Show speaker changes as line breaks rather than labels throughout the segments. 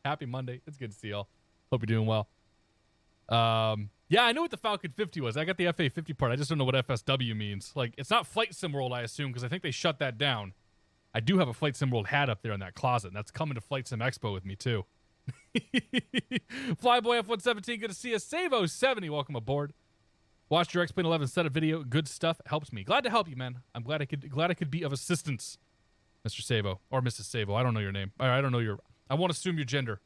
Happy Monday. It's good to see y'all. Hope you're doing well. Yeah, I know what the Falcon 50 was. I got the FA50 part. I just don't know what FSW means. Like, it's not Flight Sim World, I assume, because I think they shut that down. I do have a Flight Sim World hat up there in that closet, and that's coming to Flight Sim Expo with me, too. Flyboy F117, good to see you. Savo70, welcome aboard. Watched your X-Plane 11 setup video. Good stuff. Helps me. Glad to help you, man. I'm glad I could be of assistance, Mr. Savo or Mrs. Savo. I don't know your name. I don't know your. I won't assume your gender.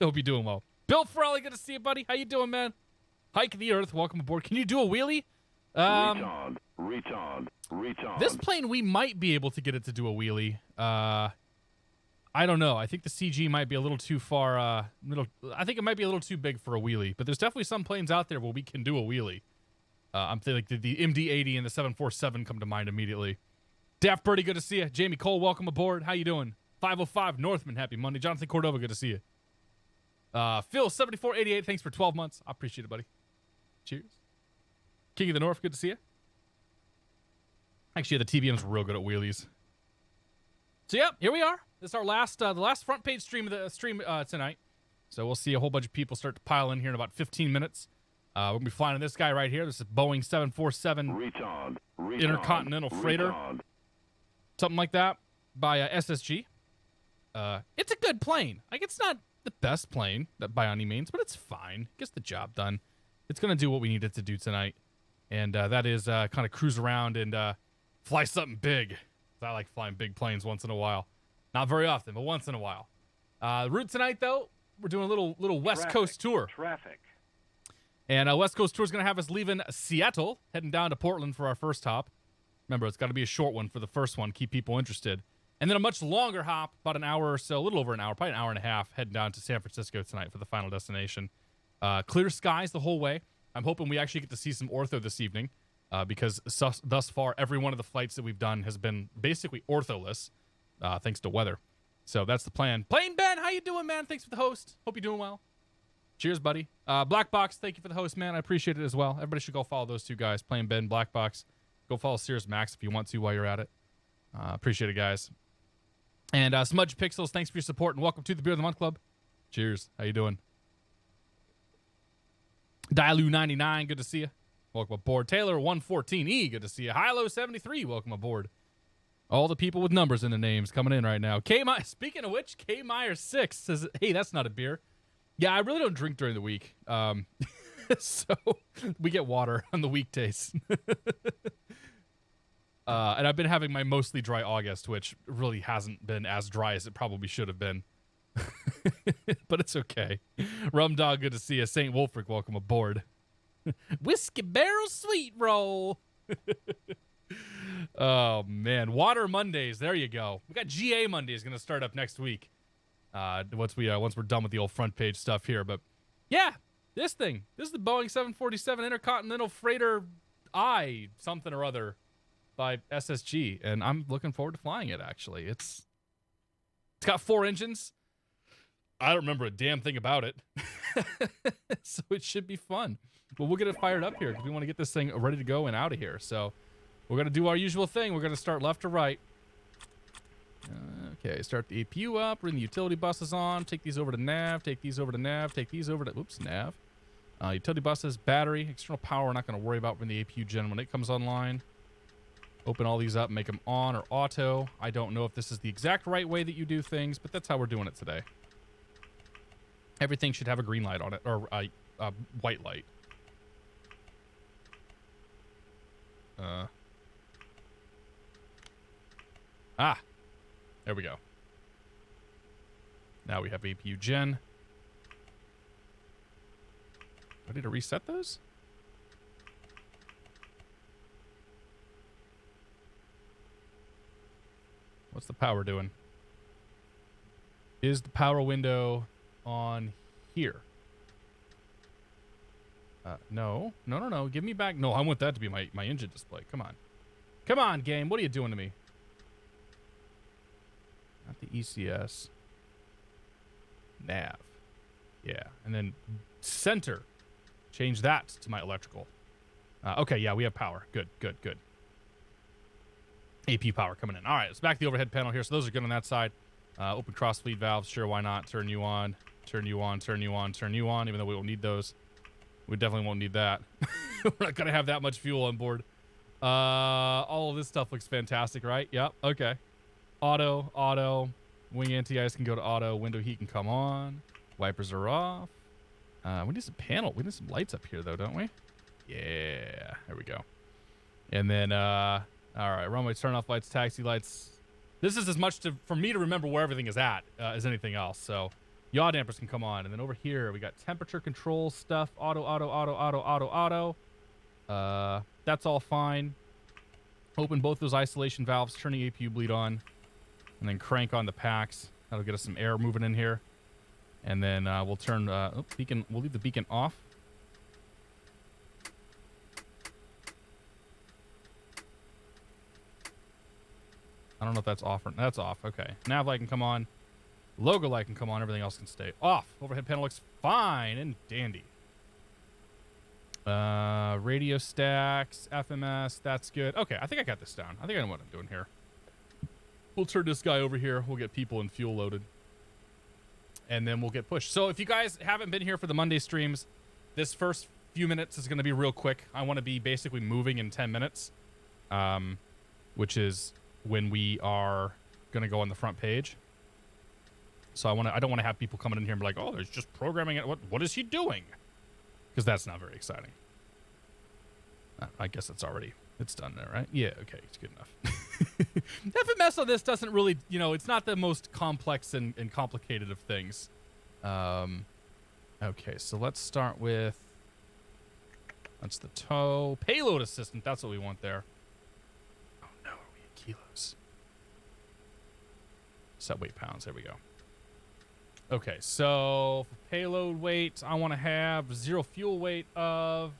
Hope you're doing well. Bill Farrelly, good to see you, buddy. How you doing, man? Hike the Earth. Welcome aboard. Can you do a wheelie?
Retard.
This plane, we might be able to get it to do a wheelie. I don't know. I think the CG might be a little too far. I think it might be a little too big for a wheelie. But there's definitely some planes out there where we can do a wheelie. I'm thinking like the MD-80 and the 747 come to mind immediately. Daft Birdie, good to see you. Jamie Cole, welcome aboard. How you doing? 505 Northman, happy Monday. Jonathan Cordova, good to see you. Phil, 7488, thanks for 12 months. I appreciate it, buddy. Cheers. King of the North, good to see you. Actually, the TBM's real good at wheelies. So, yeah, here we are. This is our last, the last front page stream of the stream tonight. So we'll see a whole bunch of people start to pile in here in about 15 minutes. We're going to be flying in this guy right here. This is Boeing 747 Intercontinental Freighter. Something like that by SSG. It's a good plane. Like, it's not the best plane by any means, but it's fine. Gets the job done. It's going to do what we need it to do tonight. And that is kind of cruise around and fly something big. I like flying big planes once in a while. Not very often, but once in a while. Route tonight, though, we're doing a little West Coast tour. And West Coast tour is going to have us leaving Seattle, heading down to Portland for our first hop. Remember, it's got to be a short one for the first one, keep people interested. And then a much longer hop, about an hour or so, a little over an hour, probably an hour and a half, heading down to San Francisco tonight for the final destination. Clear skies the whole way. I'm hoping we actually get to see some ortho this evening because thus far, every one of the flights that we've done has been basically ortholess, thanks to weather. So that's the plan. Plain Ben, how you doing, man? Thanks for the host. Hope you're doing well. Cheers, buddy. Black Box, thank you for the host, man. I appreciate it as well. Everybody should go follow those two guys, Plain Ben, Black Box. Go follow Cirrus Max if you want to while you're at it. Appreciate it, guys. And Smudge Pixels, thanks for your support, and welcome to the Beer of the Month Club. Cheers. How you doing? Dialu99, good to see you. Welcome aboard. Taylor114E, good to see you. Hilo73, welcome aboard. All the people with numbers in the names coming in right now. Speaking of which, K Meyer6 says, hey, that's not a beer. Yeah, I really don't drink during the week. So we get water on the weekdays. And I've been having my mostly dry August, which really hasn't been as dry as it probably should have been. But it's okay. Rum Dog, good to see you. St. Wolfric, welcome aboard. Whiskey Barrel Sweet Roll. Oh, man. Water Mondays. There you go. We got GA Mondays going to start up next week. Once we're done with the old front page stuff here. But, yeah, this is the Boeing 747 Intercontinental Freighter I something or other by SSG, and I'm looking forward to flying it, actually. It's got 4 engines. I don't remember a damn thing about it. So it should be fun. But we'll get it fired up here because we want to get this thing ready to go and out of here. So we're going to do our usual thing. We're going to start left to right. Okay, start the APU up, bring the utility buses on, take these over to nav, take these over to nav, take these over to, oops, nav. Utility buses, battery, external power, we're not going to worry about when the APU gen, when it comes online. Open all these up, make them on or auto. I don't know if this is the exact right way that you do things, but that's how we're doing it today. Everything should have a green light on it, or a white light. There we go. Now we have APU gen. Do I need to reset those? What's the power doing? Is the power window on here? No. Give me back. No, I want that to be my engine display. Come on. Come on, game. What are you doing to me? Not the ECS. Nav. Yeah. And then center. Change that to my electrical. Okay, yeah, we have power. Good. AP power coming in. All right, let's back to the overhead panel here. So those are good on that side. Open cross bleed valves. Sure, why not? Turn you on. Turn you on. Turn you on. Turn you on. Even though we won't need those. We definitely won't need that. We're not going to have that much fuel on board. All of this stuff looks fantastic, right? Yep. Okay. Auto. Wing anti-ice can go to auto. Window heat can come on. Wipers are off. We need some panel. We need some lights up here, though, don't we? Yeah. There we go. And then, all right. Runway turn off lights, taxi lights. This is as much for me to remember where everything is at as anything else. So yaw dampers can come on. And then over here, we got temperature control stuff. Auto. That's all fine. Open both those isolation valves, turning APU bleed on. And then crank on the packs. That'll get us some air moving in here. And then we'll turn beacon. We'll leave the beacon off. I don't know if that's off or that's off. Okay. Nav light can come on. Logo light can come on. Everything else can stay off. Overhead panel looks fine and dandy. Radio stacks, FMS. That's good. Okay. I think I got this down. I think I know what I'm doing here. We'll turn this guy over here. We'll get people and fuel loaded. And then we'll get pushed. So if you guys haven't been here for the Monday streams, this first few minutes is going to be real quick. I want to be basically moving in 10 minutes, which is when we are going to go on the front page. So I don't want to have people coming in here and be like, oh, there's just programming it. What is he doing? Because that's not very exciting. I guess it's done there, right? Yeah, okay, it's good enough. FMS on this doesn't really, it's not the most complex and complicated of things. Okay, so let's start with, that's the tow. Payload assistant, that's what we want there. Oh no, are we at kilos? Set weight pounds, there we go. Okay, so for payload weight, I want to have zero fuel weight of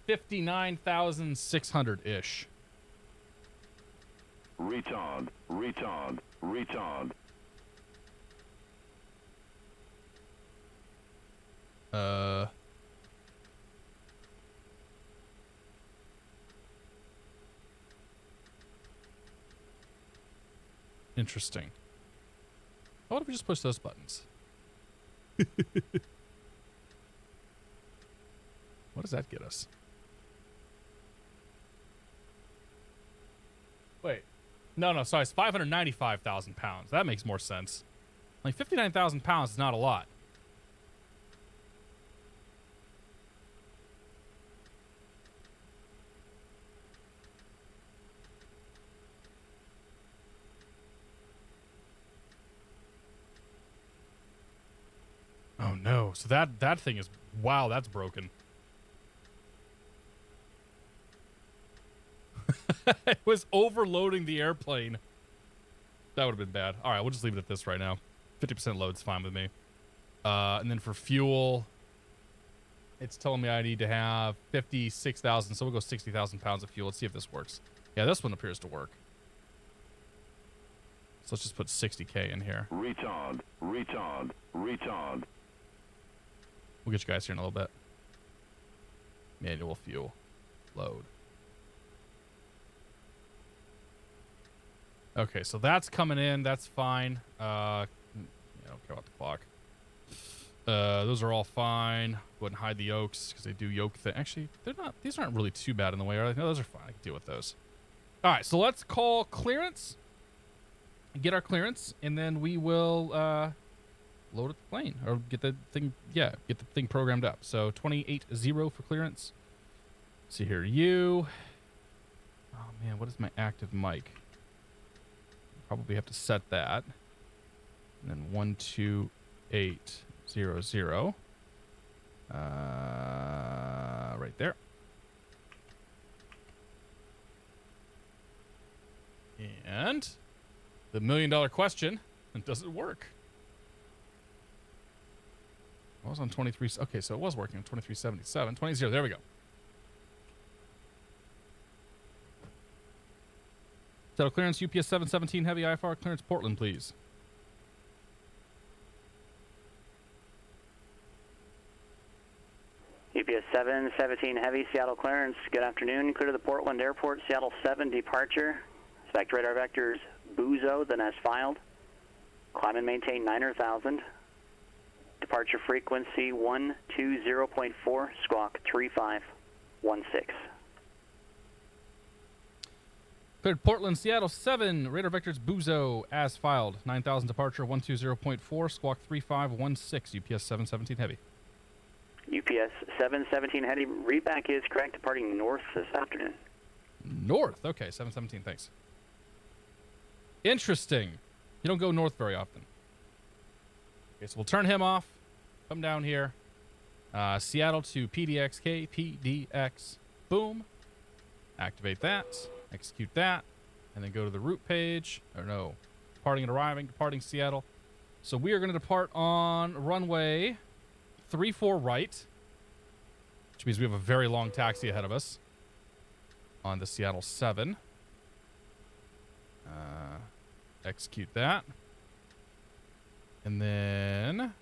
59,600-ish.
Retard.
Interesting. What if we just push those buttons? What does that get us? Wait. No, sorry. It's 595,000 pounds. That makes more sense. Like 59,000 pounds is not a lot. Oh no. So that thing is, wow, that's broken. It was overloading the airplane. That would have been bad. All right, we'll just leave it at this right now. 50% load's fine with me. And then for fuel, it's telling me I need to have 56,000, so we'll go 60,000 pounds of fuel. Let's see if this works. Yeah, this one appears to work. So let's just put 60K in here.
Retard.
We'll get you guys here in a little bit. Manual fuel. Load. Okay, so that's coming in. That's fine. I don't care about the clock. Those are all fine. Go ahead and hide the yokes because they do yoke thing. Actually, they're not. These aren't really too bad in the way, are they? No, those are fine. I can deal with those. All right, so let's call clearance. Get our clearance, and then we will load up the plane or get the thing. Yeah, get the thing programmed up. So 28-0 for clearance. Let's see here, you. Oh man, what is my active mic? Probably have to set that. And then 12800. Right there. And the $1 million question, does it work? I was on 23. Okay, so it was working on 2377. 20-0. There we go. Settle clearance, UPS 717 heavy IFR clearance Portland, please.
UPS 717 heavy Seattle clearance. Good afternoon. Clear to the Portland Airport. Seattle 7 departure. Spec radar vectors Buzo, then as filed. Climb and maintain 9,000. Departure frequency 120.4, squawk 3516.
Cleared Portland, Seattle 7, radar vectors Buzo, as filed. 9,000 departure, 120.4, squawk 3516, UPS 717 Heavy.
UPS 717 Heavy, readback is correct, departing north this afternoon.
North, okay, 717, thanks. Interesting. You don't go north very often. Okay, so we'll turn him off, come down here. Seattle to PDX, KPDX, boom. Activate that. Execute that, and then go to the route page. Or no, departing and arriving, departing Seattle. So we are going to depart on runway 34 right, which means we have a very long taxi ahead of us on the Seattle 7. Execute that. And then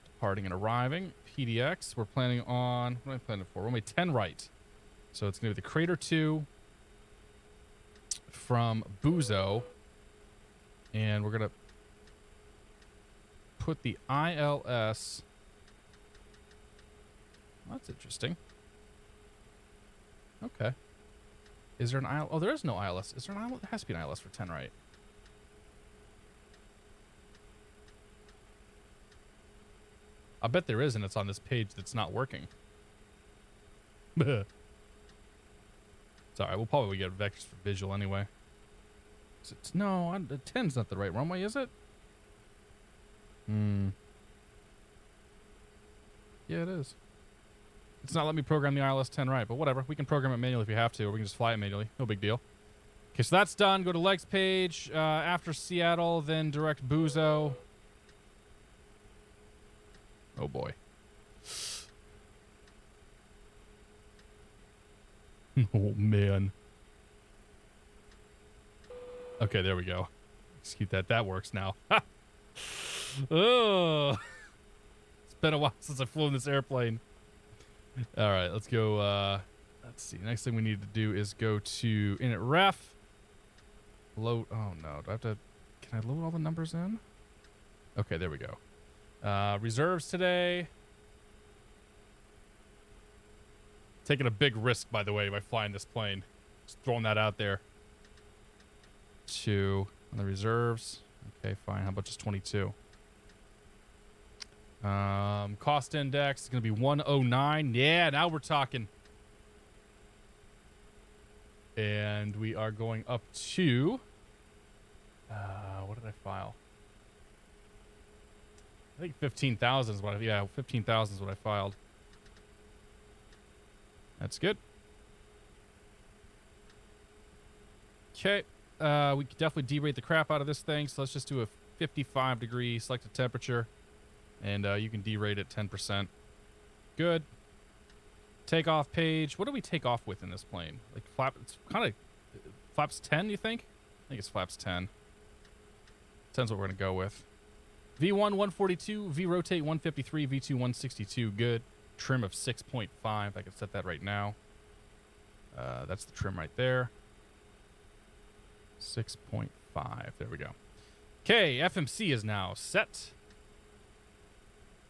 departing and arriving, PDX. We're planning on, what am I planning for? Runway 10 right. So it's going to be the Crater 2 from Buzo, and we're gonna put the ILS. Well, that's interesting. Okay. Is there an ILS? Oh, there is no ILS. Is there an ILS? There has to be an ILS for 10, right? I bet there is, and it's on this page that's not working. Sorry, we'll probably get vectors for visual anyway. No, the 10's not the right runway, is it? Yeah, it is. It's not letting me program the ILS 10 right, but whatever. We can program it manually if we have to, or we can just fly it manually. No big deal. Okay, so that's done. Go to legs page. After Seattle, then direct Buzo. Oh, boy. Oh, man. Okay, there we go. Execute that. That works now. Oh. It's been a while since I flew in this airplane. All right, let's go. Let's see. Next thing we need to do is go to init ref. Load. Oh, no. Do I have to... Can I load all the numbers in? Okay, there we go. Reserves today. Taking a big risk, by the way, by flying this plane. Just throwing that out there. 2 on the reserves. Okay, fine. How about just 22? Cost index is going to be 109. Yeah, now we're talking. And we are going up to... what did I file? I think 15,000 is what I... Yeah, 15,000 is what I filed. That's good. Okay. We could definitely derate the crap out of this thing. So let's just do a 55 degree selected temperature. And you can derate it 10%. Good. Takeoff page. What do we take off with in this plane? Like flap, it's kind of flaps 10, you think? I think it's flaps 10. 10's what we're going to go with. V1 142, V rotate 153, V2 162. Good. Trim of 6.5. I can set that right now. That's the trim right there. 6.5. There we go. Okay, FMC is now set.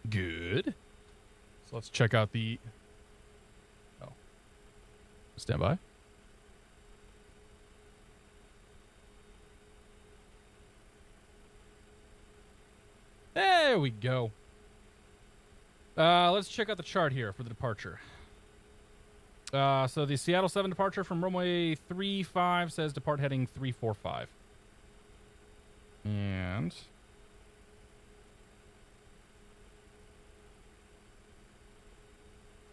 Good. So let's check out the... Oh. Stand by. There we go. Let's check out the chart here for the departure. So the Seattle 7 departure from runway 35 says depart heading 345. And...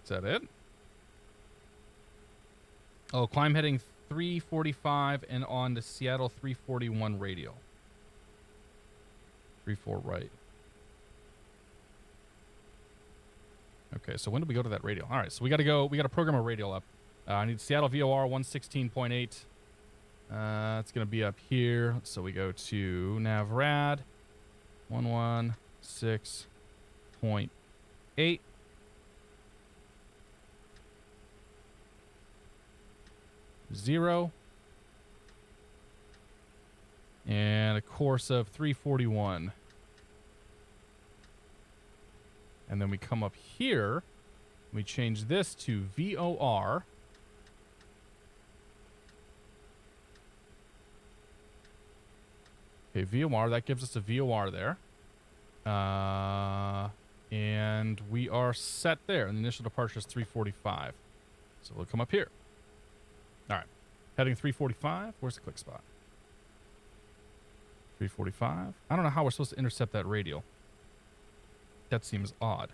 Is that it? Oh, climb heading 345 and on to Seattle 341 radial. 34 right. Okay, so when did we go to that radial? All right, so we got to program a radial up. I need Seattle VOR 116.8. It's going to be up here. So we go to navrad 116.8. Zero. And a course of 341. And then we come up here. We change this to VOR. Okay, VOR. That gives us a VOR there. And we are set there. And the initial departure is 345. So we'll come up here. All right. Heading 345. Where's the click spot? 345. I don't know how we're supposed to intercept that radial. That seems odd.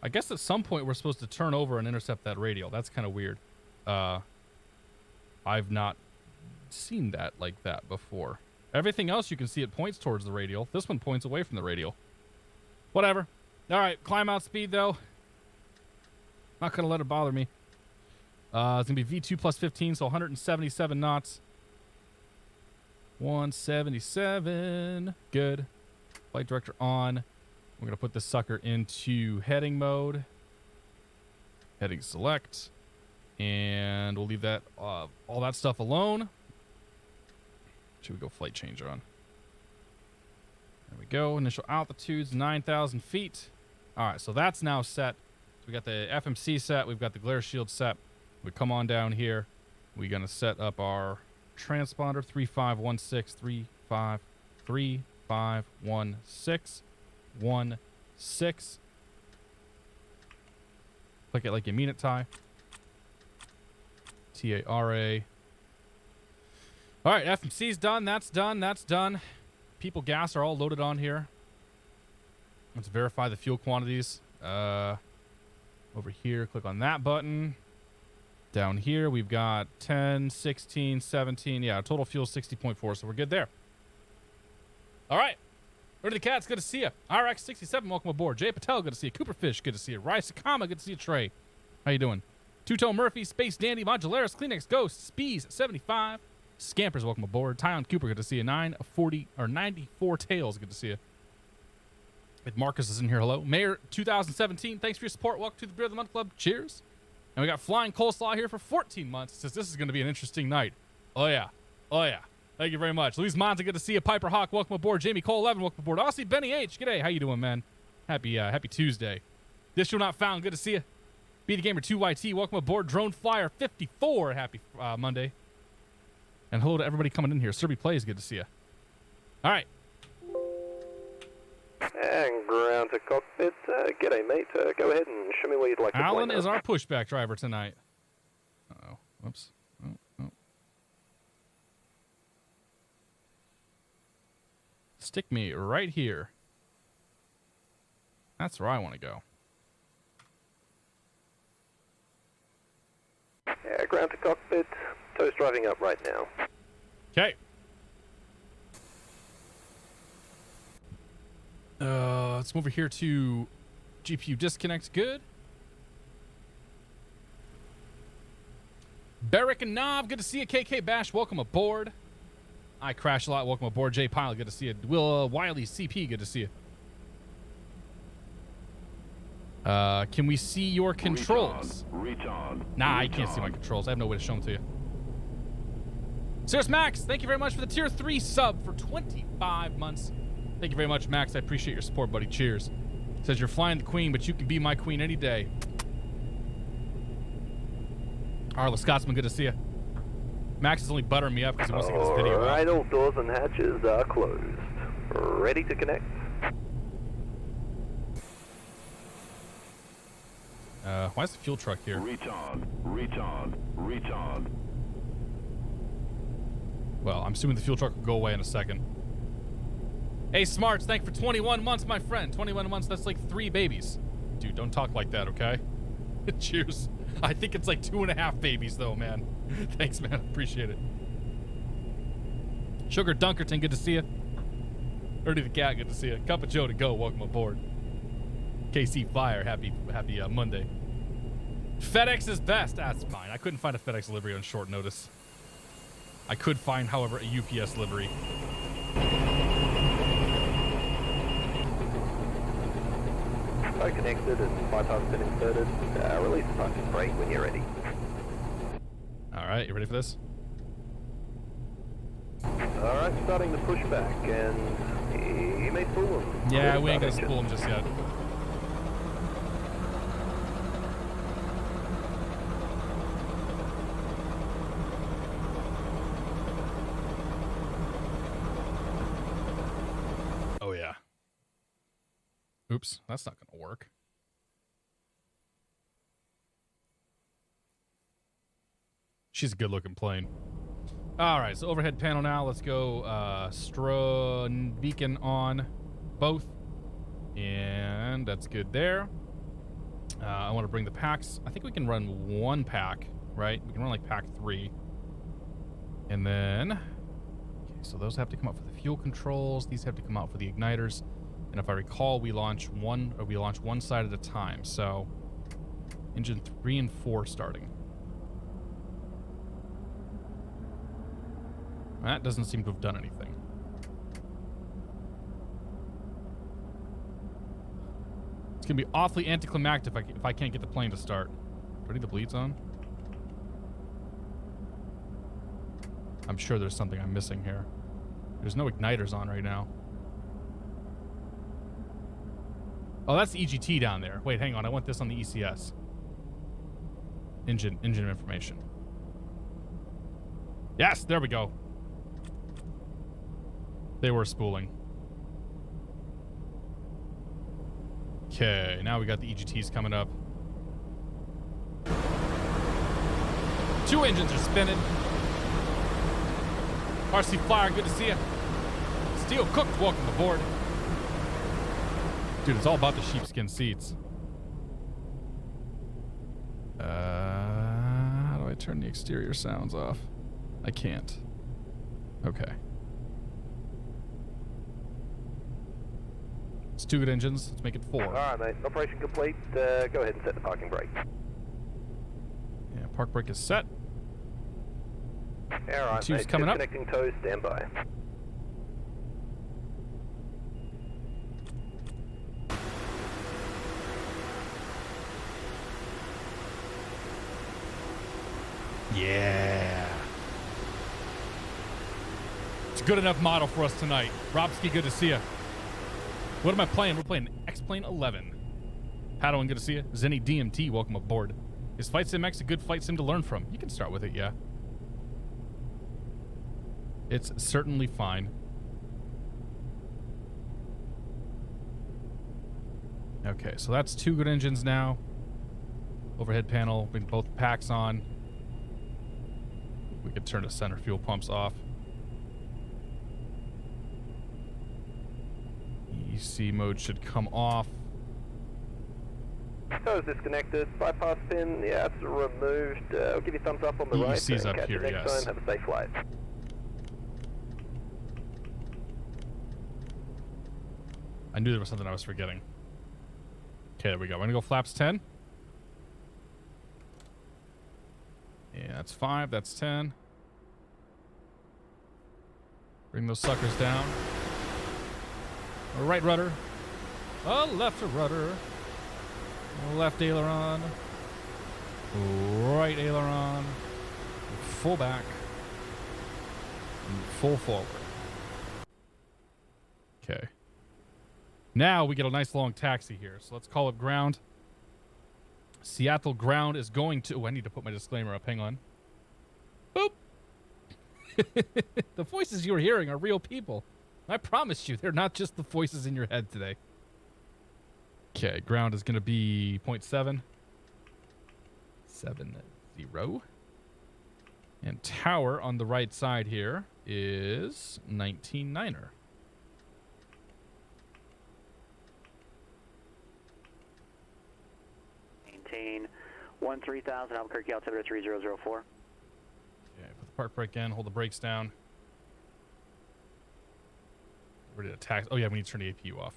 I guess at some point we're supposed to turn over and intercept that radial. That's kind of weird. I've not seen that like that before. Everything else you can see it points towards the radial. This one points away from the radial. Whatever. All right, climb out speed though. Not gonna let it bother me. It's gonna be V2 plus 15, so 177 knots. 177. Good. Flight director on. We're gonna put this sucker into heading mode. Heading select. And we'll leave that all that stuff alone. Should we go flight changer on? There we go. Initial altitude's 9,000 feet. All right, so that's now set. So we got the FMC set. We've got the glare shield set. We come on down here. We're gonna set up our transponder 3516 3516 16. Click it like you mean it, Ty. TARA. All right, FMC's done. That's done. That's done. People gas are all loaded on here. Let's verify the fuel quantities. Over here, click on that button. Down here, we've got 10, 16, 17. Yeah, total fuel 60.4, so we're good there. All right. Where are the cats? Good to see you. RX67, welcome aboard. Jay Patel, good to see you. Cooperfish, good to see you. Rai Sakama, good to see you. Trey, how you doing? Two-Tone Murphy, Space Dandy, Modularis, Kleenex Ghost, Spees 75. Scampers, welcome aboard. Tyon Cooper, good to see you. 94 Tails, good to see you. If Marcus is in here, hello. Mayor 2017, thanks for your support. Welcome to the Beer of the Month Club. Cheers. And we got Flying Coleslaw here for 14 months. It says this is going to be an interesting night. Oh, yeah. Oh, yeah. Thank you very much. Luis Monza, good to see you. Piper Hawk, welcome aboard. Jamie Cole 11, welcome aboard. Aussie Benny H, g'day. How you doing, man? Happy Tuesday. This show not found, good to see you. Be the Gamer 2YT, welcome aboard. Drone Flyer 54, happy Monday. And hello to everybody coming in here. Serby Plays, good to see you. All right.
And ground to cockpit. G'day, mate. Go ahead and show me where you'd like to
Alan
fly
is
now.
our pushback driver tonight. Uh-oh. Whoops. Oh. Stick me right here. That's where I want to go.
Ground to cockpit. Toast driving up right now.
Okay. Let's move over here to GPU disconnect. Good. Barrick and Nav, good to see you. KK Bash, welcome aboard. I crash a lot. Welcome aboard. Jay Pilot, good to see you. Will Wiley CP, good to see you. Can we see your controls? Nah, you can't see my controls. I have no way to show them to you. Serious Max, thank you very much for the tier 3 sub for 25 months. Thank you very much, Max. I appreciate your support, buddy. Cheers. Says you're flying the queen, but you can be my queen any day. Arla Scotsman, good to see you. Max is only buttering me up because he wants to get this video out.
Alright, all doors and hatches are closed. Ready to connect.
Why is the fuel truck here?
Retard.
Well, I'm assuming the fuel truck will go away in a second. Hey, Smarts, thank you for 21 months, my friend. 21 months, that's like 3 babies. Dude, don't talk like that, okay? Cheers. I think it's like 2.5 babies, though, man. Thanks, man. Appreciate it. Sugar Dunkerton, good to see you. Ernie the Cat, good to see you. Cup of Joe to go, welcome aboard. KC Fire, happy Monday. FedEx is best. That's fine. I couldn't find a FedEx livery on short notice. I could find, however, a UPS livery.
So connected and bypass pin inserted. Release the parking brake when you're ready.
All right, you ready for this?
Alright, starting the pushback, and you may spool them.
Yeah, we ain't gonna spool them just yet. Oh yeah. Oops, that's not gonna work. She's a good looking plane. All right, so overhead panel now. Let's go beacon on both. And that's good there. I want to bring the packs. I think we can run one pack, right? We can run like pack 3. And then, okay, so those have to come out for the fuel controls. These have to come out for the igniters. And if I recall, we launch one side at a time. So engine 3 and 4 starting. That doesn't seem to have done anything. It's gonna be awfully anticlimactic if I can't get the plane to start. Ready, the bleeds on? I'm sure there's something I'm missing here. There's no igniters on right now. Oh, that's the EGT down there. Wait, hang on. I want this on the ECS. Engine information. Yes, there we go. They were spooling. Okay, now we got the EGTs coming up. 2 engines are spinning. RC Flyer, good to see you. Steel Cooked, welcome aboard. Dude, it's all about the sheepskin seats. How do I turn the exterior sounds off? I can't. Okay. It's 2 good engines. Let's make it 4.
Alright, mate. Operation complete. Go ahead and set the parking brake.
Yeah, park brake is set.
Alright,
Two's
mate.
coming up.
Disconnecting toes, stand by.
Yeah. It's a good enough model for us tonight. Robski, good to see you. What am I playing? We're playing X-Plane 11. Padawan, good to see you. Zenny DMT, welcome aboard. Is Flight Sim X a good flight sim to learn from? You can start with it, yeah. It's certainly fine. Okay, so that's 2 good engines now. Overhead panel, bring both packs on. We could turn the center fuel pumps off. EC mode should come off.
Toes disconnected. Bypass pin, yeah, it's removed. I'll give you a thumbs up on the right.
EC's up
catch
here,
you next
yes.
time. Have a safe flight.
I knew there was something I was forgetting. Okay, there we go. We're gonna go flaps 10. Yeah, that's 5. That's 10. Bring those suckers down. A right rudder. A left rudder. A left aileron. Right aileron. Full back. And full forward. Okay. Now we get a nice long taxi here. So let's call it ground. Seattle ground is going to... Oh, I need to put my disclaimer up. Hang on. Boop. The voices you're hearing are real people. I promise you, they're not just the voices in your head today. Okay, ground is going to be 0.7. 70. And tower on the right side here is 19.9er.
Maintain 13,000 Albuquerque altimeter 3004.
Okay, put the park brake in, hold the brakes down. Ready to taxi. Oh yeah, we need to turn the APU off.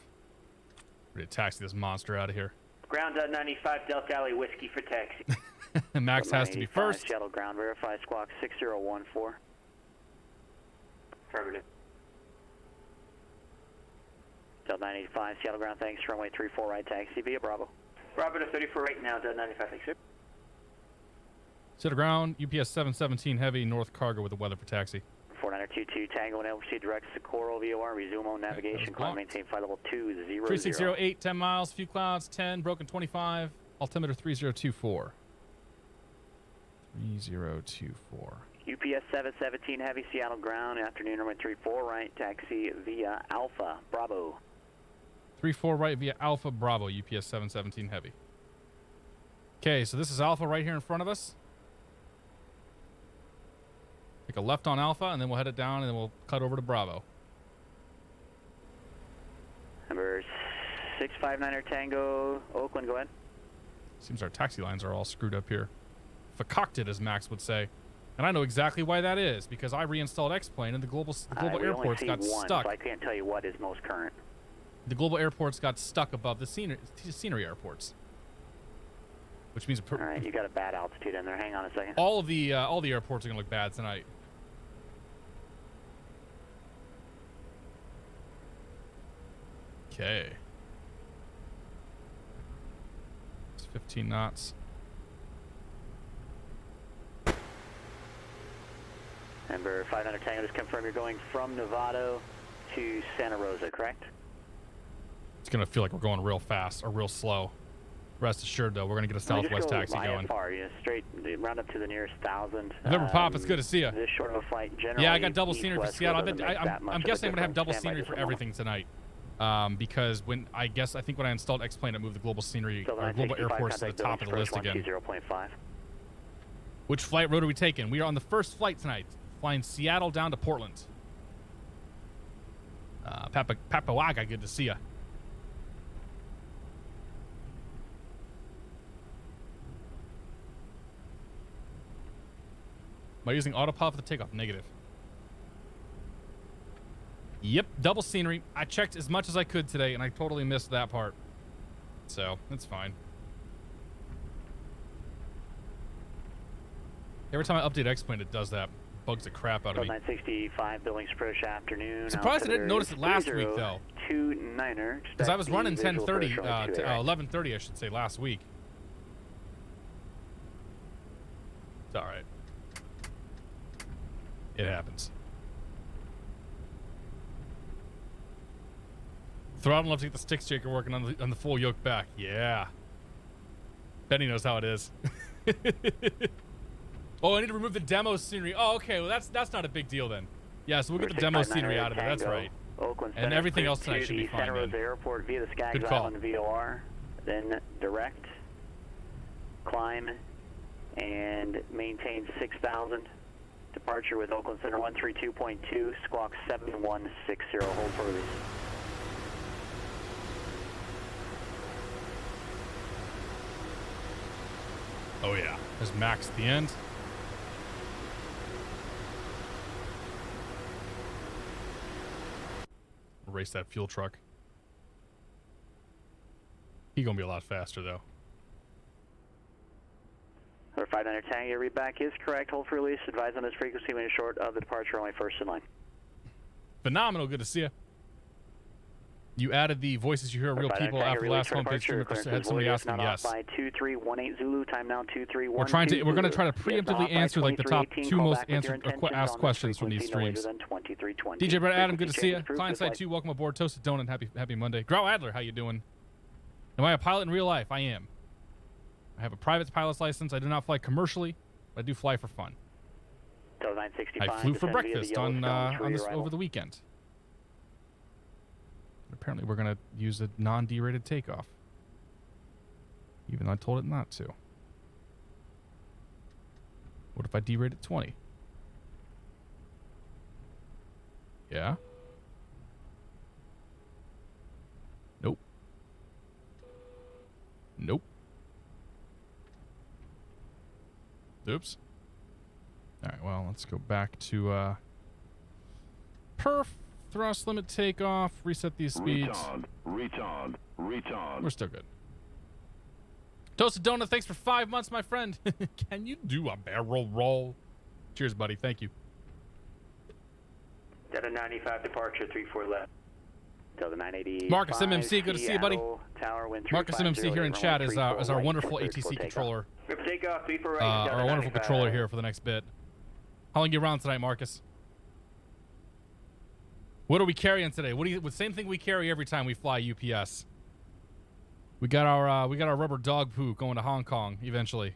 Ready to taxi this monster out of here.
Ground 95 Delta Alley Whiskey for taxi.
Max has to be first.
Seattle ground, verify squawk 6014.
Affirmative.
Delta 985, Seattle ground, thanks. Runway 34 right, taxi via Bravo.
Bravo to 34 right now, Delta 95, thanks, sir.
Seattle ground, UPS 717 heavy, north cargo with the weather for taxi.
4922 Tango and proceed direct to Coral VOR, resume on navigation, climb, maintain flight level 200.
3608, 10 miles, few clouds, 10, broken 25, altimeter 3024. 3024.
UPS 717 heavy, Seattle ground, afternoon runway 34 right, taxi via Alpha, Bravo.
34 right via Alpha Bravo, UPS 717 heavy. Okay, so this is Alpha right here in front of us. Take a left on Alpha, and then we'll head it down, and then we'll cut over to Bravo.
Number 659er Tango, Oakland, go ahead.
Seems our taxi lines are all screwed up here. Fakakted, as Max would say. And I know exactly why that is, because I reinstalled X-Plane, and the global airports got stuck.
So I can't tell you what is most current.
The global airports got stuck above the scenery airports. Which means
all right, you got a bad altitude in there. Hang on a second.
all the airports are gonna look bad tonight. Okay. It's 15 knots.
Number 500 Tango, just confirm you're going from Novato to Santa Rosa, correct?
It's gonna feel like we're going real fast or real slow. Rest assured, though, we're gonna get a southwest taxi going.
You straight round up to the nearest 1,000.
November Pop, it's good to see you.
This short of a flight, generally.
Yeah, I got double scenery for Seattle. I'm guessing I'm gonna have double scenery for everything tonight. Because I think when I installed X-Plane, it moved the global scenery or global airports to the top of the list again.
0.5.
Which flight road are we taking? We are on the first flight tonight, flying Seattle down to Portland. Papawaga, good to see you. Am I using autopilot for the takeoff? Negative. Yep, double scenery. I checked as much as I could today, and I totally missed that part. So, that's fine. Every time I update X-Plane, it does that. Bugs the crap out of me.
965, Billings approach afternoon.
Surprised I didn't notice it last week, though.
29er.
Because I was running 10:30, 11:30, I should say, last week. It's all right. It happens. Throttle enough to get the stick shaker working on the full yoke back. Yeah. Benny knows how it is. Oh, I need to remove the demo scenery. Oh, okay. Well, that's not a big deal then. Yeah, so we'll get the demo scenery out of there. That's right.
Oakland
and everything else tonight should be fine.
Santa Rosa Airport via the Skaggs
Good call.
Island VOR, then direct, climb, and maintain 6,000. Departure with Oakland Center 132.2, squawk 7160. Hold for release.
Oh yeah, there's Max at the end. Race that fuel truck. He gonna be a lot faster though.
59er Tango, your read back is correct. Hold for release. Advise on this frequency when you're short of the departure, only first in line.
Phenomenal. Good to see you. You added the voices you hear real people after the last homepage stream. Had somebody ask them yes.
2318 Zulu, time now 2312.
We're going to try to preemptively answer like the top two most asked questions from these streams. DJ Brett Adam, good to see you. Client side 2, welcome aboard. Toasted Donut, happy Monday. Grow Adler, how you doing? Am I a pilot in real life? I am. I have a private pilot's license. I do not fly commercially, but I do fly for fun. I flew for breakfast on this over the weekend. Apparently, we're going to use a non-derated takeoff. Even though I told it not to. What if I derate at 20? Yeah? Nope. Nope. Oops. Alright, well, let's go back to perf. Thrust limit takeoff. Reset these speeds.
Retard.
We're still good. Toasted Donut, thanks for 5 months, my friend. Can you do a barrel roll? Cheers, buddy. Thank you.
Delta 95 departure, 34 left.
Delta 980.
Marcus MMC, good to see you, buddy.
Tower, wind
Marcus MMC here in chat is our wonderful ATC controller.
Take off 34 right.
Our wonderful controller here for the next bit. How long you around tonight, Marcus? What are we carrying today? Same thing we carry every time we fly UPS. We got our rubber dog poo going to Hong Kong eventually.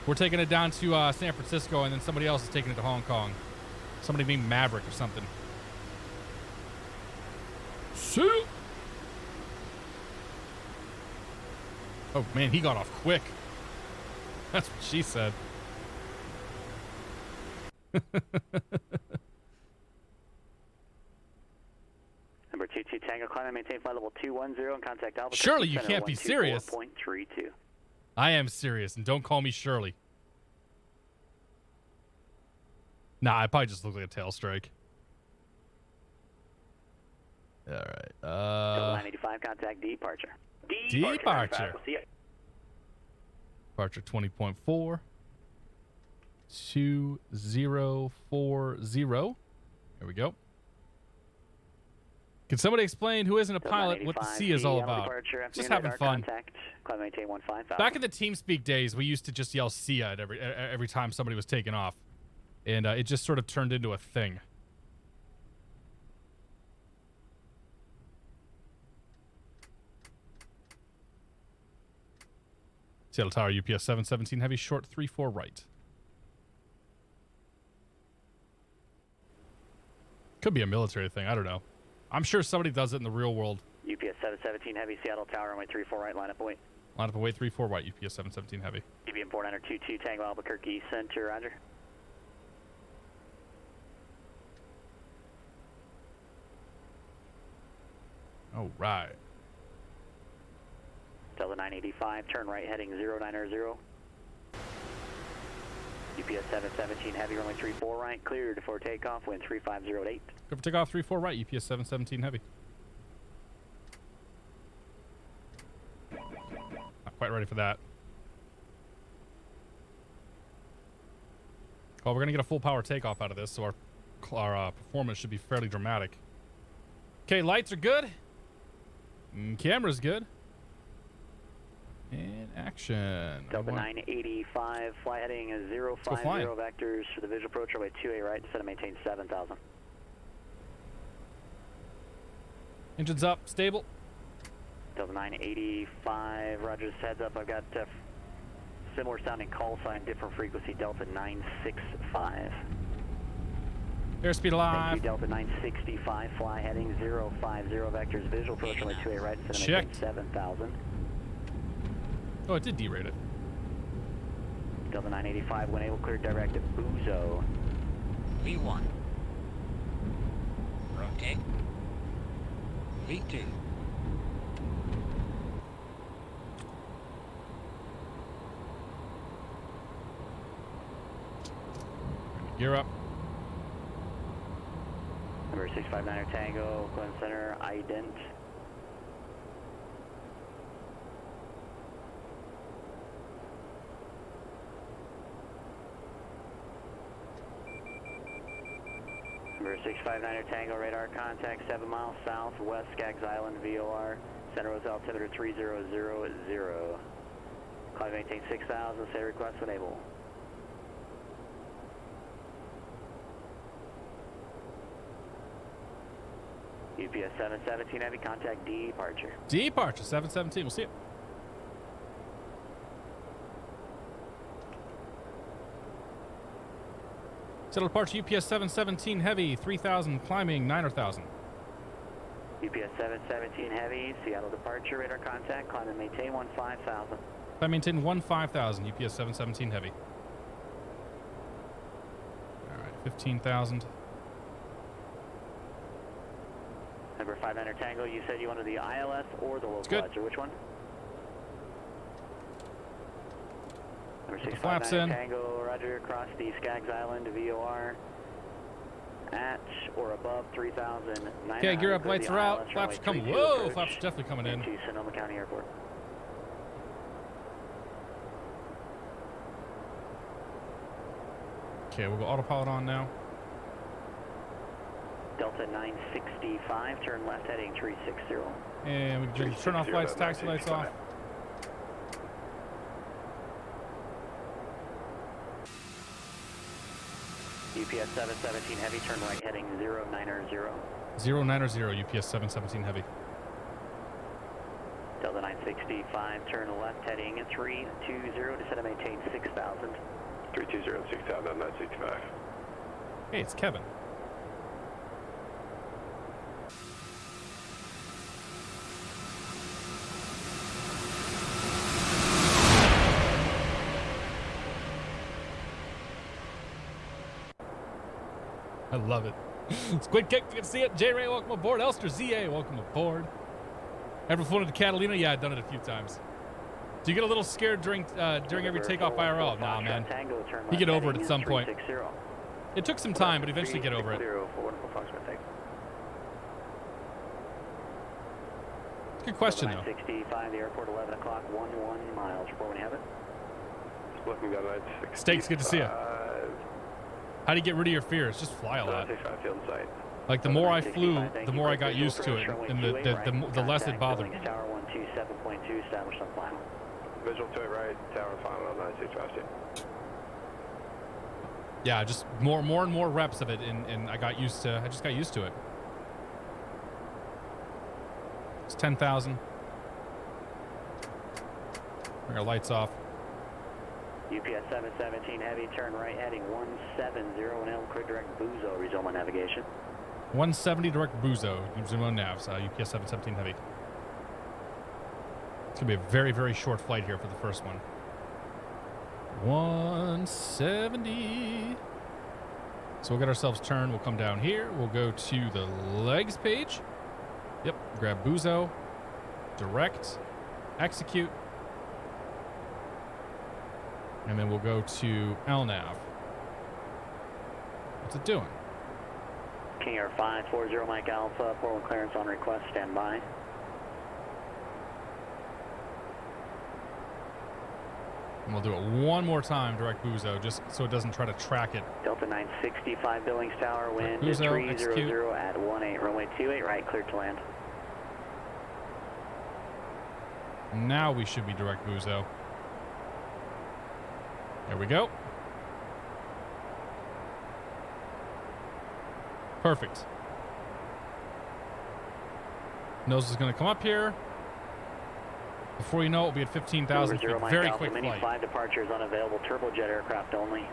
We're taking it down to San Francisco, and then somebody else is taking it to Hong Kong. Somebody named Maverick or something. See? Oh man, he got off quick. That's what she said.
Number 22 Tango, climb and maintain flight level 210 and contact Alpha.
Surely you can't be serious.
124.32.
I am serious, and don't call me Shirley. Nah, I probably just look like a tail strike. All right.
985, contact departure.
Departure.
See ya.
Departure 20.4. 2040. There we go. Can somebody explain who isn't a pilot what the C is all about? Just having fun. Back in the TeamSpeak days, we used to just yell SEA at every time somebody was taking off. And it just sort of turned into a thing. Seattle Tower, UPS 717 Heavy, short 34 right. Could be a military thing. I don't know. I'm sure somebody does it in the real world.
UPS 717 Heavy, Seattle Tower, runway 34 right, line up away.
Line up away 34 right, UPS 717 Heavy.
DBM 4922 Tango Albuquerque Center, roger.
All right.
Delta 985, turn right heading 0900. UPS 717 Heavy, runway 34 right, cleared for takeoff, wind 3508.
Go for takeoff 34 right, UPS 717 Heavy. Not quite ready for that. Well, we're going to get a full power takeoff out of this, so our performance should be fairly dramatic. Okay, lights are good. Camera's good. And action.
Delta 985, fly heading 050 vectors for the visual approach, runway 28 right, set and maintain 7,000.
Engines up, stable.
Delta 985, Rogers, heads up, I've got similar sounding call sign, different frequency, Delta 965.
Airspeed alive.
Thank you, Delta 965, fly heading 050 vectors, visual approach, runway 28 right, set and maintain 7,000.
Oh, it did derate it.
Delta 985, when able, clear direct to Buzo.
V1. Rotate. V2.
Gear up.
Number 659er Tango, Glen Center, ident. Number 659er Tango, radar contact 7 miles south, west Skaggs Island, VOR. Center was altimeter 3000. Climb maintain 6,000, say request when able. UPS 717 Heavy, contact departure.
Departure 717. We'll see it. Settle departure UPS 717 Heavy, 3,000 climbing 9,000.
UPS 717 Heavy, Seattle departure, radar contact, climb and maintain 15,000.
Climb maintain 15,000 UPS 717 Heavy. All right, 15,000.
Number 500 Tango, you said you wanted the ILS or the localizer, which one? Number 659 Tango, roger, across the Skaggs Island, VOR, at or above 3,900.
Okay, gear up, lights are out, flaps are coming. Whoa, flaps are definitely coming in.
To Sonoma County Airport.
Okay, we'll go autopilot on now.
Delta 965, turn left heading 360.
And we can just turn off lights, taxi lights off.
UPS 717 heavy, turn right heading 090.
090 UPS 717 heavy.
Delta 965, turn left heading 320, descend and maintain 6,000.
320, 6,000, 965.
Hey, it's Kevin. I love it. Squid Kick, you can see it. J-Ray, welcome aboard. Elster ZA, welcome aboard. Ever flown into Catalina? Yeah, I've done it a few times. Do you get a little scared during every takeoff IRL? Nah, man. You get over it at some point. It took some time, but eventually get over it. It's a good question, though.
965, the airport, 11 o'clock, 11 miles. Report when you have it.
Looking down 965.
Steaks, good to see you. How do you get rid of your fears? Just fly a lot. Like the more I flew, the more I got used to it, and the less it bothered me.
Tower 127.2, established on final.
Visual to it right, tower final on 965.
Yeah, just more and more reps of it, and I just got used to it. It's 10,000. Bring our lights off.
UPS 717 heavy, turn right heading 170 and Elm Creek direct Buzo, resume on navigation.
170 direct Buzo, resume on navs, UPS 717 heavy. It's gonna be a very, very short flight here for the first one. 170. So we'll get ourselves turned. We'll come down here. We'll go to the legs page. Yep, grab Buzo, direct, execute. And then we'll go to LNAV. What's it doing?
King Air 540 Mike Alpha, Portland clearance on request, stand by.
And we'll do it one more time, direct Buzo, just so it doesn't try to track it.
Delta 965 Billings Tower, wind
Buzo,
300 at 18, runway 28 right, clear to land.
Now we should be direct Buzo. There we go. Perfect. Nose is going to come up here. Before you know it, we'll be at 15,000 feet. Very quick
Mini
flight.
5 departures unavailable, turbojet aircraft only.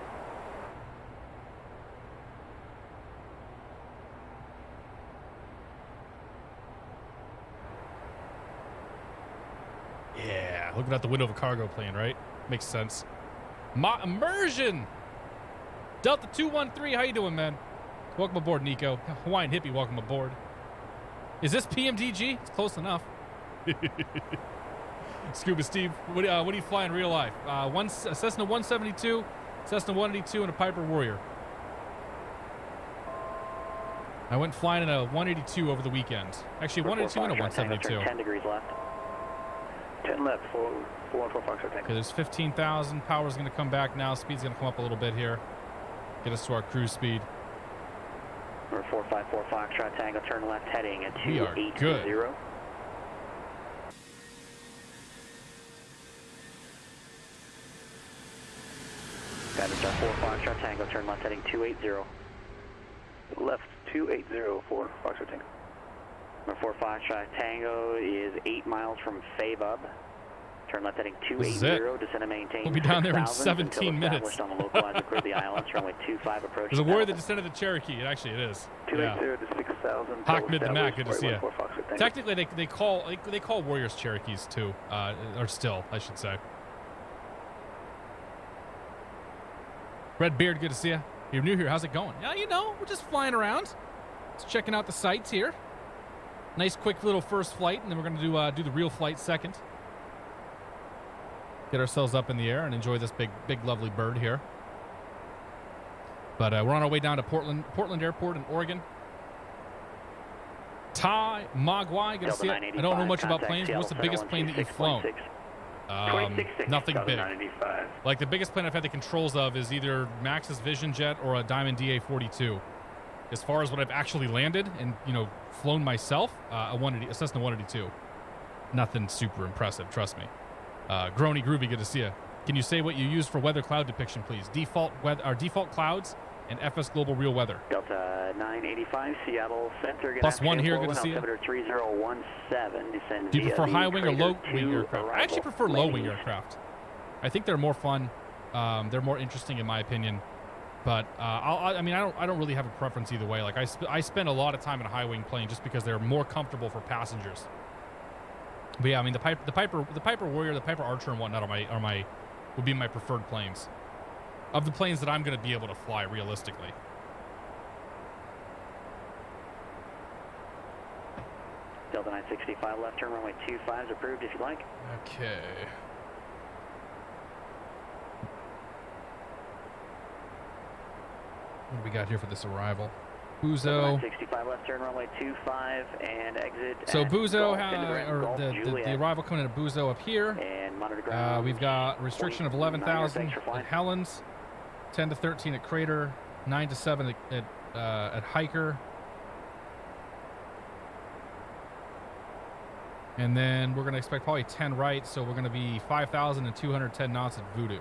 Yeah, looking out the window of a cargo plane, right? Makes sense. Immersion! Delta 213, how you doing, man? Welcome aboard, Nico. Hawaiian Hippie, welcome aboard. Is this PMDG? It's close enough. Scuba Steve, what do you fly in real life? A Cessna 172, Cessna 182, and a Piper Warrior. I went flying in a 182 over the weekend. Actually, 182 and a 172.
10 degrees left. 10 left, 414 Foxtrot Tango.
Okay, there's 15,000. Power's going to come back now. Speed's going to come up a little bit here. Get us to our cruise speed.
Number 454 Foxtrot Tango, turn left heading at 280.
We are good.
Guidance star 4 Foxtrot Tango, turn left heading 280.
Left 280 for Foxtrot Tango.
Number 4 Foxtrot Tango is 8 miles from Fabub. Turn left heading
This is
280, descend and maintain.
We'll be down there in
6,000
17 minutes.
On the localized across the islands, runway 25 approach.
There's a warrior that descended the Cherokee. Actually, it is.
280 to 6,000.
Hawk mid the Mac, good to see you.
4 Foxtrot Tango.
Technically, they call warriors Cherokees too, or still, I should say. Red Beard, good to see you. You're new here. How's it going? Yeah, you know, we're just flying around, just checking out the sights here. Nice, quick little first flight, and then we're gonna do the real flight second. Get ourselves up in the air and enjoy this big, lovely bird here. But we're on our way down to Portland Airport in Oregon. Ty Mogwai, good to see you. I don't know much about planes, but what's the biggest plane that you've flown? Nothing big. Like the biggest plane I've had the controls of is either Max's Vision Jet or a Diamond DA-42. as far as what I've actually landed and, you know, flown myself, a Cessna 182. Nothing super impressive, trust me. Grony Groovy, good to see you. Can you say what you use for weather cloud depiction, please? Default clouds and FS Global Real Weather.
Delta 985, Seattle Center.
+1 here, good to see you.
Altimeter 3017, descend.
Do you prefer high wing or low wing aircraft?
Arrival.
I actually prefer low wing aircraft. I think they're more fun. They're more interesting in my opinion. But I mean, I don't really have a preference either way. Like I spend a lot of time in a high wing plane just because they're more comfortable for passengers. But yeah, I mean the Piper Warrior, the Piper Archer, and whatnot would be my preferred planes. Of the planes that I'm going to be able to fly realistically.
Delta 965 left turn runway 25 is approved if you like.
Okay. What do we got here for this arrival? Buzo.
965 left turn runway 25 and exit.
So Buzo, the
Juliet.
arrival coming in at Buzo up here.
And monitor ground.
We've got restriction of 11,000 at Helens, 10 to 13 at Crater, 9 to 7 at Hiker. And then we're going to expect probably 10 right, so we're going to be 5,210 knots at Voodoo.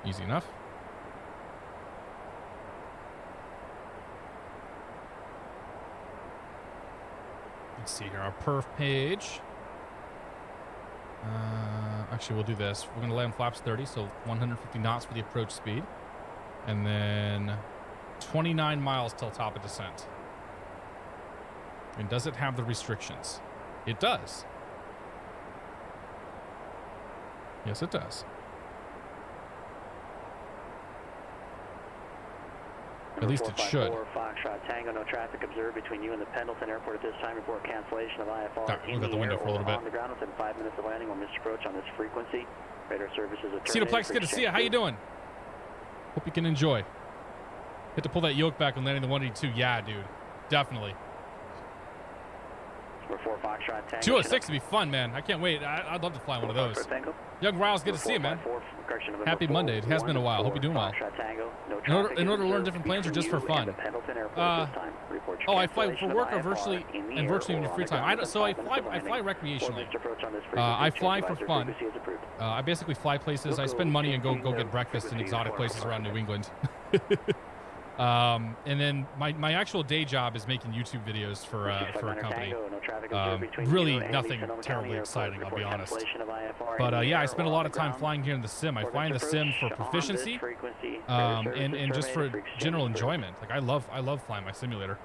Easy enough. Let's see here, our perf page. Actually, we'll do this. We're going to land flaps 30, so 150 knots for the approach speed. And then 29 miles till top of descent. And does it have the restrictions? It does. Yes, it does. At least it should.
Foxtrot Tango, no traffic observed between you and the Pendleton Airport at this time. Report cancellation of IFR.
Right, we'll go the window for a little bit.
On the ground within 5 minutes of landing or missed approach on this frequency. Radar services are
Cedoplex, good to see you. How you doing? Hope you can enjoy. Hit to pull that yoke back when landing the 182. Yeah, dude. Definitely.
4 Foxtrot Tango.
206 would be fun, man. I can't wait. I'd love to fly one of those. Young Riles, good to see you, man. Happy Monday. It has been a while. Hope you're doing well. In order to learn different planes or just for fun? I fly for work or virtually in your free time. I fly recreationally. I fly for fun. I basically fly places. I spend money and go get breakfast in exotic places around New England. And then my actual day job is making YouTube videos for a company. Really nothing terribly exciting, I'll be honest. But yeah, I spend a lot of time flying here in the sim. I fly in the sim for proficiency, and just for general enjoyment. Like I love flying my simulator.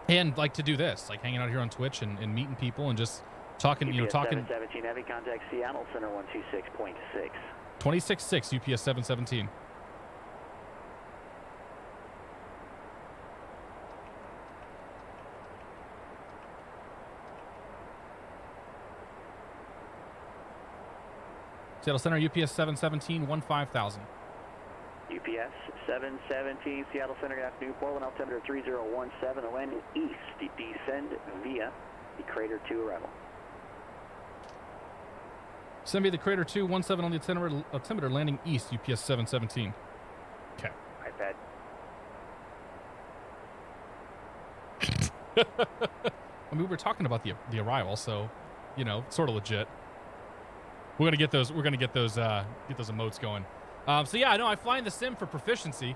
And like to do this, like hanging out here on Twitch and meeting people and just talking, you know, talking.
717 heavy contact Seattle Center 126.6.
26.6 UPS 717. Seattle Center, UPS 717, 15,000.
UPS 717, Seattle Center, good afternoon. Portland, altimeter 3017, landing east, descend via the Crater 2 arrival.
Send me the Crater 217 on the altimeter, landing east, UPS 717. Okay.
iPad.
I mean, we were talking about the arrival, so, you know, sort of legit. We're gonna get those emotes going. So yeah, no, I fly in the sim for proficiency,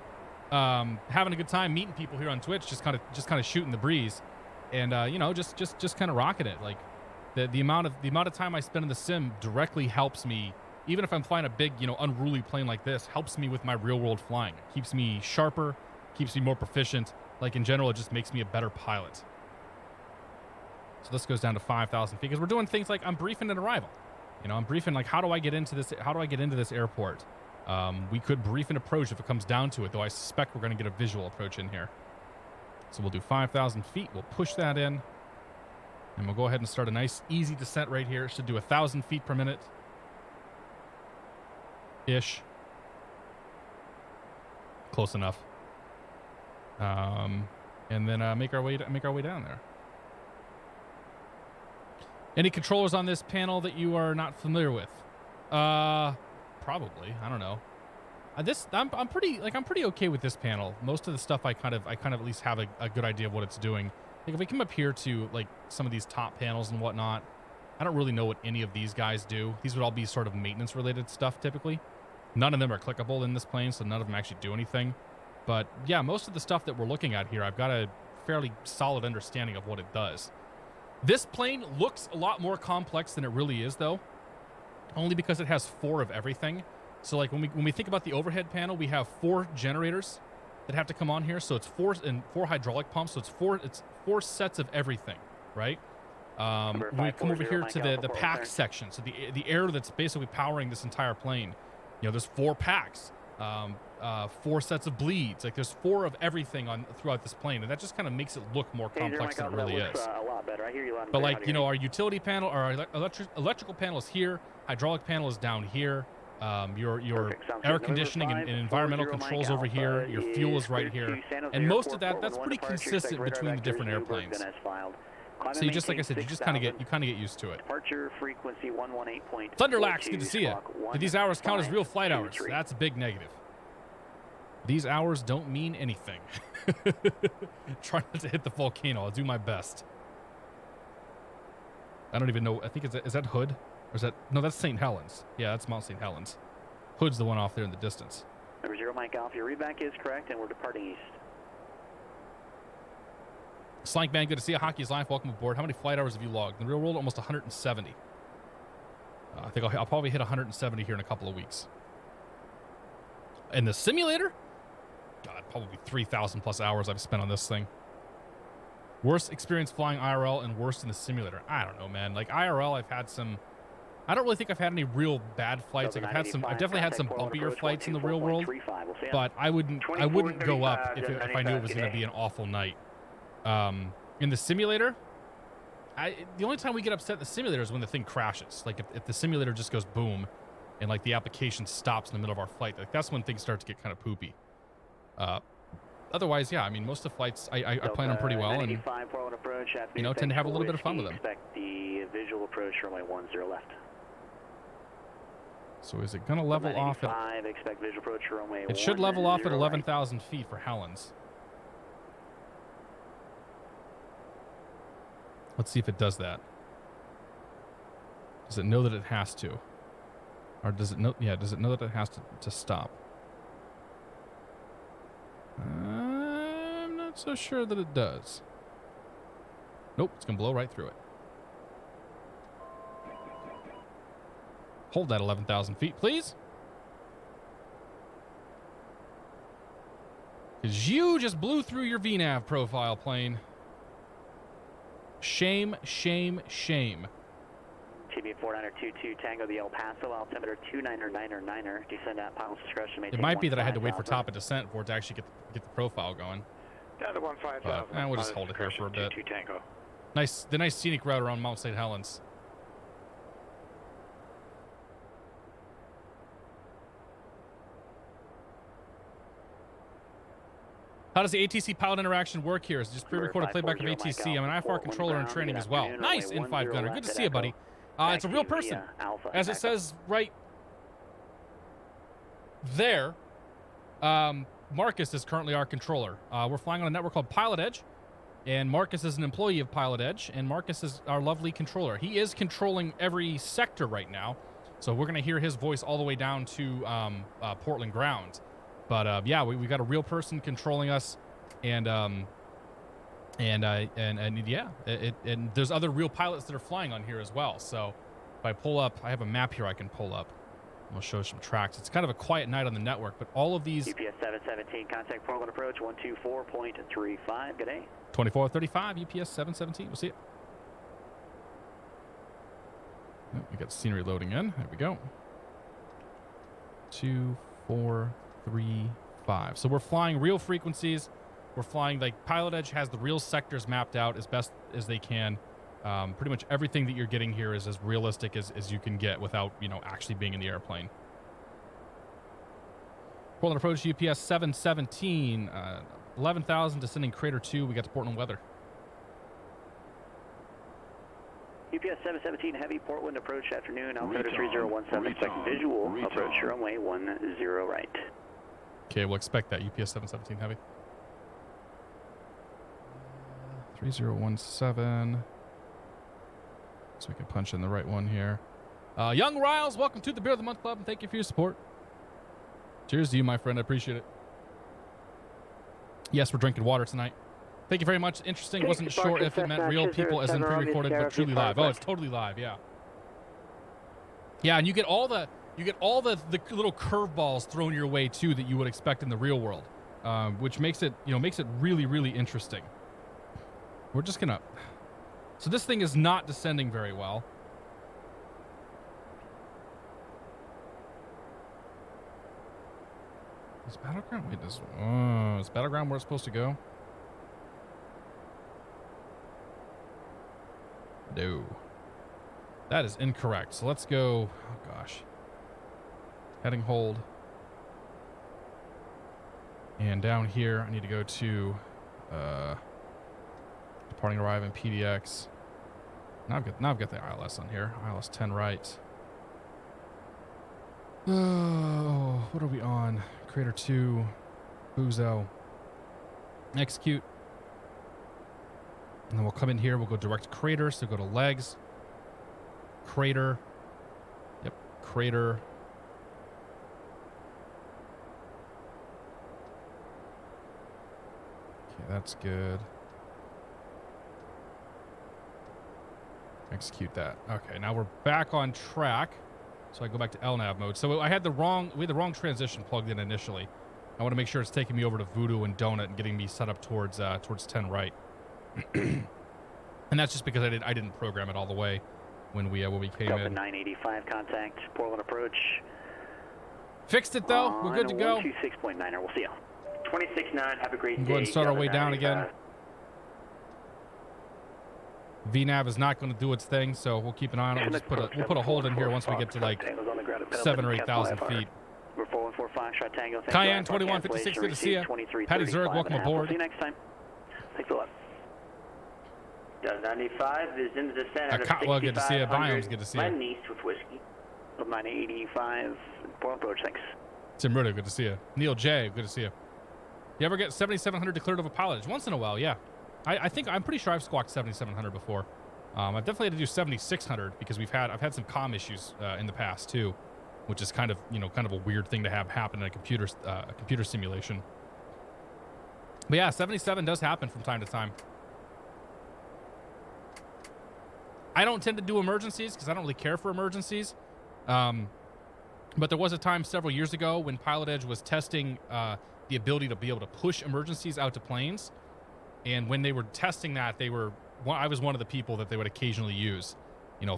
having a good time meeting people here on Twitch, just kind of shooting the breeze, and you know, just kind of rocking it. Like the amount of time I spend in the sim directly helps me, even if I'm flying a big, you know, unruly plane like this, helps me with my real world flying. It keeps me sharper, keeps me more proficient. Like in general, it just makes me a better pilot. So this goes down to 5,000 feet because we're doing things like I'm briefing an arrival. You know, I'm briefing like how do I get into this airport? We could brief an approach if it comes down to it, though I suspect we're going to get a visual approach in here. So we'll do 5,000 feet. We'll push that in. And we'll go ahead and start a nice, easy descent right here. It should do 1,000 feet per minute. Ish. Close enough. And then make our way down there. Any controllers on this panel that you are not familiar with? Probably. I don't know. I'm pretty okay with this panel. Most of the stuff I kind of at least have a good idea of what it's doing. Like if we come up here to like some of these top panels and whatnot, I don't really know what any of these guys do. These would all be sort of maintenance related stuff typically. None of them are clickable in this plane, so none of them actually do anything. But yeah, most of the stuff that we're looking at here, I've got a fairly solid understanding of what it does. This plane looks a lot more complex than it really is though, only because it has 4 of everything. So like when we think about the overhead panel, we have 4 generators that have to come on here. So it's 4 hydraulic pumps. So it's four sets of everything, right? When we come over here to the pack section, so the air that's basically powering this entire plane, you know, there's 4 packs, 4 sets of bleeds. Like there's 4 of everything throughout this plane, and that just kind of makes it look more complex than it really is.
A lot better. I hear you loud and
but
clear.
like, you know, our utility panel, our electrical panel is here, hydraulic panel is down here. Your air conditioning and environmental controls over here. Your fuel is right here, and most of that's pretty consistent between the different airplanes. So you just, like I said, you kind of get used to it.
Departure frequency 118.
Thunderlax, good to see you. Do these hours count as real flight hours? That's a big negative. These hours don't mean anything. Try not to hit the volcano. I'll do my best. I don't even know. I think is that Hood? Or is that... No, that's St. Helens. Yeah, that's Mount St. Helens. Hood's the one off there in the distance.
Number 0, Mike Alpha, your readback is correct, and we're departing east.
Slank Man, good to see you. Hockey's live. Welcome aboard. How many flight hours have you logged? In the real world, almost 170. I think I'll probably hit 170 here in a couple of weeks. In the simulator? God, probably 3,000 plus hours I've spent on this thing. Worst experience flying IRL and worst in the simulator. I don't know, man. Like IRL, I've had some... I don't really think I've had any real bad flights. Like I've definitely had some bumpier flights in the real world, but I wouldn't go up if I knew it was going to be an awful night. In the simulator, the only time we get upset in the simulator is when the thing crashes. Like if the simulator just goes boom, and like the application stops in the middle of our flight, like that's when things start to get kind of poopy. Otherwise, yeah, I mean most of the flights I plan them pretty well, and you know, tend to have a little bit of fun with them.
Expect the visual approach runway 10 left.
So is it going to level off at...
Expect visual approach runway
it should level off at 11,000 feet for Helens. Let's see if it does that. Does it know that it has to? Or does it know... Yeah, does it know that it has to stop? I'm not so sure that it does. Nope, it's going to blow right through it. Hold that 11,000 feet, please. Because you just blew through your VNAV profile plane. Shame, shame, shame.
TB 4922 Tango, the El Paso, altimeter 299er, descend at pilot's discretion.
It might be that I had to wait for top of descent for it to actually get the profile going.
Down to 15,000.
We'll just hold it here for a bit.
22 Tango.
The nice scenic route around Mount St. Helens. How does the ATC pilot interaction work here? Is it just pre-recorded playback of ATC? I'm an IFR controller in training as well. Nice, N5 Gunner. Good to see you, buddy. It's a real person. As it says right there, Marcus is currently our controller. We're flying on a network called PilotEdge, and Marcus is an employee of PilotEdge, and Marcus is our lovely controller. He is controlling every sector right now, so we're going to hear his voice all the way down to Portland ground. But yeah, we got a real person controlling us, and yeah, and there's other real pilots that are flying on here as well. So if I pull up, I have a map here I can pull up. I'll show you some tracks. It's kind of a quiet night on the network, but all of these...
UPS 717, contact Portland approach 124.35. Good day.
2435, UPS 717. We'll see it. Oh, we got scenery loading in. There we go. 2435. So we're flying real frequencies. We're flying, like, PilotEdge has the real sectors mapped out as best as they can. Pretty much everything that you're getting here is as realistic as you can get without, you know, actually being in the airplane. Portland approach UPS 717, 11,000 descending crater 2. We got to Portland weather.
UPS 717 heavy Portland approach afternoon. Altimeter 3017. Expect visual approach runway 10 right.
Okay, we'll expect that UPS 717 heavy. 3017. So we can punch in the right one here. Young Riles, welcome to the Beer of the Month Club, and thank you for your support. Cheers to you, my friend. I appreciate it. Yes, we're drinking water tonight. Thank you very much. Interesting. Wasn't sure if it meant real people as in pre-recorded, but truly live. Oh, it's totally live. Yeah. Yeah, and you get all the little curveballs thrown your way too that you would expect in the real world, which makes it really, really interesting. We're just gonna. So this thing is not descending very well. Is Battleground? Wait, is Battleground where it's supposed to go? No. That is incorrect. So let's go. Oh gosh. Heading hold. And down here, I need to go to departing arrive in PDX. Now I've got the ILS on here. ILS 10 right. Oh, what are we on? Crater 2, Buzo. Execute. And then we'll come in here. We'll go direct to crater. So go to legs. Crater. Yep. Crater. Okay, that's good. Execute that. Okay, now we're back on track. So I go back to LNAV mode. So we had the wrong transition plugged in initially. I want to make sure it's taking me over to Voodoo and Donut and getting me set up towards 10 right. And that's just because I didn't program it all the way when we came in.
985 contact, Portland approach.
Fixed it though. We're good to go.
26.9er. We'll see you.
26.9. Have a great day.
Go ahead and start our way down again. VNAV is not going to do its thing, so we'll keep an eye on it. We'll put a hold in here once we get to like 7,000 or 8,000 feet. Cayenne 2156, good to see you. Patty Zurich, welcome aboard.
See you next time. Thanks a lot.
95 is in the descent out of
well, good to see you. Biomes, good to see you.
Landing east with whiskey.
985, Portland approach, thanks.
Tim Ruda, good to see you. Neil J, good to see you. You ever get 7,700 declared of a PilotEdge? Once in a while, yeah. I'm pretty sure I've squawked 7,700 before. I've definitely had to do 7,600 because I've had some comm issues in the past too, which is kind of a weird thing to have happen in a computer simulation. But yeah, 77 does happen from time to time. I don't tend to do emergencies because I don't really care for emergencies. But there was a time several years ago when PilotEdge was testing the ability to be able to push emergencies out to planes. And when they were testing that, I was one of the people that they would occasionally use,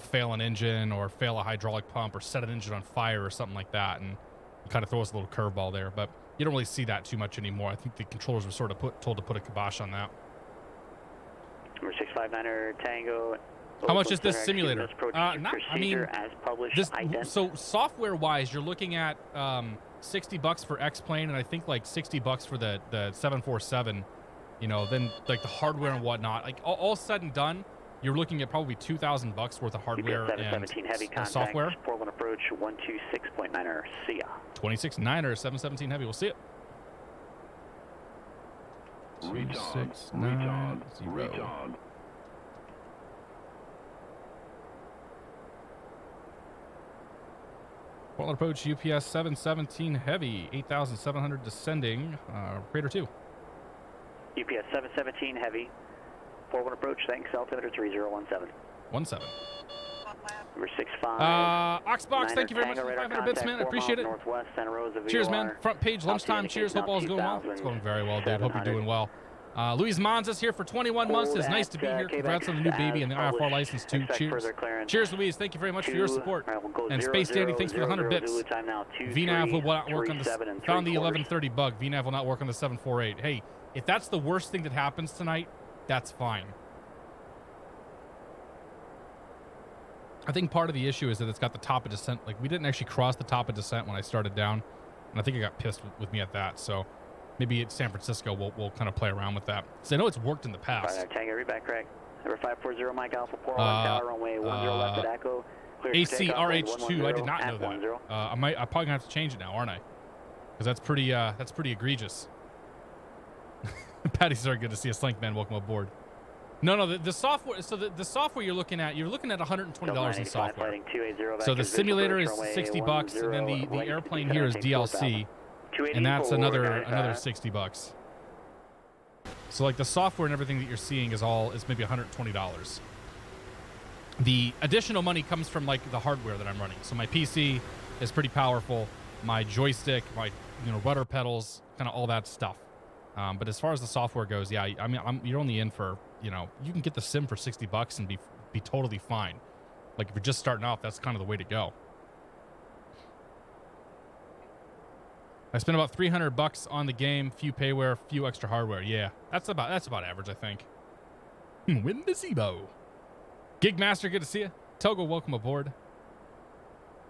fail an engine or fail a hydraulic pump or set an engine on fire or something like that. And kind of throw us a little curveball there, but you don't really see that too much anymore. I think the controllers were sort of told to put a kibosh on that.
Number 659er Tango.
How much is this simulator? So software-wise, you're looking at $60 for X-Plane, and I think like $60 for the 747. Then like the hardware and whatnot. Like all said and done, you're looking at probably $2,000 worth of hardware and
heavy
software.
Portland approach 126.9er. See ya.
26.9er 717 heavy. We'll see it.
Recon.
Portland approach UPS 717 heavy 8,700 descending. Crater 2.
UPS 717 heavy. Portland approach. Thanks. Altimeter 3017.
17.
Number 65.
Oxbox, thank you very much for 500 bits, man. I appreciate it.
Northwest, Santa Rosa,
cheers, man. Front page lunchtime. Cheers. Hope all's going well. It's going very well, dude. Hope you're doing well. Luis Monza's here for 21 months. It's nice to be here. Congrats on the new baby and the IFR license, too. Cheers. Cheers, Luis. Thank you very much for your support. And Space Dandy, thanks for the 100 bits. VNAV will not work on the... Found the 1130 bug. VNAV will not work on the 748. Hey, if that's the worst thing that happens tonight, that's fine. I think part of the issue is that it's got the top of descent. Like, we didn't actually cross the top of descent when I started down. And I think it got pissed with me at that. So maybe at San Francisco, we'll kind of play around with that. So I know it's worked in the past.
Tango, reback correct. Number 540 Mike Alpha, Portland Tower, runway 10 left at Echo.
ACRH2, I did not know that. I'm probably going to have to change it now, aren't I? because that's pretty egregious. Patty, sorry, good to see a Slank Man. Welcome aboard. No, the software. So the software you're looking at $120 in software. So the simulator is $60, and then the airplane here is DLC, and that's another $60. So like the software and everything that you're seeing is maybe $120. The additional money comes from like the hardware that I'm running. So my PC is pretty powerful. My joystick, my rudder pedals, kind of all that stuff. But as far as the software goes, yeah, I mean, you're only in for, you can get the sim for $60 and be totally fine. Like if you're just starting off, that's kind of the way to go. I spent about $300 on the game, few payware, few extra hardware. Yeah, that's about average, I think. Win the Zebo. Gigmaster, good to see you. Togo, welcome aboard.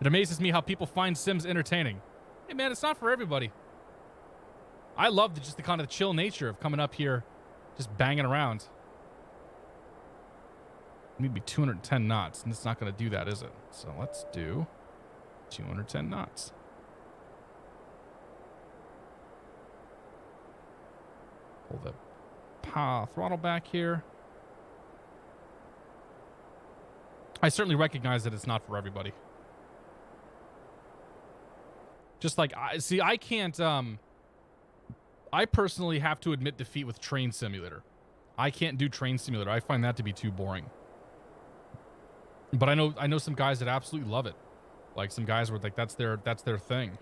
It amazes me how people find Sims entertaining. Hey man, it's not for everybody. I love just the kind of chill nature of coming up here, just banging around. Maybe 210 knots, and it's not going to do that, is it? So let's do 210 knots. Pull the throttle back here. I certainly recognize that it's not for everybody. Just like, I can't, I personally have to admit defeat with Train Simulator. I can't do Train Simulator. I find that to be too boring. But I know some guys that absolutely love it. Like some guys were like, that's their thing.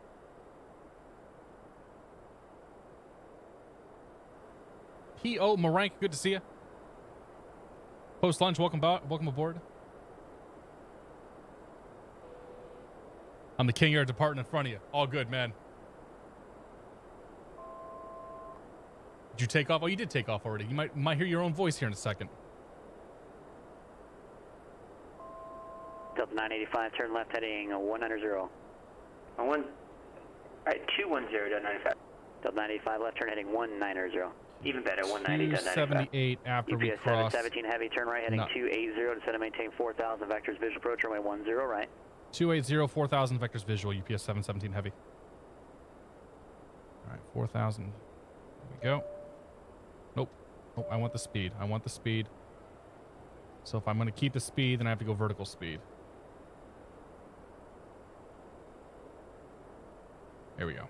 P.O. Morank, good to see you. Post lunch, welcome aboard. I'm the King Air departing in front of you. All good, man. Did you take off? Oh, you did take off already. You might hear your own voice here in a second.
Delta 985, turn left heading 190.
All right, 210.95.
Delta 985, left turn heading 190.
Even better, 190.95.
278 after we
UPS
cross.
717 heavy, turn right heading 280, descend and maintain 4,000 vectors, visual approach, runway 10 right.
280, 4,000 vectors visual, UPS 717 heavy. All right, 4,000. There we go. Nope, I want the speed. So if I'm going to keep the speed, then I have to go vertical speed. There we go.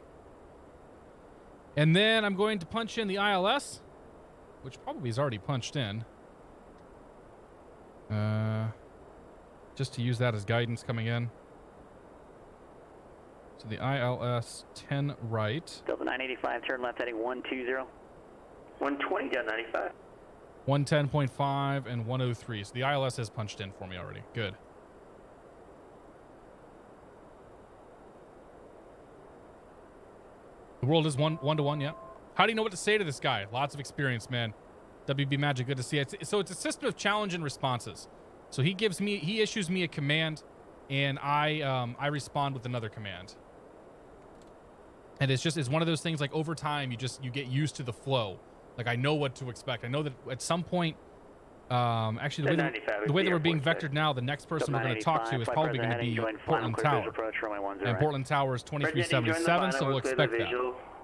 And then I'm going to punch in the ILS, which probably is already punched in. Just to use that as guidance coming in. So the ILS 10 right.
Delta 985, turn left heading 120.
120.95.
110.5 and 103. So the ILS has punched in for me already. Good. The world is one to one, yeah. How do you know what to say to this guy? Lots of experience, man. WB Magic, good to see it. So it's a system of challenge and responses. So he issues me a command, and I respond with another command. And it's one of those things like over time you get used to the flow. Like I know what to expect. I know that at some point, actually the way that we're being vectored now, the next person we're going to talk to is probably going to be Portland Tower. And Portland Tower is 2377, so we'll expect that.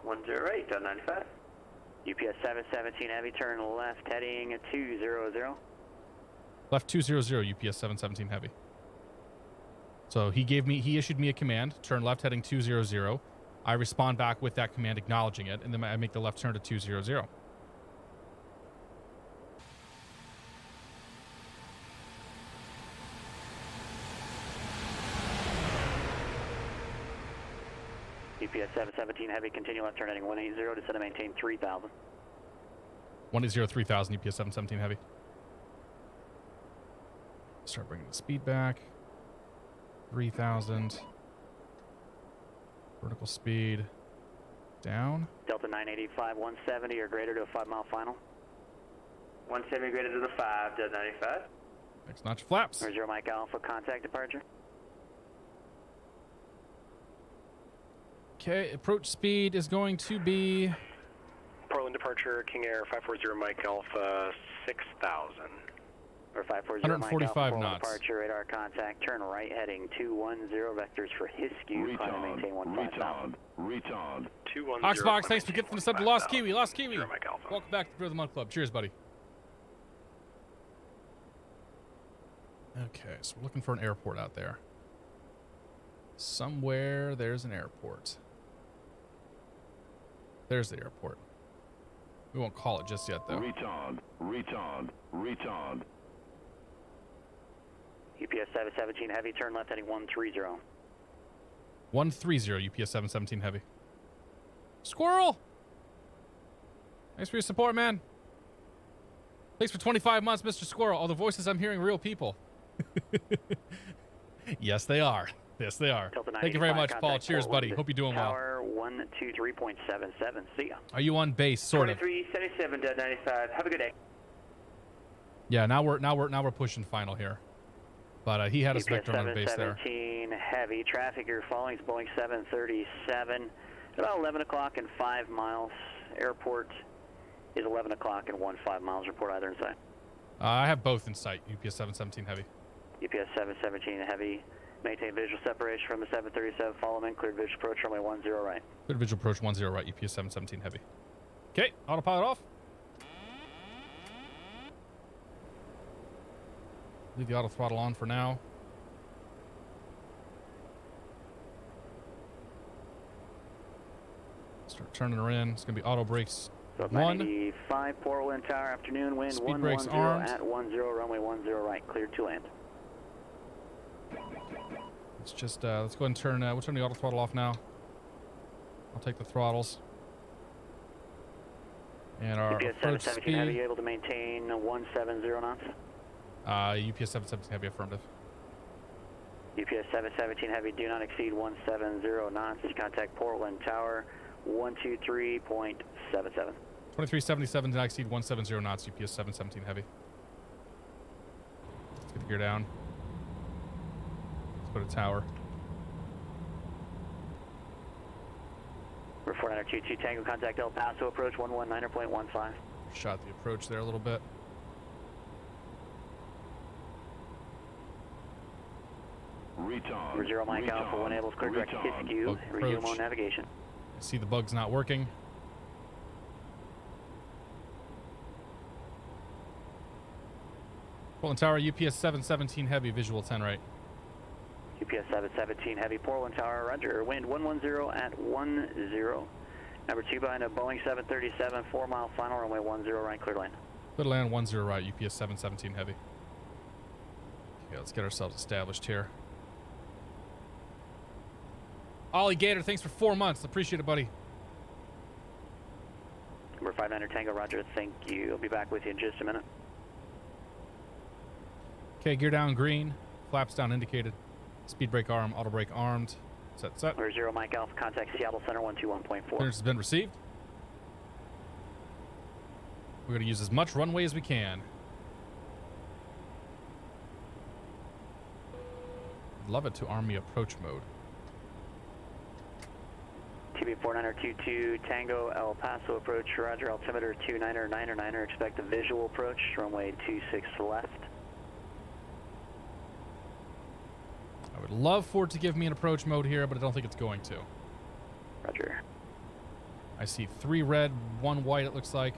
108.95.
UPS 717 heavy, turn left heading 200.
Left 200, UPS 717 heavy. So he issued me a command, turn left heading 200. I respond back with that command acknowledging it, and then I make the left turn to 200.
UPS 717 heavy, continue left turn heading 180, descend and maintain 3,000.
180, 3,000, UPS 717 heavy. Start bringing the speed back. 3,000. Vertical speed down.
Delta 985, 170 or greater to a 5-mile final.
170 greater to the 5, Delta 95.
Next notch flaps.
0 Mike Alpha, contact departure.
Okay, approach speed is going to be...
Portland departure, King Air 540 Mike Alpha 6,000.
Number 540
145
Mike Alpha,
knots.
departure, radar contact, turn right heading 210, vectors for Hiskew, climb and maintain 15,000.
Retard.
210.
Oxbox, thanks for getting the sub to Lost Kiwi. Lost Kiwi.
Zero Mike Alpha.
Welcome back to the Thrill of the Month Club. Cheers, buddy. Okay, so we're looking for an airport out there. Somewhere there's an airport. There's the airport. We won't call it just yet, though.
Retard.
UPS 717 Heavy, turn left heading 130.
130 UPS 717 Heavy. Squirrel! Thanks for your support, man. Thanks for 25 months, Mr. Squirrel. All the voices I'm hearing, real people. Yes, they are. Yes, they are. Thank you very much, Paul. Cheers, buddy. Hope you're doing well.
Tower 123.77. See ya.
Are you on base? Sort of.
2377, 95. Have a good day.
Yeah, now we're pushing final here. But he had a Spectrum on the base there.
717 Heavy. Traffic you're following is Boeing 737. About 11 o'clock and 5 miles. Airport is 11 o'clock and 15 miles. Report either in sight.
I have both in sight. UPS 717 Heavy.
UPS 717 Heavy. Maintain visual separation from the 737. Follow them in. Cleared visual approach runway 10 right.
Cleared visual approach 10 right. UPS 717 Heavy. Okay, autopilot off. Leave the auto throttle on for now. Start turning her in. It's going to be auto brakes.
So
1.
95 Port Wind Tower, afternoon wind
Speed brakes
110
armed.
at 10, runway 10 right, cleared to land.
Let's just, let's go ahead and turn, we'll turn the auto throttle off now. I'll take the throttles. And our
UPS
approach
717 Heavy,
speed.
able to maintain 170 knots.
UPS 717 Heavy, affirmative.
UPS 717 Heavy, do not exceed 170 knots. Contact Portland Tower 123.77.
2377 did not exceed 170 knots. UPS 717 Heavy. Let's get the gear down. Let's go to tower.
We're 4922 Tango, contact El Paso, approach 119.15.
Shot the approach there a little bit.
Retard.
0 Mike Alpha, 1 able, clear direct Hiskew, resume on navigation.
I see the bug's not working. Portland Tower, UPS 717 Heavy, visual 10 right.
UPS 717 Heavy, Portland Tower, roger, wind 110 at 10. Number 2 behind a Boeing 737, 4 mile final, runway 10 right, clear lane.
Clear to land 10 right, UPS 717 Heavy. Okay, let's get ourselves established here. Ollie Gator, thanks for 4 months. Appreciate it, buddy.
Number 59 Tango, roger, thank you. I'll be back with you in just a minute.
Okay, gear down green, flaps down indicated. Speed brake arm, auto brake armed. Set.
Number 0 Mike Alpha, contact Seattle Center 121.4.
Clearance has been received. We're going to use as much runway as we can. I'd love it to arm me approach mode.
TB 4922 Tango, El Paso approach, roger, altimeter 29er, expect a visual approach, runway 26 left.
I would love for it to give me an approach mode here, but I don't think it's going to.
Roger.
I see 3 red, 1 white, it looks like.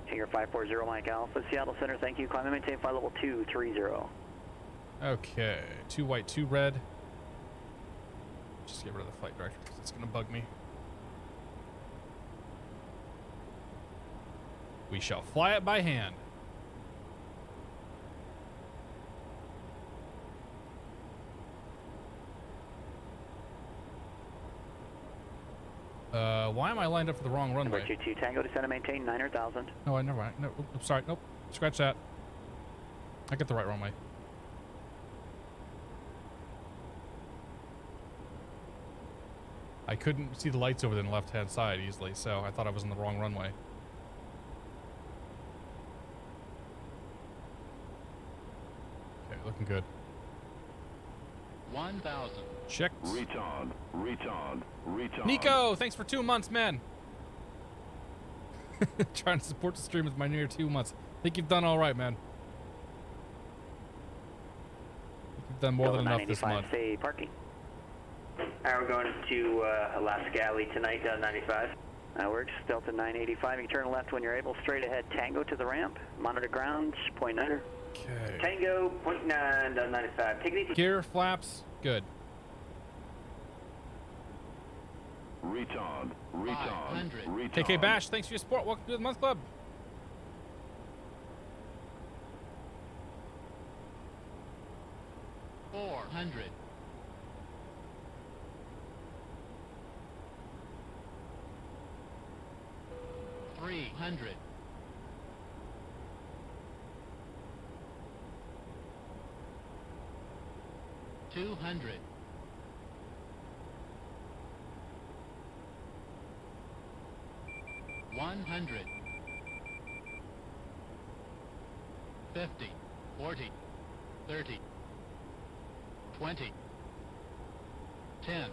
Hangar 540 Mike Alpha, Seattle Center, thank you. Climb and maintain flight level 230.
Okay, 2 white, 2 red. Just get rid of the flight director because it's going to bug me. We shall fly it by hand. Why am I lined up for the wrong runway?
Number 22 Tango, descend and maintain 9,000.
No, I never mind. No, oops, sorry. Nope. Scratch that. I got the right runway. I couldn't see the lights over there on the left-hand side easily, so I thought I was on the wrong runway. Okay, looking good.
1,000.
Checked.
Retard.
Nico, thanks for 2 months, man. Trying to support the stream with my near 2 months. I think you've done all right, man. You've done more than enough this month.
Say parking.
We're going to Alaska Alley tonight, 95.
That works. Delta 985. You can turn left when you're able. Straight ahead, Tango to the ramp. Monitor ground, .9.
Okay.
Tango, 0.9, 95. Take it easy.
Gear, flaps, good.
Retard. Retard. Retard.
KK Bash, thanks for your support. Welcome to the Month Club. $400. $300. $200. $100. 50. 40. 30. 20. 10.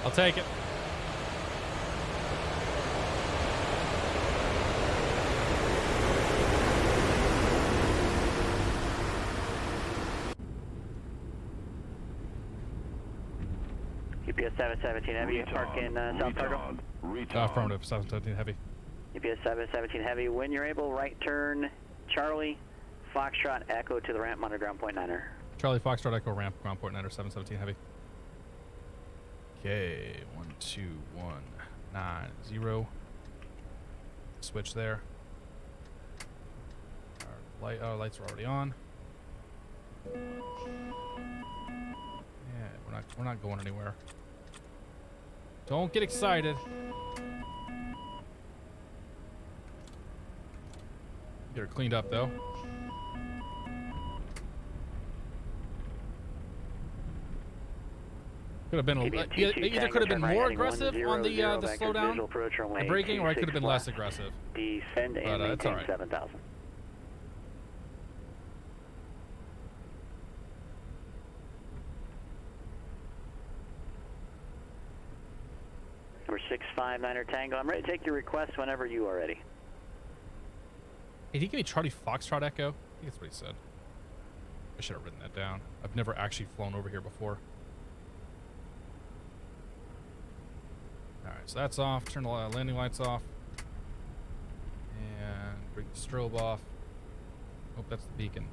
I'll take it.
UPS 717 Heavy, park in South Cargo.
Affirmative, 717 Heavy.
UPS 717 Heavy, when you're able, right turn, Charlie, Foxtrot, Echo to the ramp, monitor ground .9er.
Charlie Foxtrot Echo ramp, ground point 9er, 717 Heavy. Okay, 12190. Switch there. Our lights are already on. Yeah, we're not going anywhere. Don't get excited. Get her cleaned up though. Could have been either could have been more aggressive on the slowdown, the braking, or I could have been less aggressive.
Descend and
But it's all
maintain
right.
7,000. Number 659er Tango. I'm ready to take your request whenever you are ready.
Hey, did he give me Charlie Foxtrot Echo? I think that's what he said. I should have written that down. I've never actually flown over here before. Alright, so that's off. Turn the landing lights off. And bring the strobe off. Oh, that's the beacon.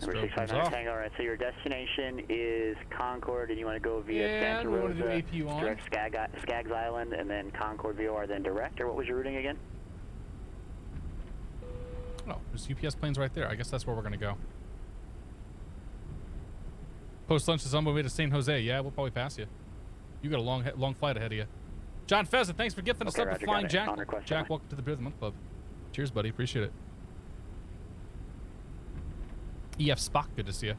Number
Strobe comes
659er
off.
Tango. All right, so your destination is Concord, and you want to go via Santa
we want to do
Rosa,
APU on.
direct Skaggs Island, and then Concord VOR, then direct, or what was your routing again?
Oh, there's UPS planes right there. I guess that's where we're going to go. Post lunch is on my way to San Jose. Yeah, we'll probably pass you. You got a long flight ahead of you. John Pheasant, thanks for gifting us up with Flying Jack. Jack, welcome to the Beer of the Month Club. Cheers, buddy. Appreciate it. EF Spock, good to see you.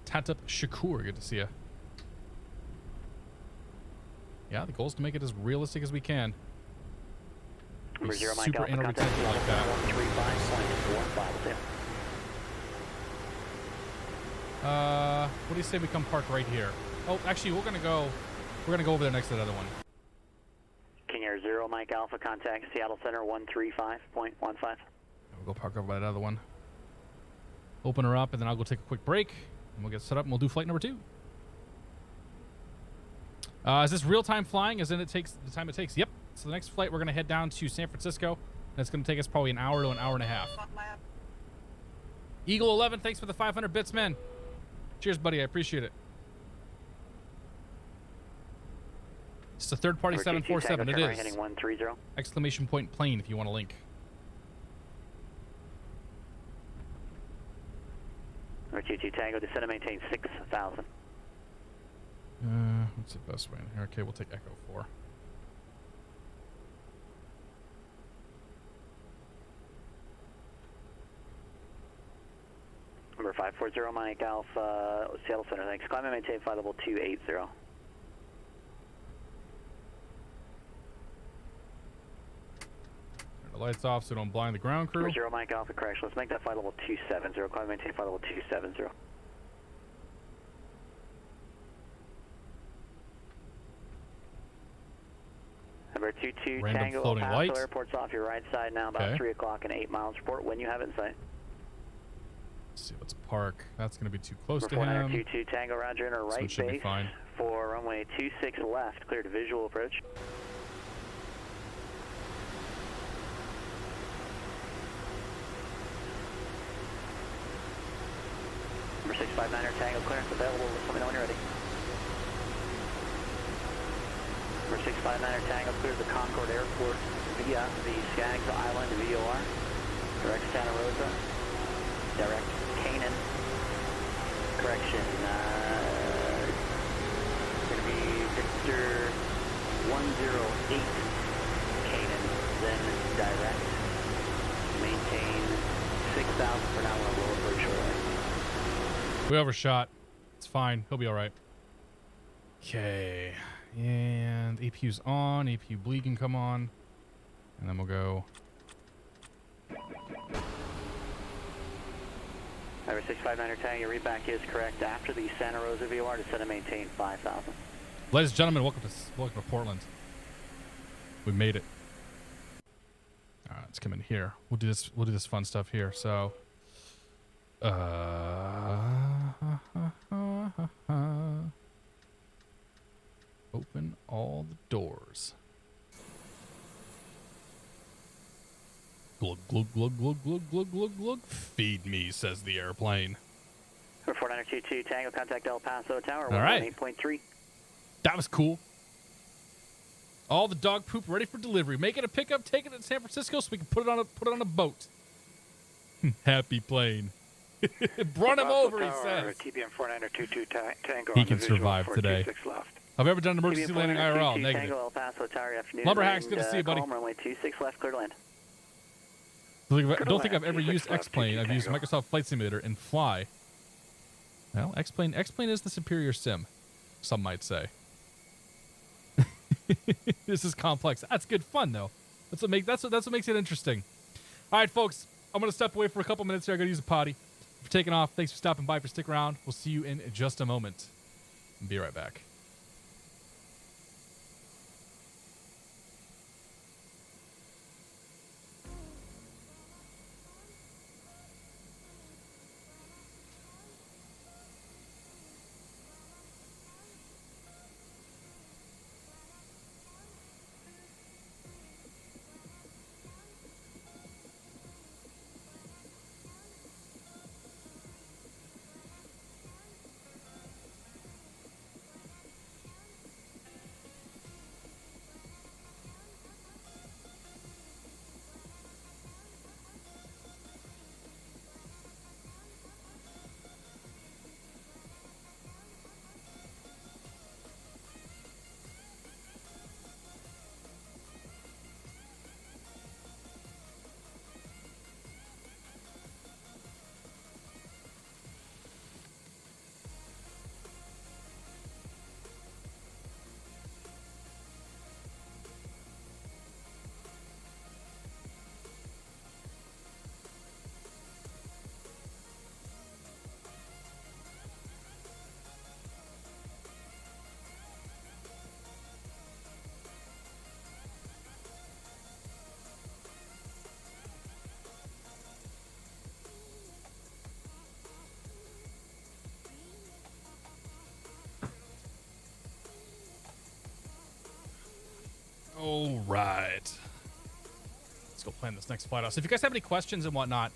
Tatap Shakur, good to see you. Yeah, the goal is to make it as realistic as we can.
Number 0 Mike
Super
Alpha,
anal
contact
retention like that.
135.150.
What do you say we come park right here? Oh, actually, we're gonna go over there next to the other one.
King Air 0 Mike Alpha, contact Seattle Center 135.15.
We'll go park over by that other one. Open her up, and then I'll go take a quick break, and we'll get set up, and we'll do flight number 2. Is this real-time flying? As in it takes the time it takes? Yep. So the next flight, we're going to head down to San Francisco, and it's going to take us probably an hour to an hour and a half. Eagle 11, thanks for the 500 bits, man. Cheers, buddy. I appreciate it. It's a third-party 747. It is.
Heading 130.
Exclamation point plane if you want to link.
Number 22 Tango, descend and maintain 6,000.
What's the best way in here? Okay, we'll take Echo 4.
Number 540 Mike Alpha, Seattle Center, thanks. Climb and maintain flight level 280.
lights off so we don't blind the ground crew.
0 Mike Alpha, correction. Let's make that flight level 270. Climb maintain flight level 270. Number 22
Random
Tango El
floating
Paso
light.
Airport's off your right side now, about
Okay.
3 o'clock and 8 miles. Report when you have it in sight.
Let's see, let's park. That's going to be too close to
Number
him.
22 Tango, roger, enter
So
right
it should be
base
fine.
for runway 26 left, clear to visual approach. Number 659er Tango, clearance available. Let me know when you're ready. Number 659er Tango clears the Concord Airport via the Skaggs Island VOR. Direct Santa Rosa. Direct Canaan. Correction. Going to be Victor 108 Canaan. Then direct. Maintain 6,000 for now on a low approach shoreline.
We overshot. It's fine. He'll be all right. Okay. And APU's on. APU bleed can come on. And then we'll go.
Number 659er Tango, your readback is correct. After the Santa Rosa VOR, to set and maintain 5,000.
Ladies and gentlemen, welcome to Portland. We made it. All right, let's come in here. We'll do this fun stuff here. So, open all the doors. Glug glug glug glug glug glug glug glug. Feed me, says the airplane.
Number 4922 Tango, contact El Paso Tower.
All right.
8.3.
That was cool. All the dog poop ready for delivery. Make it a pickup, take it to San Francisco so we can put it on a boat. Happy plane. Run him over, he says.
TBM 4922 Tango.
He can survive today.
Left.
Have you ever done an emergency
TBM
landing IRL?
4922
Negative.
Tango, El Paso Tower, afternoon.
Lumberhack's good to see you, buddy.
Runway 26 left, clear to land.
Don't think I've ever used X-Plane. I've used Microsoft Flight Simulator and Fly. Well, X-Plane is the superior sim, some might say. This is complex. That's good fun though. That's what makes it interesting. All right, folks. I'm gonna step away for a couple minutes here. I gotta use a potty. For taking off. Thanks for stopping by. For sticking around. We'll see you in just a moment. Be right back. All right. Let's go plan this next flight out. So if you guys have any questions and whatnot,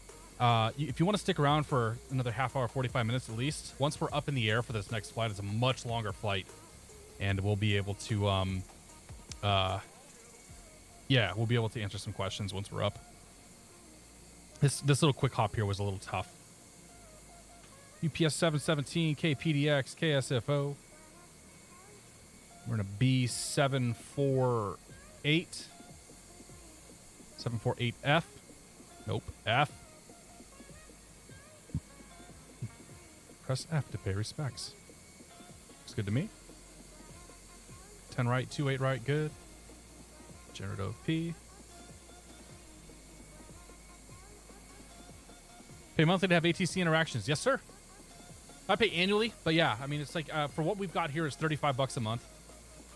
if you want to stick around for another half hour, 45 minutes at least, once we're up in the air for this next flight, it's a much longer flight. And we'll be able to, we'll be able to answer some questions once we're up. This little quick hop here was a little tough. UPS 717, KPDX, KSFO. We're in a B748. 748F. Nope. F. Press F to pay respects. Looks good to me. 10 right, 28 right, good. Generative P. Pay monthly to have ATC interactions. Yes, sir. I pay annually, but yeah, I mean, it's like for what we've got here is $35 a month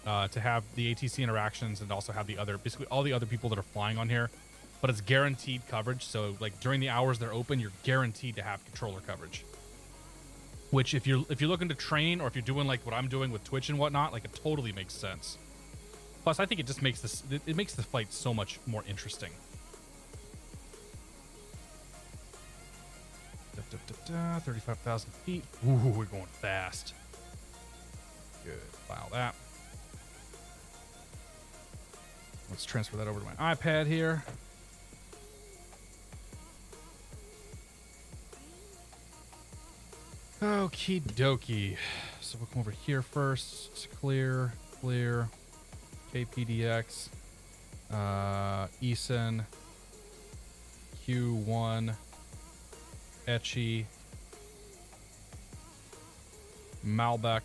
to have the ATC interactions and also have the other, basically all the other people that are flying on here. But it's guaranteed coverage. So like during the hours they're open, you're guaranteed to have controller coverage. Which if you're looking to train or if you're doing like what I'm doing with Twitch and whatnot, like it totally makes sense. Plus, I think it just makes this it makes the fight so much more interesting. 35,000 feet. Ooh, we're going fast. Good. File that. Let's transfer that over to my iPad here. Okie dokie. So we'll come over here first. It's clear. KPDX. Eason. Q1. Etchy. Malbec.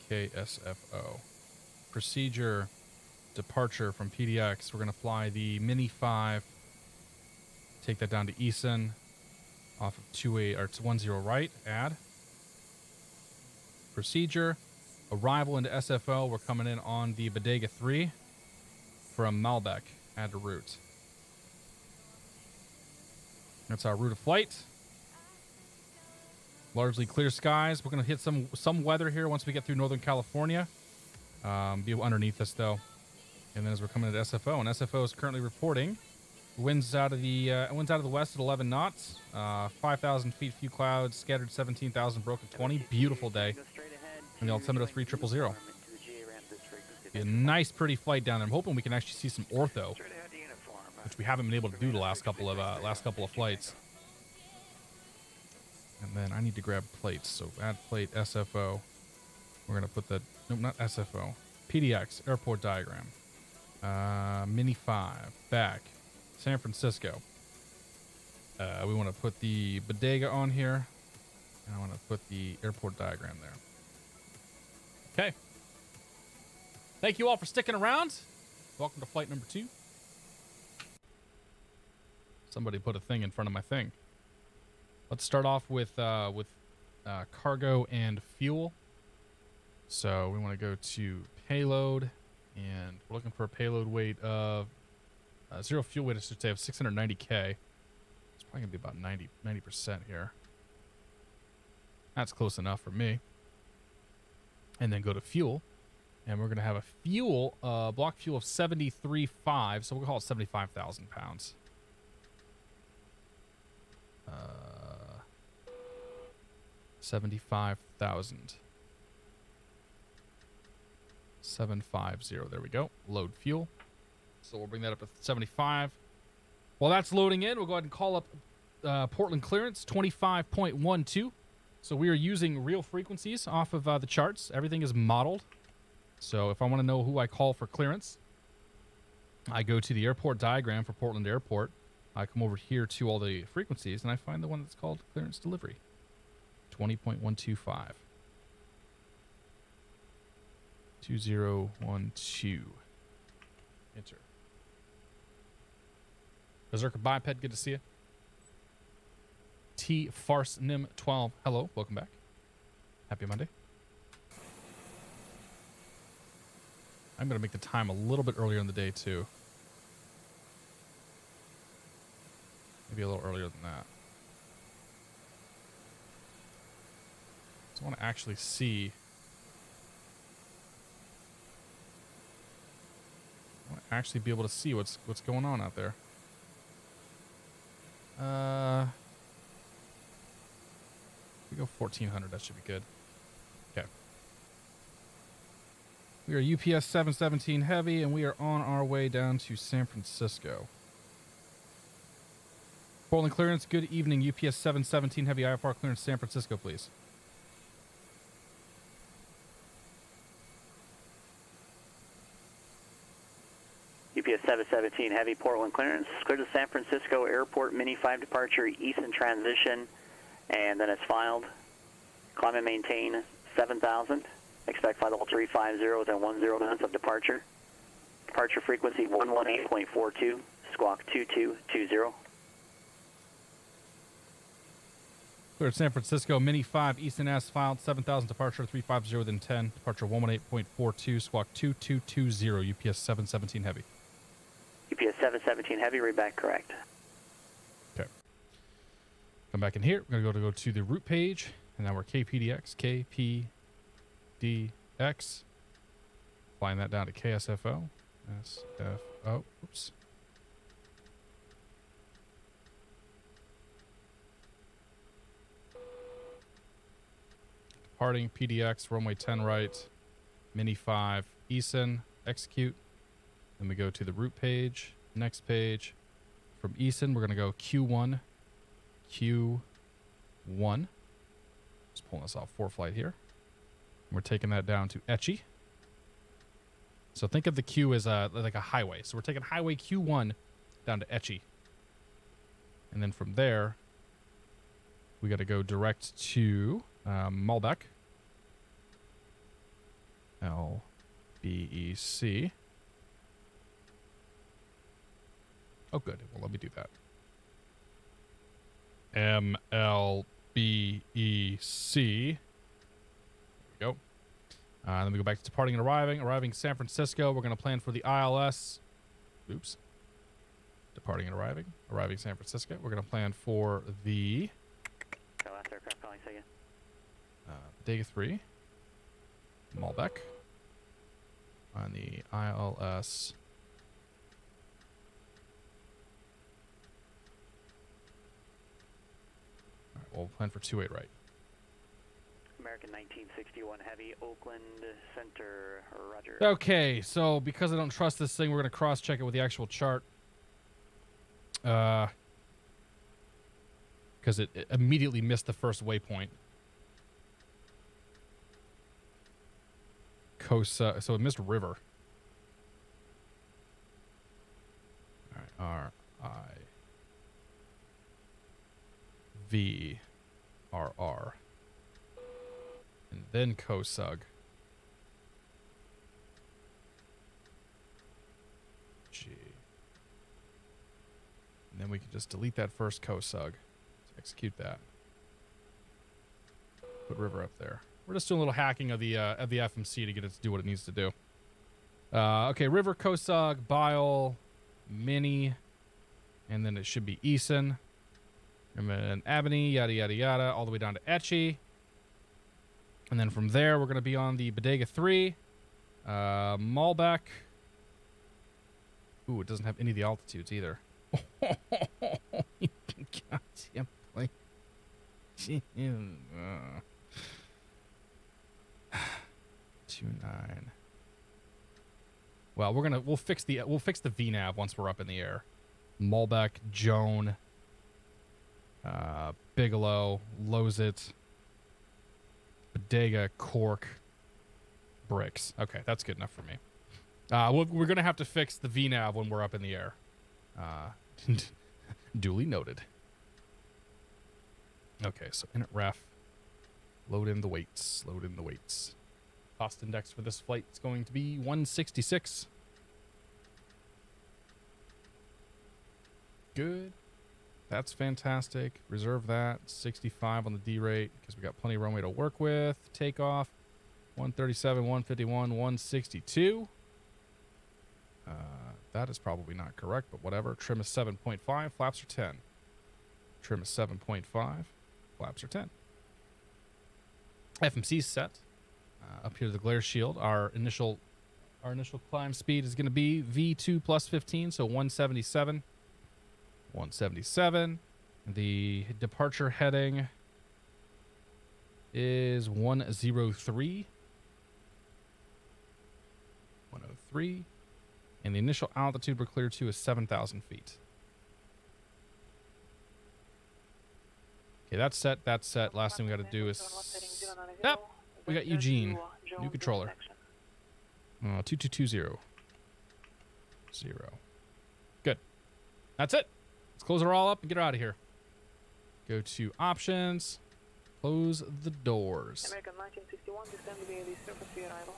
KSFO. Procedure. Departure from PDX. We're going to fly the Mini 5. Take that down to Eason. Off of 28 or 10 right. Add. Procedure. Arrival into SFO. We're coming in on the Bodega 3 from Malbec. Add to route. That's our route of flight. Largely clear skies. We're going to hit some weather here once we get through Northern California. Be underneath us, though. And then as we're coming into SFO, and SFO is currently reporting winds out of the west at 11 knots, 5,000 feet, few clouds, scattered 17,000, broken 20. Beautiful day. And the altimeter 3000. Be a nice, pretty flight down there. I'm hoping we can actually see some ortho, which we haven't been able to do the last couple of flights. And then I need to grab plates. So add plate SFO. We're gonna put the not SFO. PDX airport diagram. Mini 5 back. San Francisco. We want to put the bodega on here, and I want to put the airport diagram there. Okay. Thank you all for sticking around. Welcome to flight number 2. Somebody put a thing in front of my thing. Let's start off with cargo and fuel. So we want to go to payload, and we're looking for a payload weight of zero fuel weight, I should say, of 690K. It's probably gonna be about 90% here. That's close enough for me. And then go to fuel, and we're gonna have a fuel block fuel of 73.5, so we'll call it 75,000 pounds. 75,000. 750. There we go. Load fuel. So we'll bring that up to 75. While that's loading in, we'll go ahead and call up Portland clearance 25.12. So we are using real frequencies off of the charts. Everything is modeled. So if I want to know who I call for clearance, I go to the airport diagram for Portland Airport. I come over here to all the frequencies, and I find the one that's called clearance delivery. 20.125. 2012. Enter. Berserker Biped, good to see you. T Farce Nim 12. Hello, welcome back. Happy Monday. I'm going to make the time a little bit earlier in the day, too. Maybe a little earlier than that. So I want to actually see. I want to actually be able to see what's going on out there. We go 1400. That should be good. Okay. We are UPS 717 Heavy, and we are on our way down to San Francisco. Portland clearance, good evening. UPS 717 Heavy IFR clearance, San Francisco, please.
UPS 717 Heavy, Portland clearance. Clear to San Francisco Airport, Mini 5 departure, Easton transition, and then it's filed. Climb and maintain 7,000. Expect flight level 350 within 10 minutes of departure. Departure frequency 118.42, Squawk 2220.
Cleared San Francisco, Mini 5, Easton S, filed 7,000, departure 350, then 10, departure 118.42, squawk 2220, UPS 717 Heavy.
UPS 717 Heavy, read back correct.
Okay. Come back in here. We're going to go to the route page, and now we're KPDX, KPDX. Flying that down to KSFO, SFO, oops. Departing PDX, runway 10 right, Mini 5, Easton, execute. Then we go to the route page, next page. From Easton, we're going to go Q1, Q1. Just pulling this off 4-flight here. And we're taking that down to Etchy. So think of the Q as like a highway. So we're taking highway Q1 down to Etchy. And then from there, we got to go direct to Malbec. LBEC. Oh, good. Well, let me do that. MLBEC. There we go. Then we go back to departing and arriving. Arriving San Francisco. We're going to plan for the ILS. Oops. Departing and arriving. Arriving San Francisco. We're going to plan for the
Last aircraft calling second.
Bodega 3. Malbec. On the ILS. All right, we'll plan for 28 right.
American 1961 Heavy, Oakland Center, roger.
Okay, so because I don't trust this thing, we're going to cross-check it with the actual chart. Because it immediately missed the first waypoint. So it missed river. All right, RIVRR. And then COSUG. G. And then we can just delete that first COSUG. Execute that. Put river up there. We're just doing a little hacking of the FMC to get it to do what it needs to do. Okay, river, COSUG, Bile, Mini, and then it should be Eason, and then Ebony, yada yada yada, all the way down to Etchy. And then from there, we're going to be on the Bodega 3, Malbec. Ooh, it doesn't have any of the altitudes either. Goddamn plane. 29. Well, we'll fix the VNAV once we're up in the air. Malbec, Joan, Bigelow, Lozit, Bodega, Cork, Bricks. Okay, that's good enough for me. We're gonna have to fix the VNAV when we're up in the air. Duly noted. Okay, so init ref. Load in the weights. Load in the weights. Cost index for this flight is going to be 166. Good. That's fantastic. Reserve that. 65 on the D rate because we got plenty of runway to work with. Takeoff. 137, 151, 162. That is probably not correct, but whatever. Trim is 7.5. Flaps are 10. Trim is 7.5. Flaps are 10. FMC's set. Up here, the glare shield. Our initial climb speed is going to be V2 plus 15, so 177. 177. The departure heading is 103. 103. And the initial altitude we're cleared to is 7,000 feet. Okay, that's set. That's set. Last thing we got to do is... Yep. We got Eugene. New controller. 2220. 0. Good. That's it. Let's close it all up and get her out of here. Go to options. Close the doors.
American 1961, descend via the surface to arrival.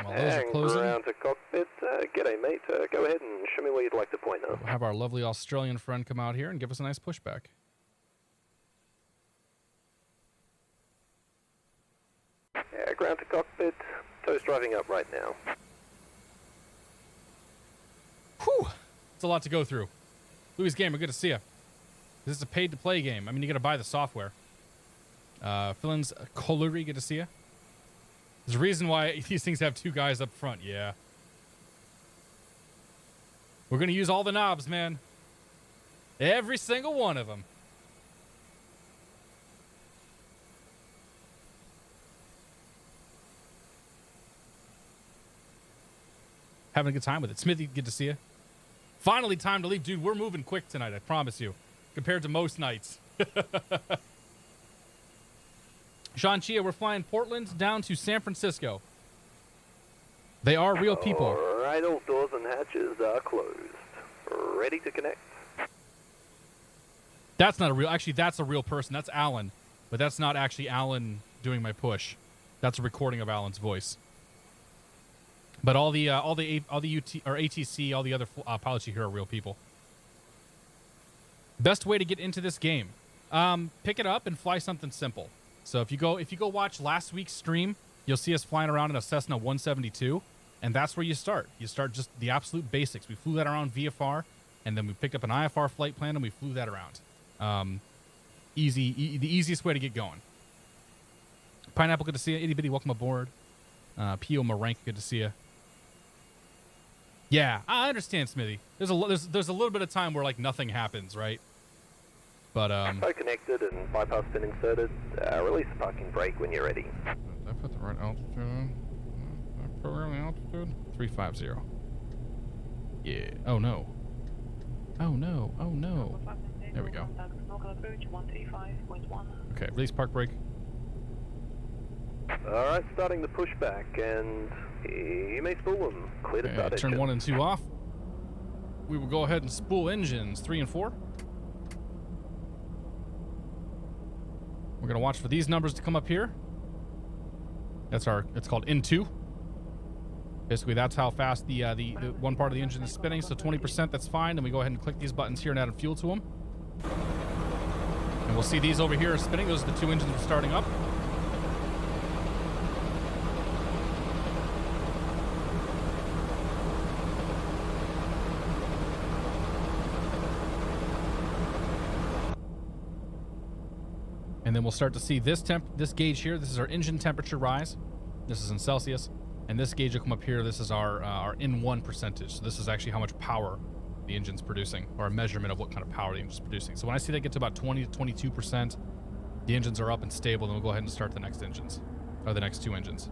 While those are
Hang
closing,
around to cockpit. G'day, mate. Go ahead and show me where you'd like to point now.
we'll have our lovely Australian friend come out here and give us a nice pushback.
Ground to cockpit. Toast driving up right now.
Whew! It's a lot to go through. Louis Gamer, good to see you. This is a paid-to-play game. I mean, you got to buy the software. Philins Colliery, good to see you. There's a reason why these things have two guys up front. Yeah. We're going to use all the knobs, man. Every single one of them. Having a good time with it. Smithy, good to see you. Finally, time to leave. Dude, we're moving quick tonight, I promise you. Compared to most nights. Sean Chia, we're flying Portland down to San Francisco. They are real people.
All right, all doors and hatches are closed. Ready to connect.
That's not a real... Actually, that's a real person. That's Alan. But that's not actually Alan doing my push. That's a recording of Alan's voice. But all the UT or ATC, all the other pilots you hear are real people. Best way to get into this game: pick it up and fly something simple. So if you go watch last week's stream, you'll see us flying around in a Cessna 172, and that's where you start. You start just the absolute basics. We flew that around VFR, and then we picked up an IFR flight plan and we flew that around. The easiest way to get going. Pineapple, good to see you. Itty Bitty, welcome aboard. P.O. Marank, good to see you. Yeah, I understand, Smithy. There's a little bit of time where like nothing happens, right? But
So connected and bypass pin inserted. Release the parking brake when you're ready.
Did I put the right altitude on? Did I put the right altitude? 350. Yeah. Oh no. Oh no. Oh no. There we go. Okay, release park brake.
Alright, starting the pushback, and you may spool them. Clear to start
Turn
engine.
1 and 2 off. We will go ahead and spool engines 3 and 4. We're gonna watch for these numbers to come up here. It's called N2. Basically, that's how fast the one part of the engine is spinning. So 20%, that's fine. Then we go ahead and click these buttons here and add fuel to them. And we'll see these over here are spinning. Those are the two engines we're starting up. And then we'll start to see this gauge here. This is our engine temperature rise. This is in Celsius. And this gauge will come up here. This is our N1 percentage. So this is actually how much power the engine's producing, or a measurement of what kind of power the engine's producing. So when I see that get to about 20 to 22%, the engines are up and stable, then we'll go ahead and start the next engines, or the next two engines.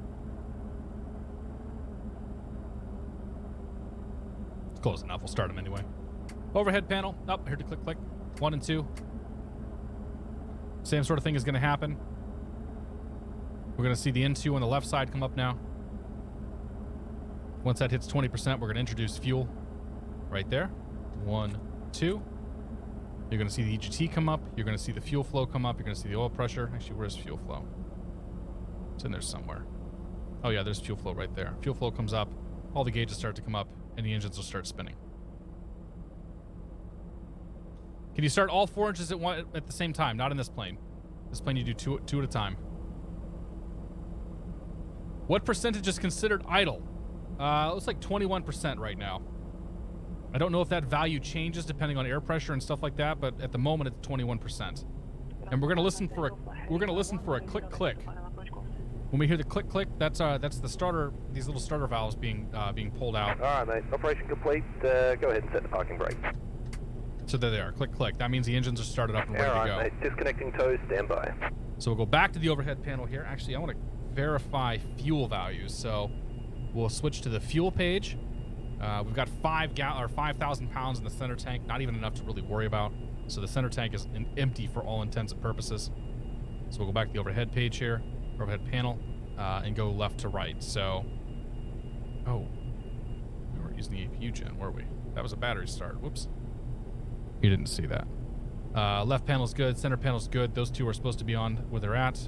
It's close enough. We'll start them anyway. Overhead panel. Up here to click. 1 and 2. Same sort of thing is going to happen. We're going to see the N2 on the left side come up now. Once that hits 20%, we're going to introduce fuel right there. 1, 2. You're going to see the EGT come up. You're going to see the fuel flow come up. You're going to see the oil pressure. Actually, where's fuel flow? It's in there somewhere. Oh, yeah, there's fuel flow right there. Fuel flow comes up. All the gauges start to come up, and the engines will start spinning. Can you start all 4 engines at the same time? Not in this plane. This plane you do two at a time. What percentage is considered idle? It looks like 21% right now. I don't know if that value changes depending on air pressure and stuff like that, but at the moment it's 21%. And we're gonna listen for a click click. When we hear the click click, that's the starter. These little starter valves being pulled out.
All right, mate. Operation complete. Go ahead and set the parking brake.
So there they are. Click click. That means the engines are started up and ready to go.
Mate. Disconnecting tow. Stand by.
So we'll go back to the overhead panel here. Actually, I want to verify fuel values. So we'll switch to the fuel page. We've got 5,000 pounds in the center tank. Not even enough to really worry about. So the center tank is empty for all intents and purposes. So we'll go back to the overhead page here, overhead panel, and go left to right. So, oh, we weren't using the APU gen, were we? That was a battery start. Whoops. You didn't see that. Left panel's good. Center panel's good. Those two are supposed to be on where they're at.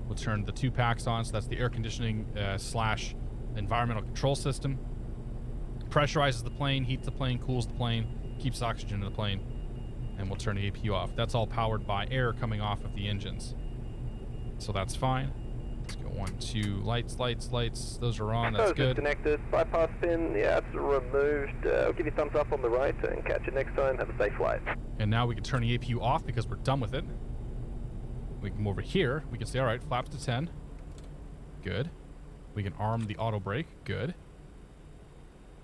We'll turn the 2 packs on. So that's the air conditioning slash environmental control system. Pressurizes the plane, heats the plane, cools the plane, keeps oxygen in the plane, and we'll turn the APU off. That's all powered by air coming off of the engines. So that's fine. Let's go 1, 2, lights. Those are on, that's good.
Disconnected, bypass pin, yeah, it's removed. I'll give you a thumbs up on the right and catch you next time. Have a safe flight.
And now we can turn the APU off because we're done with it. We can come over here. We can say, all right, flaps to 10. Good. We can arm the auto brake. Good.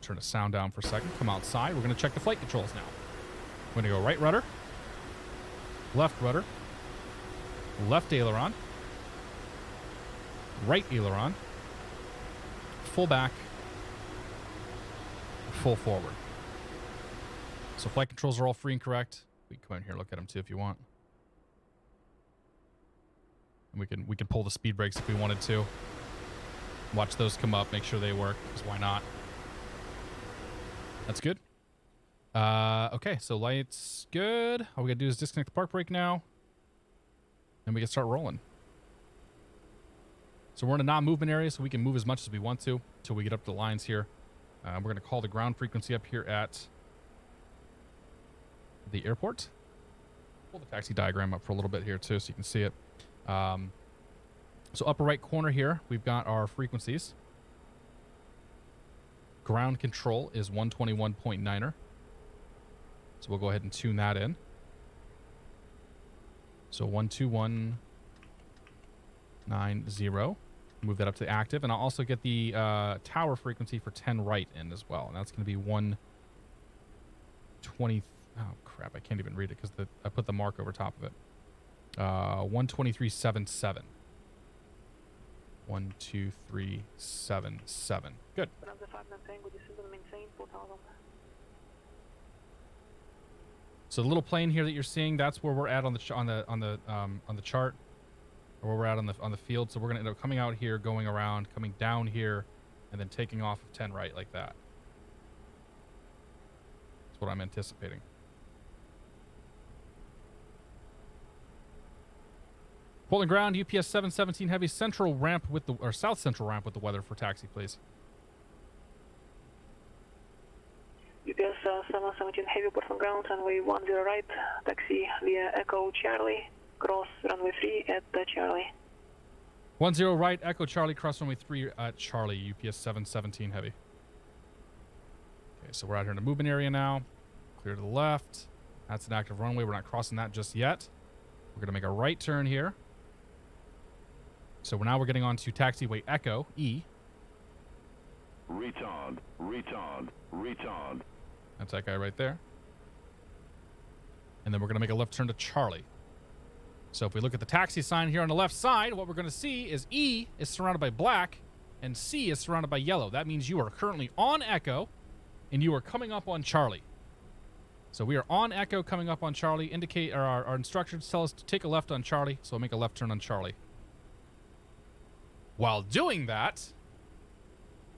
Turn the sound down for a second. Come outside. We're going to check the flight controls now. We're going to go right rudder, left rudder, left aileron, right aileron, full back, full forward. So flight controls are all free and correct. We can come in here and look at them too if you want. And we can pull the speed brakes if we wanted to. Watch those come up, make sure they work, because why not? That's good. Okay, so lights good. All we gotta do is disconnect the park brake now. And we can start rolling. So we're in a non-movement area, so we can move as much as we want to until we get up to the lines here. We're gonna call the ground frequency up here at the airport. Pull the taxi diagram up for a little bit here too, so you can see it. So upper right corner here, we've got our frequencies. Ground control is 121.9er. So we'll go ahead and tune that in. So 121.90. Move that up to active. And I'll also get the tower frequency for 10 right in as well. And that's going to be 120. Oh, crap. I can't even read it because I put the mark over top of it. 123.77. 123.77. Good. So the little plane here that you're seeing, that's where we're at on the chart, or where we're at on the field. So we're gonna end up coming out here, going around, coming down here, and then taking off of 10 right like that. That's what I'm anticipating. Holding ground, UPS 717 heavy, central ramp with the, or south central ramp with the weather for taxi, please.
UPS 717 heavy, port from ground, runway 10 right, taxi via Echo Charlie, cross runway 3 at Charlie.
10 right, Echo Charlie, cross runway 3 at Charlie, UPS 717 heavy. Okay, so we're out here in the movement area now. Clear to the left. That's an active runway. We're not crossing that just yet. We're going to make a right turn here. So now we're getting on to taxiway Echo, E.
Retard.
That's that guy right there. And then we're going to make a left turn to Charlie. So if we look at the taxi sign here on the left side, what we're going to see is E is surrounded by black and C is surrounded by yellow. That means you are currently on Echo and you are coming up on Charlie. So we are on Echo coming up on Charlie. Indicate, or our instructions tell us to take a left on Charlie. So we'll make a left turn on Charlie. While doing that,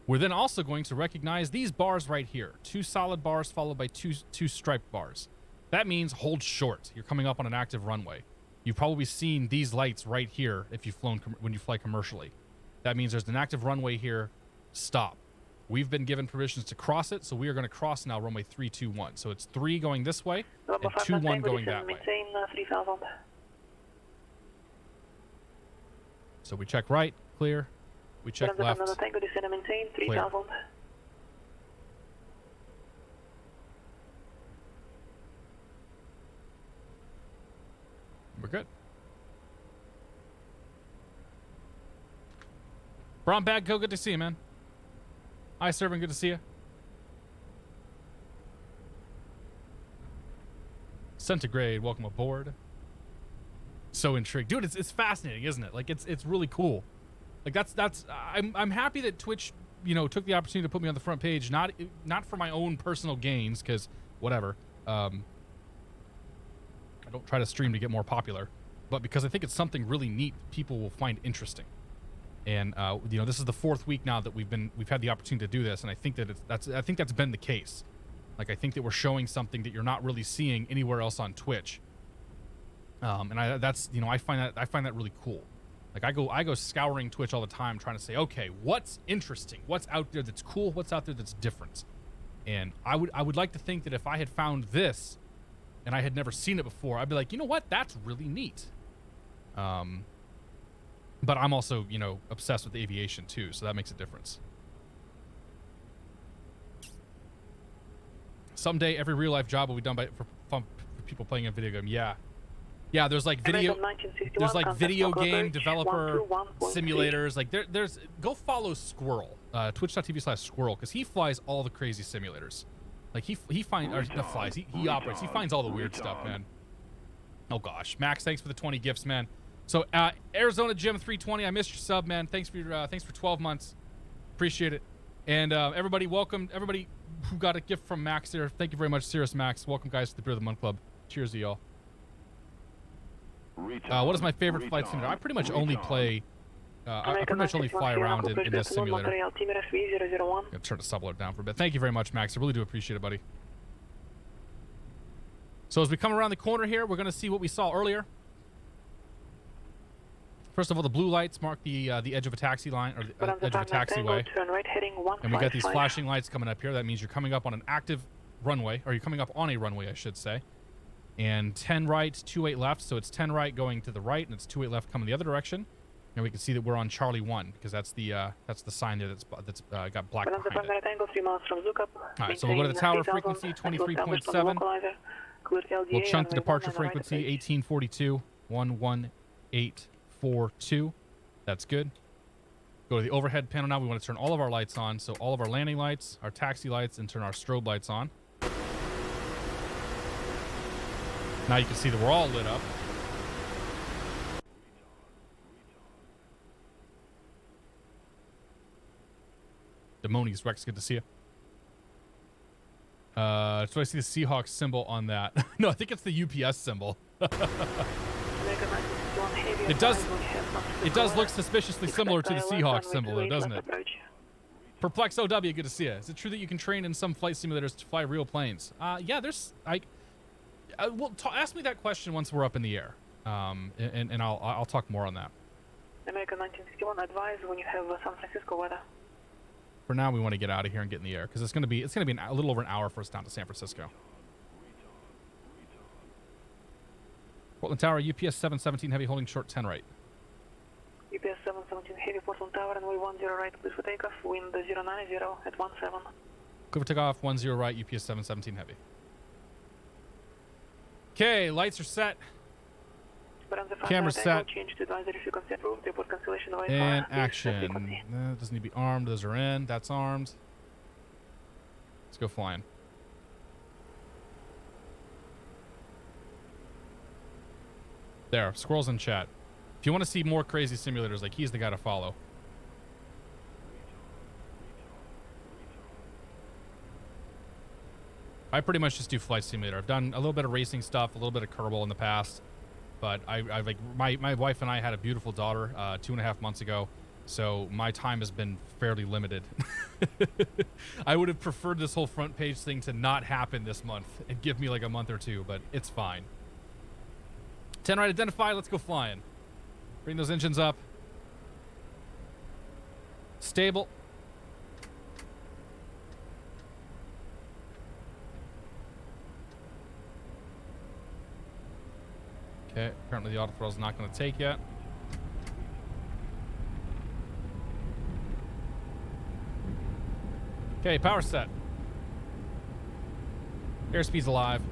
we're then also going to recognize these bars right here. 2 solid bars followed by two striped bars. That means hold short. You're coming up on an active runway. You've probably seen these lights right here if you've flown when you fly commercially. That means there's an active runway here. Stop. We've been given permissions to cross it, so we are going to cross now runway 321. So it's 3 going this way and 21 going that way. So we check right, clear. We check left, clear. We're good. Brown Bag, go. Good to see you, man. Hi, Servant. Good to see you. Centigrade, welcome aboard. So intrigued, dude. It's fascinating, isn't it? Like it's really cool. Like that's I'm happy that Twitch, took the opportunity to put me on the front page. Not for my own personal gains, because whatever. I don't try to stream to get more popular, but because I think it's something really neat people will find interesting. And this is the 4th week now that we've had the opportunity to do this, and I think that's been the case. Like I think that we're showing something that you're not really seeing anywhere else on Twitch. And I find that really cool. Like I go scouring Twitch all the time trying to say, okay, what's interesting? What's out there that's cool? What's out there that's different? And I would like to think that if I had found this and I had never seen it before, I'd be like, you know what? That's really neat. But I'm also, you know, obsessed with aviation too, so that makes a difference. Someday, every real life job will be done for people playing a video game. Yeah, yeah. There's like video game developer simulators. Like there's go follow Squirrel, twitch.tv/Squirrel, because he flies all the crazy simulators. Like he finds or not flies. He operates. He finds all the weird stuff, man. Oh gosh, Max, thanks for the 20 gifts, man. So Arizona Jim 320, I missed your sub, man. Thanks for 12 months. Appreciate it. And everybody, welcome everybody who got a gift from Max there. Thank you very much, Cirrus Max. Welcome guys to the Beer of the Month Club. Cheers to y'all. What is my favorite flight simulator? I pretty much only play. I pretty much only fly around in this simulator. I'm gonna turn the sub alert down for a bit. Thank you very much, Max. I really do appreciate it, buddy. So as we come around the corner here, we're gonna see what we saw earlier. First of all, the blue lights mark the edge of a taxi line, or the edge of a taxiway. And we got these flashing lights coming up here. That means you're coming up on an active runway, or you're coming up on a runway, I should say. And 10 right, 28 left. So it's 10 right going to the right, and it's 28 left coming the other direction. And we can see that we're on Charlie 1, because that's the sign there that's got black behind it. All right, so we'll go to the tower frequency, 23.7. We'll chunk the departure frequency, 1842, 11842. That's good. Go to the overhead panel now. We want to turn all of our lights on. So all of our landing lights, our taxi lights, and turn our strobe lights on. Now you can see that we're all lit up. Demonies, Rex, good to see you. So I see the Seahawks symbol on that. No, I think it's the UPS symbol. It does look suspiciously similar to the Seahawks symbol, though, doesn't it? Perplex OW, good to see you. Is it true that you can train in some flight simulators to fly real planes? Yeah, there's well, ask me that question once we're up in the air, and I'll talk more on that.
American 1961, advise when you have San Francisco weather.
For now, we want to get out of here and get in the air because it's gonna be a little over an hour for us down to San Francisco. Portland Tower, UPS 717 heavy holding short 10 right.
UPS 717 heavy, Portland Tower, and we 10 right, clear for takeoff, wind 090 at 17.
Clear for takeoff, 10 right, UPS 717 heavy. Okay, lights are set. Camera set. And action. Doesn't need to be armed. Those are in. That's armed. Let's go flying. There, Squirrel's in chat. If you want to see more crazy simulators, like he's the guy to follow. I pretty much just do flight simulator. I've done a little bit of racing stuff, a little bit of Kerbal in the past, but I've like my wife and I had a beautiful daughter 2.5 months ago, so my time has been fairly limited. I would have preferred this whole front page thing to not happen this month and give me like a month or two, but it's fine. 10 right identified, let's go flying. Bring those engines up. Stable. Okay, apparently the auto throttle's not going to take yet. Okay, power set. Airspeed's alive.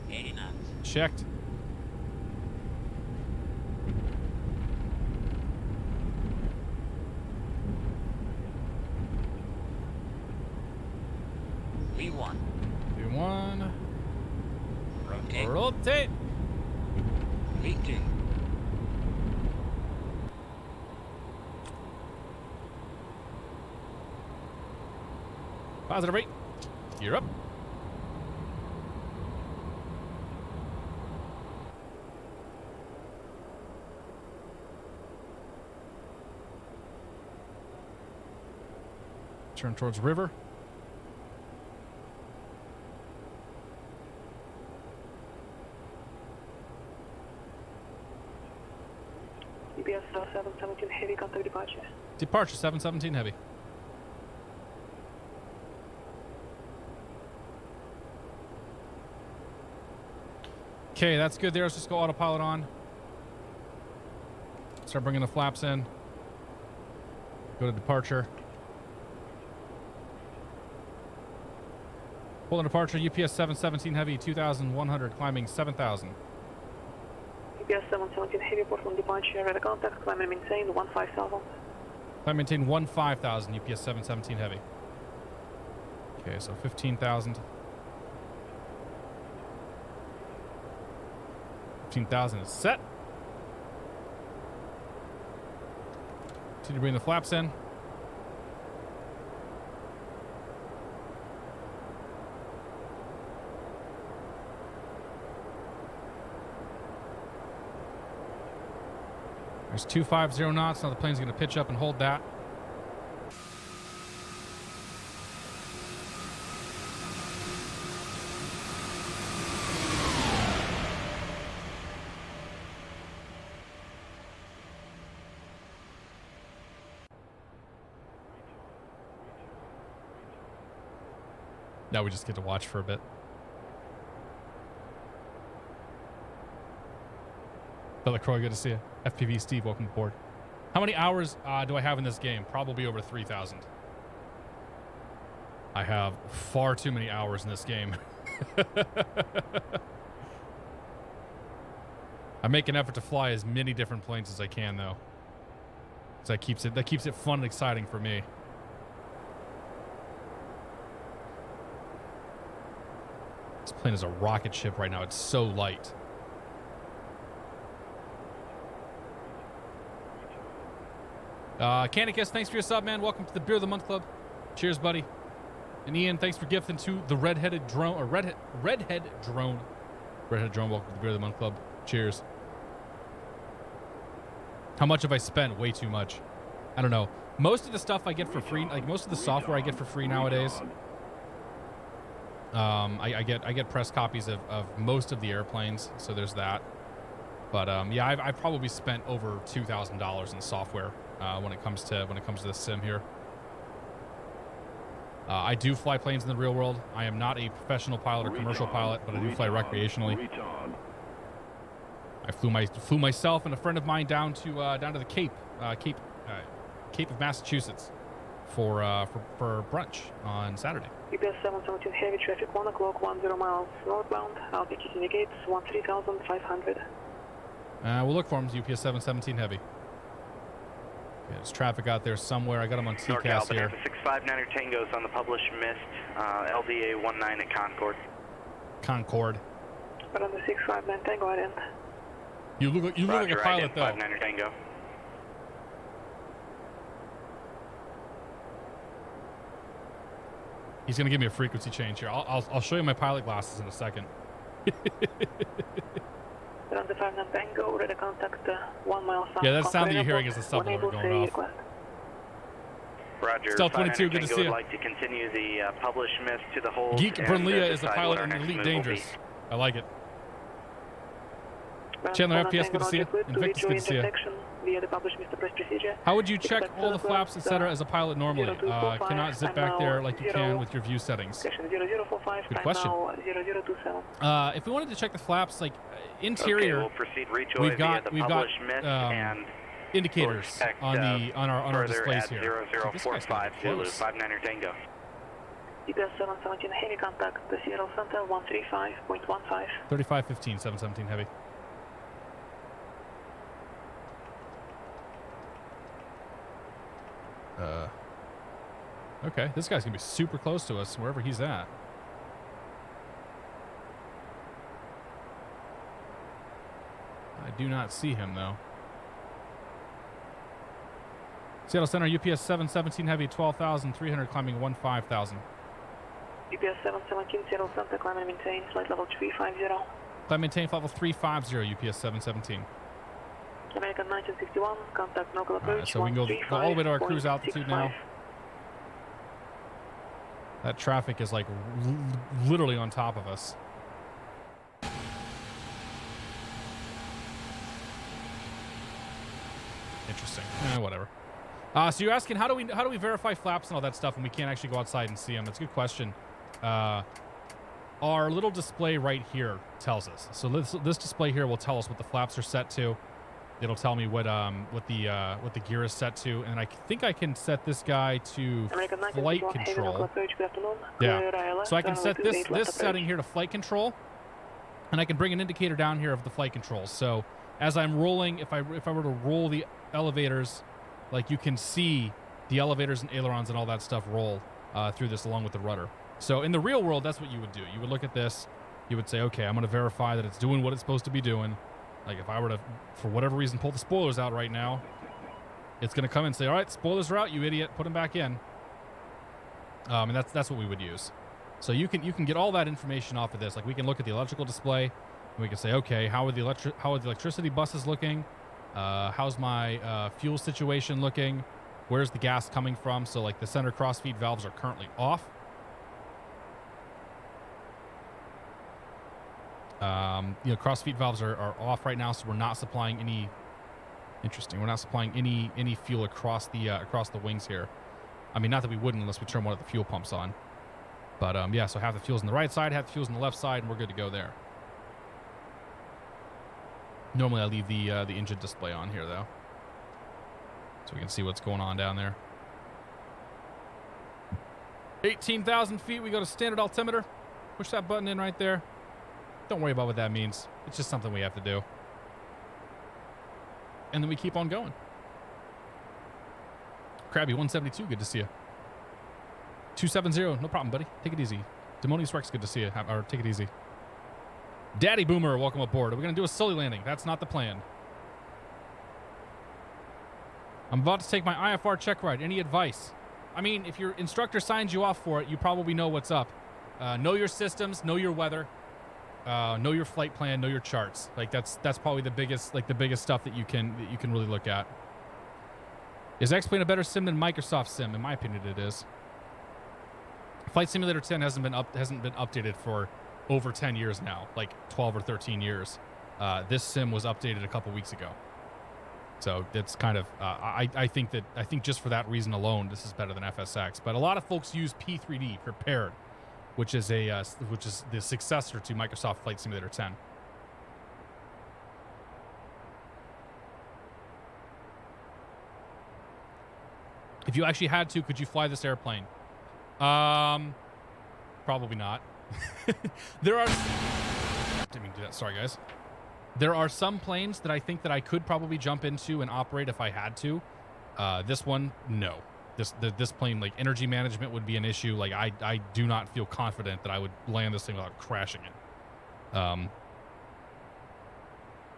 80 knots.
Checked.
V1.
V1.
Rotate.
Rotate.
V2.
Positive rate. You're up. Turn towards river.
UPS UPS 717 Heavy, contact departure.
Departure 717 Heavy. Okay, that's good there. Let's just go autopilot on. Start bringing the flaps in. Go to departure. Pulling departure, UPS 717 Heavy, 2,100, climbing 7,000.
UPS 717 Heavy, Portland departure, radar contact, climb and maintain 15,000.
Climb maintain 15,000, UPS 717 Heavy. Okay, so 15,000. 15,000 is set. Continue to bring the flaps in. There's 250 knots. Now the plane's going to pitch up and hold that. Now we just get to watch for a bit. Bella Croy, good to see you. FPV Steve, welcome aboard. How many hours do I have in this game? Probably over 3,000. I have far too many hours in this game. I make an effort to fly as many different planes as I can, though. So that keeps it fun and exciting for me. This plane is a rocket ship right now. It's so light. Canicus, thanks for your sub, man. Welcome to the Beer of the Month Club. Cheers, buddy. And Ian, thanks for gifting to the redheaded drone, or redhead drone. Redhead drone, welcome to the Beer of the Month Club. Cheers. How much have I spent? Way too much. I don't know. Most of the stuff I get for free, like most of the software I get for free nowadays. I get press copies of most of the airplanes, so there's that. But yeah, I've probably spent over $2,000 in software when it comes to this sim here. I do fly planes in the real world. I am not a professional pilot or commercial pilot, but I do fly recreationally. I flew myself and a friend of mine down to the Cape of Massachusetts for brunch on Saturday.
UPS 717 Heavy, traffic 1 o'clock, 10 miles northbound. Altitude indicates 13,500.
We'll look for him. UPS 717 Heavy. Yeah, there's traffic out there somewhere. I got him on TCAS here.
659er Tango's on the published mist, LDA 19 at Concord.
Concord.
But on the 659 Tango at end.
You look like a pilot, though.
59er Tango.
He's gonna give me a frequency change here. I'll show you my pilot glasses in a second.
On the 59 Tango, radar contact 1 mile south.
Yeah, that sound that you're hearing is the subwoofer going off.
Roger.
Stealth 22, good to see you.
Would like to continue the published mist to the hold.
Geek Bernlia is a pilot in Elite Dangerous. I like it. Chandler FPS, good to see you. Invictus, good to see you. How would you check all the flaps, etc., as a pilot normally? Cannot zip back there like you can with your view settings. Good question. If we wanted to check the flaps, like interior,
we'll proceed reach
we've got
and
indicators on our displays here.
0045 Zulu 59er Tango.
UPS 717 Heavy, contact the Seattle Center 135.15.
3515 717 Heavy. Okay, this guy's gonna be super close to us wherever he's at. I do not see him though. Seattle Center, UPS 717 Heavy, 12,300, climbing 15,000.
UPS 717 Seattle Center, climb and maintain, flight level 350.
Climb maintain, flight level 350, UPS 717.
American 1961, contact local approach.
So we can go all the way to our cruise altitude now. That traffic is like literally on top of us. Interesting. Whatever. So you're asking how do we verify flaps and all that stuff when we can't actually go outside and see them? That's a good question. Our little display right here tells us. So this display here will tell us what the flaps are set to. It'll tell me what the gear is set to, and I think I can set this guy to flight control. Yeah. So I can set this setting here to flight control, and I can bring an indicator down here of the flight controls. So as I'm rolling, if I were to roll the elevators, like you can see the elevators and ailerons and all that stuff roll through this along with the rudder. So in the real world, that's what you would do. You would look at this, you would say, okay, I'm going to verify that it's doing what it's supposed to be doing. Like if I were to, for whatever reason, pull the spoilers out right now, it's going to come and say, all right, spoilers are out, you idiot, put them back in. And that's what we would use. So you can get all that information off of this. Like we can look at the electrical display, and we can say, okay, how are the electricity buses looking? How's my fuel situation looking? Where's the gas coming from? So like the center crossfeed valves are currently off. Crossfeed valves are off right now, so we're not supplying any. Interesting. We're not supplying any fuel across the wings here. I mean, not that we wouldn't unless we turn one of the fuel pumps on. But yeah, so half the fuel's on the right side, half the fuel's on the left side, and we're good to go there. Normally, I leave the engine display on here though, so we can see what's going on down there. 18,000 feet. We go to standard altimeter. Push that button in right there. Don't worry about what that means. It's just something we have to do. And then we keep on going. Krabby 172, good to see you. 270, no problem, buddy. Take it easy. Demonius Rex, good to see you. Or take it easy. Daddy Boomer, welcome aboard. Are we going to do a Sully landing? That's not the plan. I'm about to take my IFR check ride. Any advice? I mean, if your instructor signs you off for it, you probably know what's up. Know your systems, know your weather. Know your flight plan, know your charts. Like that's probably the biggest stuff that you can really look at. Is X-Plane a better sim than Microsoft Sim? In my opinion, it is. Flight Simulator 10 hasn't been updated for over 10 years now, like 12 or 13 years. This sim was updated a couple weeks ago. So it's kind of I think just for that reason alone, this is better than FSX. But a lot of folks use P3D, Prepared, which is the successor to Microsoft Flight Simulator 10. If you actually had to, could you fly this airplane? Probably not. There are. Didn't mean to do that. Sorry, guys. There are some planes that I think that I could probably jump into and operate if I had to. This one, no. This plane, like energy management would be an issue. Like I do not feel confident that I would land this thing without crashing it.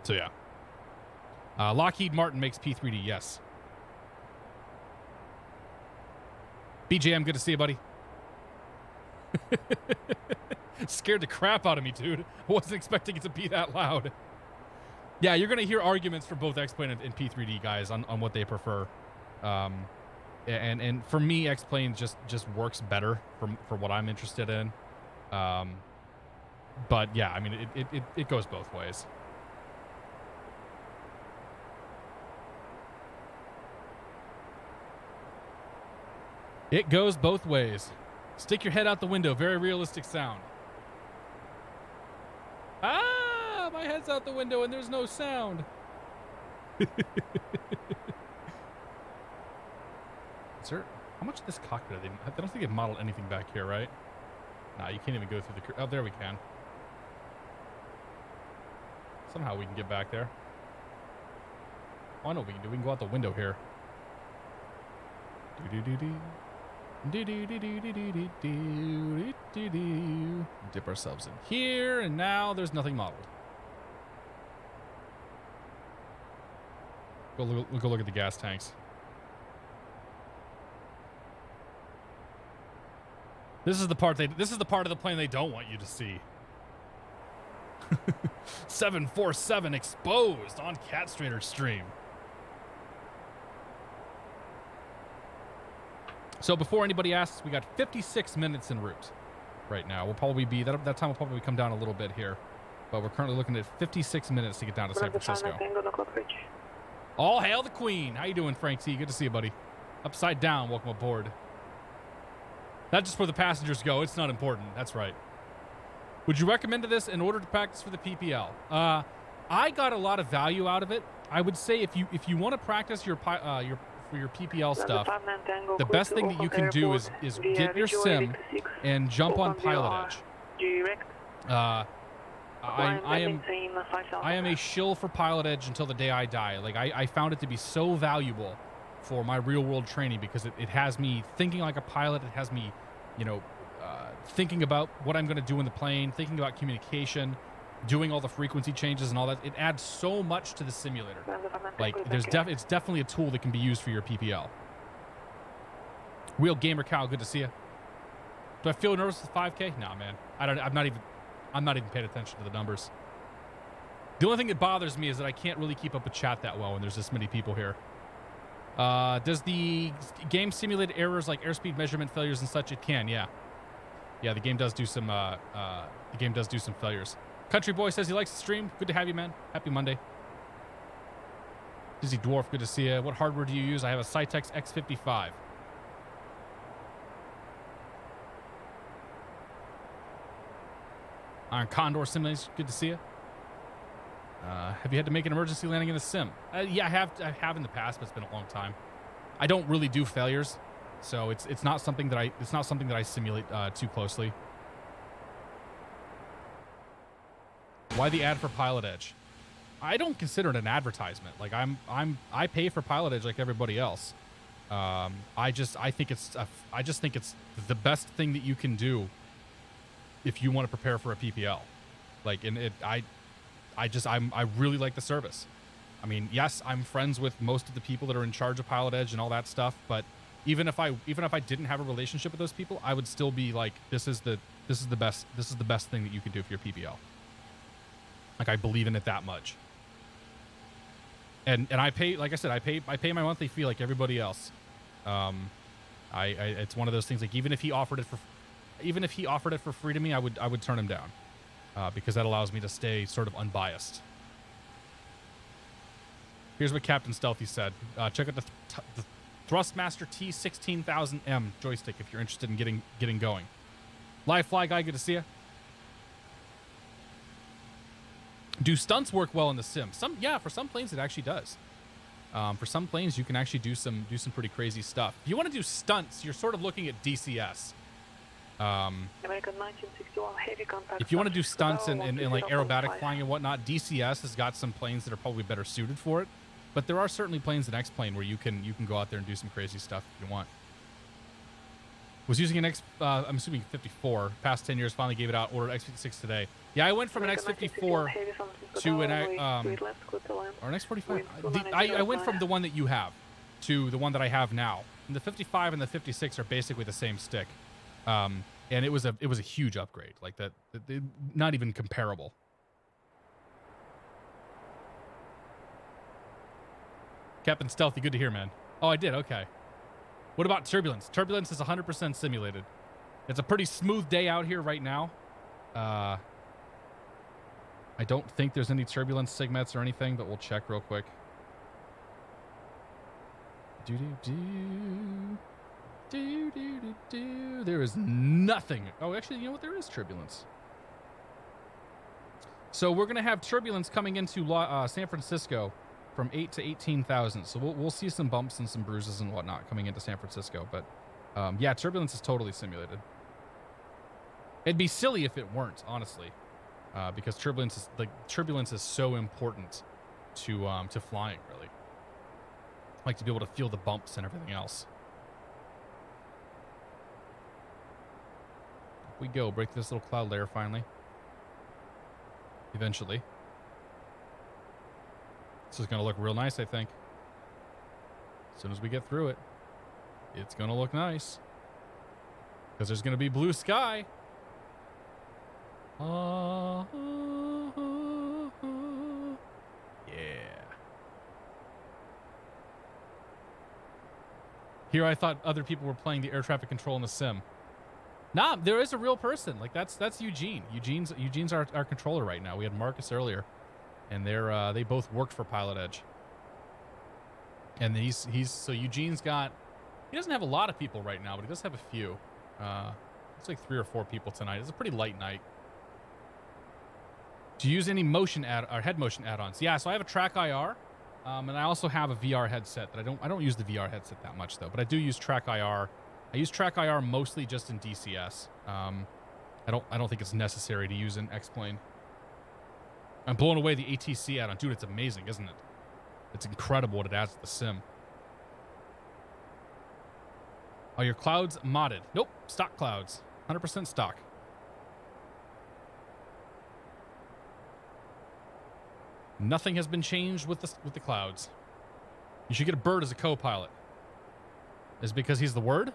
So yeah. Lockheed Martin makes P3D, yes. BJM, good to see you, buddy. Scared the crap out of me, dude. I wasn't expecting it to be that loud. Yeah, you're gonna hear arguments for both X-Plane and P3D guys on what they prefer. And for me, X-Plane just works better for what I'm interested in. But yeah, I mean, it goes both ways. It goes both ways. Stick your head out the window. Very realistic sound. Ah, my head's out the window and there's no sound. Sir, how much of this cockpit are they? I don't think they've modeled anything back here, right? Nah, you can't even go through the. Oh, there we can. Somehow we can get back there. Oh, I know what we can do. We can go out the window here. Dip ourselves in here, and now there's nothing modeled. Go look at the gas tanks. This is the part of the plane they don't want you to see. 747 exposed on catstrator stream. So before anybody asks, we got 56 minutes en route right now. We'll probably be that time will probably come down a little bit here, but we're currently looking at 56 minutes to get down to San Francisco. All hail the queen. How you doing, Frank T? Good to see you, buddy. Upside down, welcome aboard. Not just where the passengers go. It's not important. That's right. Would you recommend this in order to practice for the PPL? I got a lot of value out of it. I would say if you want to practice your PPL stuff, the best thing that you can do is get your sim and jump on PilotEdge. I am a shill for PilotEdge until the day I die. Like I found it to be so valuable for my real world training because it has me thinking like a pilot. It has me, thinking about what I'm going to do in the plane, thinking about communication, doing all the frequency changes and all that. It adds so much to the simulator. Like it's definitely a tool that can be used for your PPL. Real Gamer Cow, good to see you. Do I feel nervous with 5K? Nah, man. I'm not even paying attention to the numbers. The only thing that bothers me is that I can't really keep up with chat that well when there's this many people here. Does the game simulate errors like airspeed measurement failures and such? It can, yeah. Yeah, the game does do some failures. Country Boy says he likes the stream. Good to have you, man. Happy Monday. Dizzy Dwarf, good to see you. What hardware do you use? I have a Cytex X55. Iron Condor Simulations, good to see you. Have you had to make an emergency landing in the sim? Yeah, I have in the past, but it's been a long time. I don't really do failures, so it's not something that I simulate too closely. Why the ad for PilotEdge? I don't consider it an advertisement. Like I pay for PilotEdge like everybody else. I just think it's the best thing that you can do if you want to prepare for a PPL. Like, and I really like the service. I mean, yes, I'm friends with most of the people that are in charge of PilotEdge and all that stuff, but even if I didn't have a relationship with those people, I would still be like, this is the best thing that you can do for your PPL. Like, I believe in it that much. And I pay, like I said, I pay my monthly fee like everybody else. It's one of those things, like even if he offered it for free to me, I would turn him down. Because that allows me to stay sort of unbiased. Here's what Captain Stealthy said. Check out the Thrustmaster T16000M joystick if you're interested in getting going. Live Fly Guy, good to see you. Do stunts work well in the sim? For some planes it actually does. For some planes you can actually do some pretty crazy stuff. If you want to do stunts, you're sort of looking at DCS.
American 1961 heavy contact.
If you want to do stunts and like aerobatic flying and whatnot, DCS has got some planes that are probably better suited for it. But there are certainly planes in X-Plane where you can go out there and do some crazy stuff if you want. Was using an I'm assuming 54. Past 10 years, finally gave it out. Ordered X56 today. Yeah, I went from an X54 to an or an X45. I went from the one that you have to the one that I have now. And the 55 and the 56 are basically the same stick. And it was a huge upgrade, like that, not even comparable. Captain Stealthy, good to hear, man. Oh, I did. Okay. What about turbulence? Turbulence is 100% simulated. It's a pretty smooth day out here right now. I don't think there's any turbulence segments or anything, but we'll check real quick. There is nothing. Oh, actually, you know what? There is turbulence. So we're going to have turbulence coming into San Francisco from 8 to 18,000. So we'll see some bumps and some bruises and whatnot coming into San Francisco. But yeah, turbulence is totally simulated. It'd be silly if it weren't, honestly, because turbulence is so important to flying, really. Like to be able to feel the bumps and everything else. We go break this little cloud layer finally. Eventually. This is going to look real nice, I think. As soon as we get through it, it's going to look nice. Because there's going to be blue sky. Yeah. Here I thought other people were playing the air traffic control in the sim. Nah, there is a real person. Like that's Eugene. Eugene's our controller right now. We had Marcus earlier, and they both worked for PilotEdge. And he's so Eugene's got, he doesn't have a lot of people right now, but he does have a few. It's like 3 or 4 people tonight. It's a pretty light night. Do you use any motion or head motion add-ons? Yeah, so I have a Track IR, and I also have a VR headset that I don't use the VR headset that much though, but I do use Track IR. I use Track IR mostly just in DCS. I don't think it's necessary to use an X-Plane. I'm blown away the ATC add-on. Dude, it's amazing, isn't it? It's incredible what it adds to the sim. Are your clouds modded? Nope, stock clouds. 100% stock. Nothing has been changed with the clouds. You should get a bird as a co-pilot. Is it because he's the word?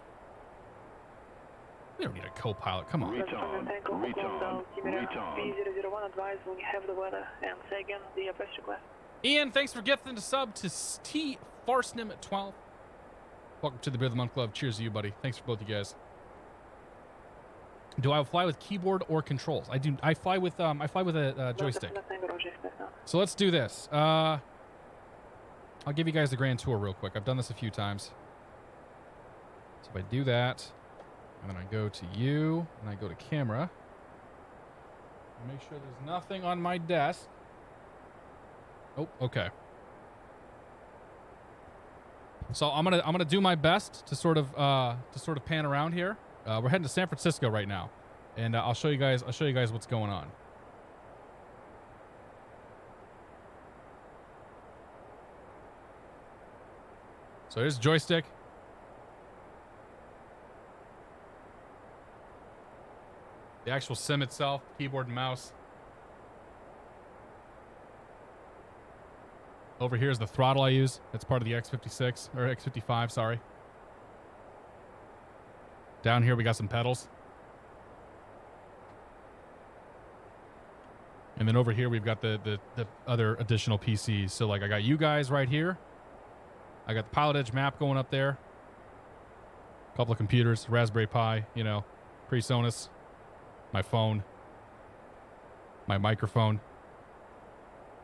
We don't need a co-pilot. Come on.
Retard. B001, advise when you have the weather, and say again the press request.
Ian, thanks for gifting the sub to T Farsnim at 12. Welcome to the Beer of the Month Club. Cheers to you, buddy. Thanks for both you guys. Do I fly with keyboard or controls? I do. I fly with a joystick. So let's do this. I'll give you guys the grand tour real quick. I've done this a few times. So if I do that, and then I go to you, and I go to camera, make sure there's nothing on my desk. Oh, okay. So I'm gonna do my best to sort of pan around here. We're heading to San Francisco right now, and I'll show you guys what's going on. So here's the joystick. The actual sim itself, keyboard and mouse. Over here is the throttle I use. That's part of the X56 or X55, sorry. Down here we got some pedals. And then over here we've got the other additional PCs. So like I got you guys right here. I got the PilotEdge map going up there. A couple of computers, Raspberry Pi, you know, PreSonus, my phone, my microphone,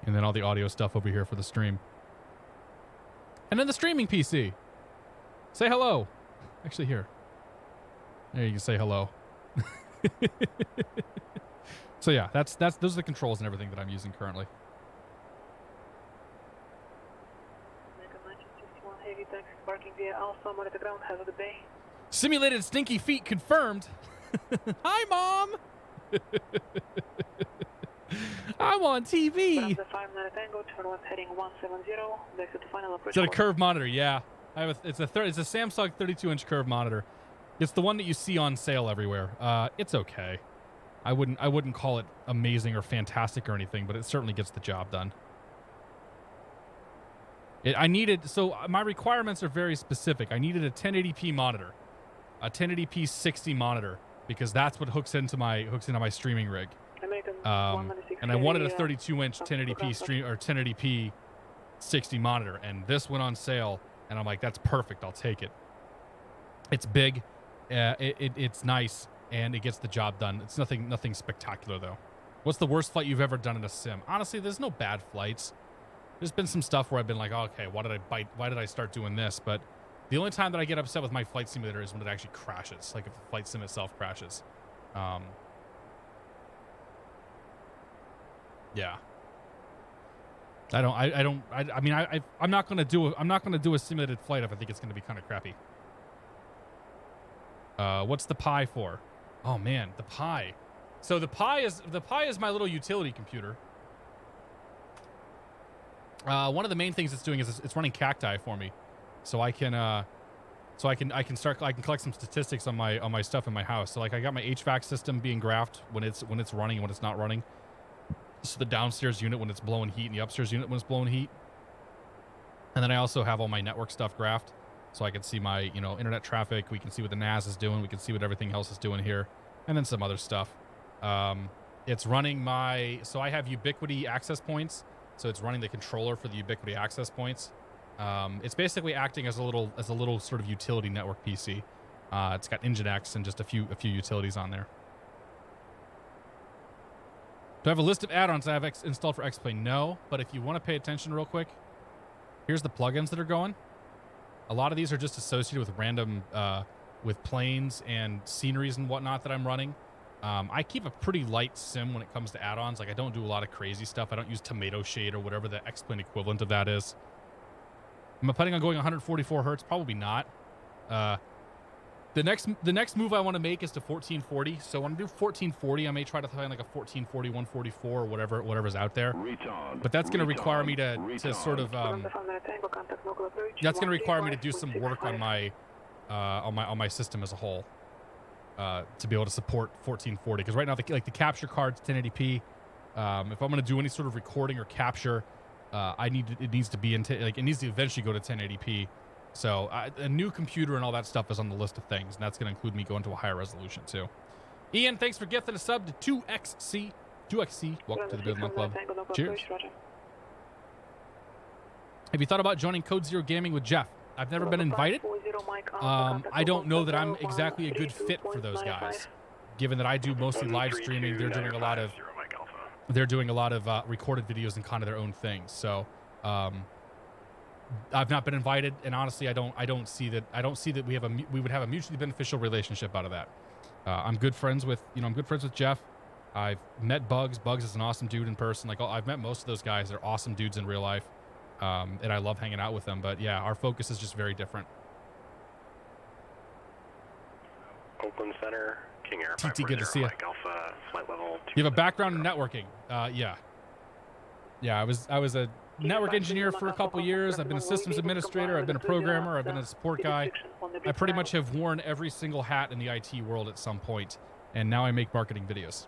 and then all the audio stuff over here for the stream. And then the streaming PC. Say hello. Actually, here. There you can say hello. So yeah, those are the controls and everything that I'm using currently. Simulated stinky feet confirmed. Hi, Mom. I'm on TV. Is that a curved monitor? Yeah, I have it's a Samsung 32-inch curved monitor. It's the one that you see on sale everywhere. It's okay. I wouldn't call it amazing or fantastic or anything, but it certainly gets the job done. So my requirements are very specific. I needed a 1080p monitor, a 1080p 60 monitor, because that's what hooks into my streaming rig. And I wanted a 32-inch 1080p stream or 1080p 60 monitor, and this went on sale, and I'm like, that's perfect. I'll take it. It's big, it's nice, and it gets the job done. It's nothing spectacular though. What's the worst flight you've ever done in a sim? Honestly, there's no bad flights. There's been some stuff where I've been like, oh, okay, why did I start doing this? But the only time that I get upset with my flight simulator is when it actually crashes, like if the flight sim itself crashes. Yeah. I'm not gonna do a simulated flight if I think it's gonna be kind of crappy. What's the Pi for? Oh man, the Pi. So the Pi is my little utility computer. One of the main things it's doing is it's running cacti for me, so I can collect some statistics on my stuff in my house. So like I got my HVAC system being graphed when it's running and when it's not running. So the downstairs unit when it's blowing heat and the upstairs unit when it's blowing heat. And then I also have all my network stuff graphed, so I can see my internet traffic. We can see what the NAS is doing. We can see what everything else is doing here, and then some other stuff. It's running so I have Ubiquiti access points. So it's running the controller for the Ubiquiti access points. It's basically acting as a little sort of utility network PC. It's got Nginx and just a few utilities on there. Do I have a list of add-ons I have installed for X-Plane? No, but if you want to pay attention real quick, here's the plugins that are going. A lot of these are just associated with random, with planes and sceneries and whatnot that I'm running. I keep a pretty light sim when it comes to add-ons. Like, I don't do a lot of crazy stuff. I don't use tomato shade or whatever the X-Plane equivalent of that is. Am I planning on going 144 hertz? Probably not. The next move I want to make is to 1440. So when I do 1440, I may try to find like a 1440, 144 or whatever's out there. But that's going to require me to sort of that's going to require me to do some work on my system as a whole to be able to support 1440. Because right now the capture card's 1080p. If I'm going to do any sort of recording or capture, it needs to be it needs to eventually go to 1080p. So a new computer and all that stuff is on the list of things, and that's going to include me going to a higher resolution too. Ian, thanks for gifting a sub to 2XC. 2XC, welcome to the Build Month Club. Cheers. Have you thought about joining Code Zero Gaming with Jeff? I've never been invited. I don't know that I'm exactly a good fit for those guys, given that I do mostly live streaming. They're doing a lot of recorded videos and kind of their own things. So. I've not been invited, and honestly, I don't see that we would have a mutually beneficial relationship out of that. I'm good friends with Jeff. I've met Bugs. Bugs is an awesome dude in person. Like, I've met most of those guys. They're awesome dudes in real life, and I love hanging out with them. But yeah, our focus is just very different.
Oakland Center, King Air.
TT, good to see you.
Alpha, flight level 2.
You have a background in networking. Yeah. I was a network engineer for a couple years. I've been a systems administrator. I've been a programmer. I've been a support guy. I pretty much have worn every single hat in the IT world at some point, and now I make marketing videos.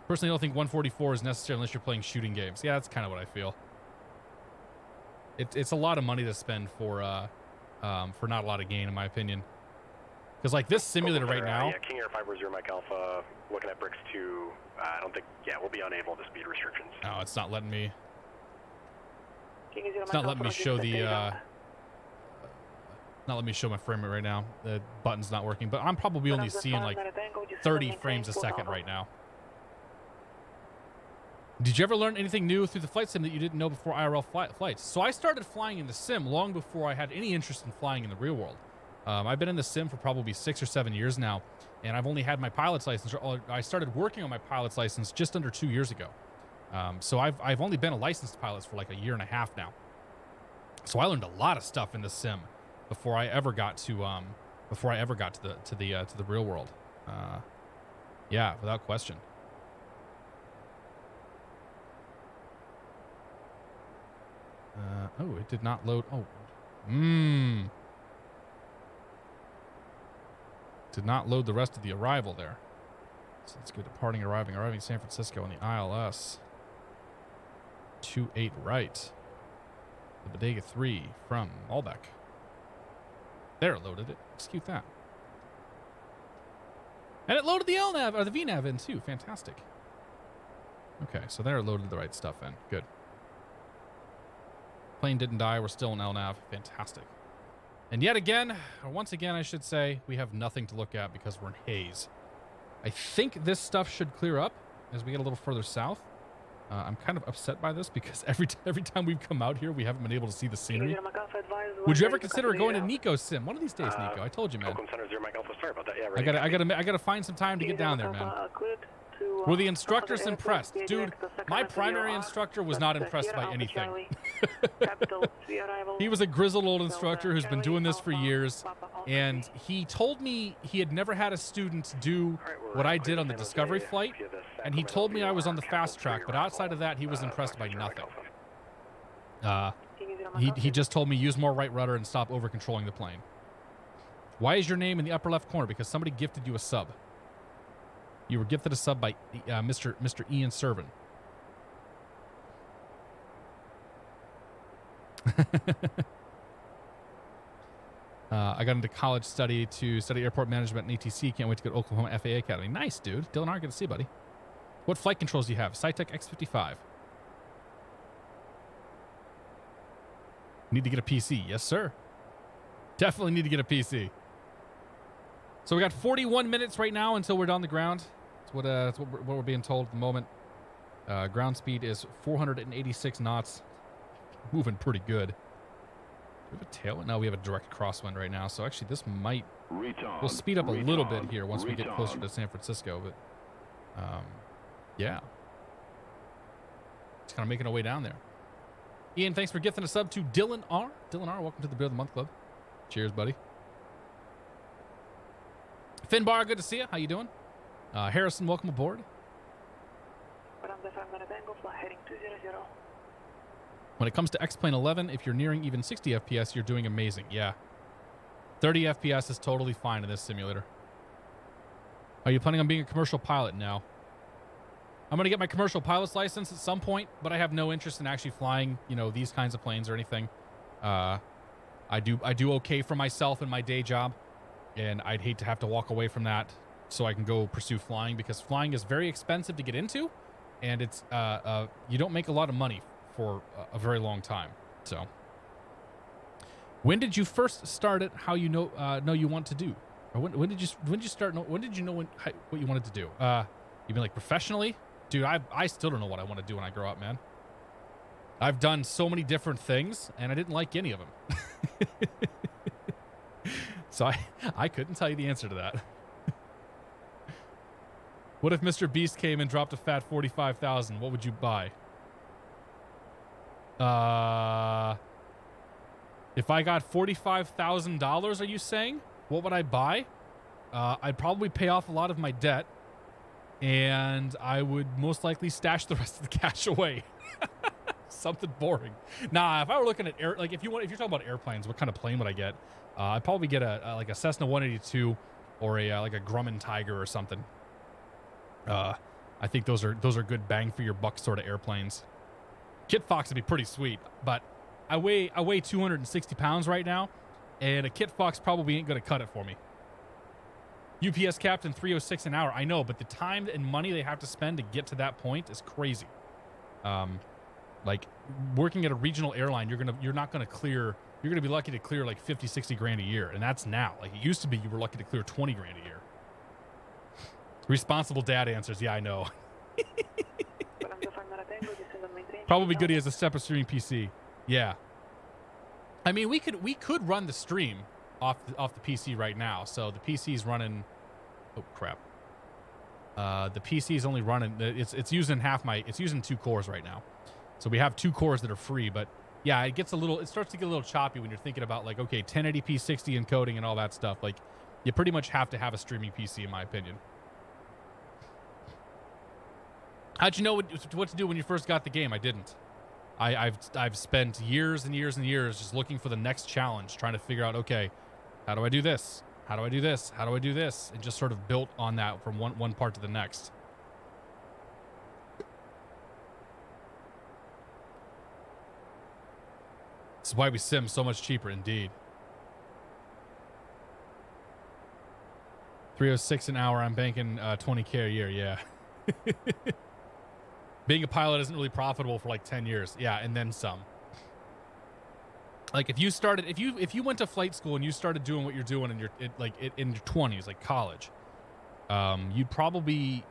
Personally, I don't think 144 is necessary unless you're playing shooting games. Yeah, that's kind of what I feel. It's a lot of money to spend for not a lot of gain, in my opinion. Because like this simulator right now.
Yeah, King Air 50 Mike Alpha, looking at bricks 2. I don't think. Yeah, we'll be unable to speed restrictions.
No, it's not letting me. It's not letting me show the. Not letting me show my frame rate right now. The button's not working, but I'm probably only seeing like 30 frames a second right now. Did you ever learn anything new through the flight sim that you didn't know before IRL flights? So I started flying in the sim long before I had any interest in flying in the real world. I've been in the sim for probably 6 or 7 years now, and I've only had my pilot's license. I started working on my pilot's license just under 2 years ago. So I've only been a licensed pilot for like a year and a half now. So I learned a lot of stuff in the sim before I ever got to the real world. Yeah, without question. Oh, it did not load. Oh, did not load the rest of the arrival there. So let's go departing, arriving San Francisco on the ILS 28 right. The Bodega 3 from Malbec. There, it loaded it. Execute that. And it loaded the LNAV or the VNAV in too. Fantastic. Okay, so there it loaded the right stuff in. Good. Plane didn't die. We're still in LNAV. Fantastic. And yet again, or once again, I should say, we have nothing to look at because we're in haze. I think this stuff should clear up as we get a little further south. I'm kind of upset by this because every time we've come out here, we haven't been able to see the scenery. Would you ever consider going to Nico Sim? One of these days, Nico. I told you, man.
Oakland Center 0 Mike Alpha. Sorry about that. Yeah,
I gotta find some time to get down there, man. Were the instructors impressed? Dude, my primary instructor was not impressed by anything. He was a grizzled old instructor who's been doing this for years, and he told me he had never had a student do what I did on the Discovery flight, and he told me I was on the fast track, but outside of that, he was impressed by nothing. He just told me use more right rudder and stop over-controlling the plane. Why is your name in the upper left corner? Because somebody gifted you a sub. You were gifted a sub by Mr. Ian Servin. I got into college to study airport management and ATC. Can't wait to go to Oklahoma FAA Academy. Nice, dude. Dylan R, good to see you, buddy. What flight controls do you have? Cytec X55. Need to get a PC. Yes, sir. Definitely need to get a PC. So we got 41 minutes right now until we're on the ground. That's what we're being told at the moment. Ground speed is 486 knots. Moving pretty good. Do we have a tailwind? No, we have a direct crosswind right now. So actually, this might... We'll speed up a little bit here once we get closer to San Francisco. But, yeah. Just kind of making our way down there. Ian, thanks for gifting a sub to Dylan R. Dylan R, welcome to the Beer of the Month Club. Cheers, buddy. Finbar, good to see you. How you doing? Harrison, welcome aboard. When it comes to X-Plane 11, if you're nearing even 60 FPS, you're doing amazing. Yeah. 30 FPS is totally fine in this simulator. Are you planning on being a commercial pilot now? I'm going to get my commercial pilot's license at some point, but I have no interest in actually flying, you know, these kinds of planes or anything. I do okay for myself in my day job, and I'd hate to have to walk away from that so I can go pursue flying, because flying is very expensive to get into, and it's you don't make a lot of money for a very long time. So, when did you first start it? How you know you want to do? Or when did you start? When did you know what you wanted to do? You mean like professionally? Dude, I still don't know what I want to do when I grow up, man. I've done so many different things, and I didn't like any of them. So I couldn't tell you the answer to that. What if Mr. Beast came and dropped a fat 45,000? What would you buy? If I got $45,000, are you saying? What would I buy? I'd probably pay off a lot of my debt, and I would most likely stash the rest of the cash away. Something boring. Nah, if I were looking at if you're talking about airplanes, what kind of plane would I get? I'd probably get a Cessna 182 or a Grumman Tiger or something. I think those are good bang for your buck sort of airplanes. Kit Fox would be pretty sweet, but I weigh 260 pounds right now, and a Kit Fox probably ain't gonna cut it for me. UPS Captain 306 an hour. I know, but the time and money they have to spend to get to that point is crazy. Like working at a regional airline, you're not gonna be lucky to clear like 50, 60 grand a year, and that's now. Like it used to be, you were lucky to clear 20 grand a year. Responsible dad answers. Yeah, I know. Probably good he has a separate streaming PC. Yeah. I mean, we could run the stream off the PC right now. So the PC's running. Oh crap. The PC's only running. It's using it's using 2 cores right now. So we have 2 cores that are free, but yeah, it starts to get a little choppy when you're thinking about like, okay, 1080p 60 encoding and all that stuff. Like you pretty much have to have a streaming PC in my opinion. How'd you know what to do when you first got the game? I didn't. I've spent years and years and years just looking for the next challenge, trying to figure out, okay, how do I do this? How do I do this? How do I do this? And just sort of built on that from one part to the next. This is why we sim so much cheaper, indeed. 306 an hour. I'm banking 20K a year. Yeah. Being a pilot isn't really profitable for like 10 years. Yeah, and then some. Like if you went to flight school and you started doing what you're doing in your 20s, like college, you'd probably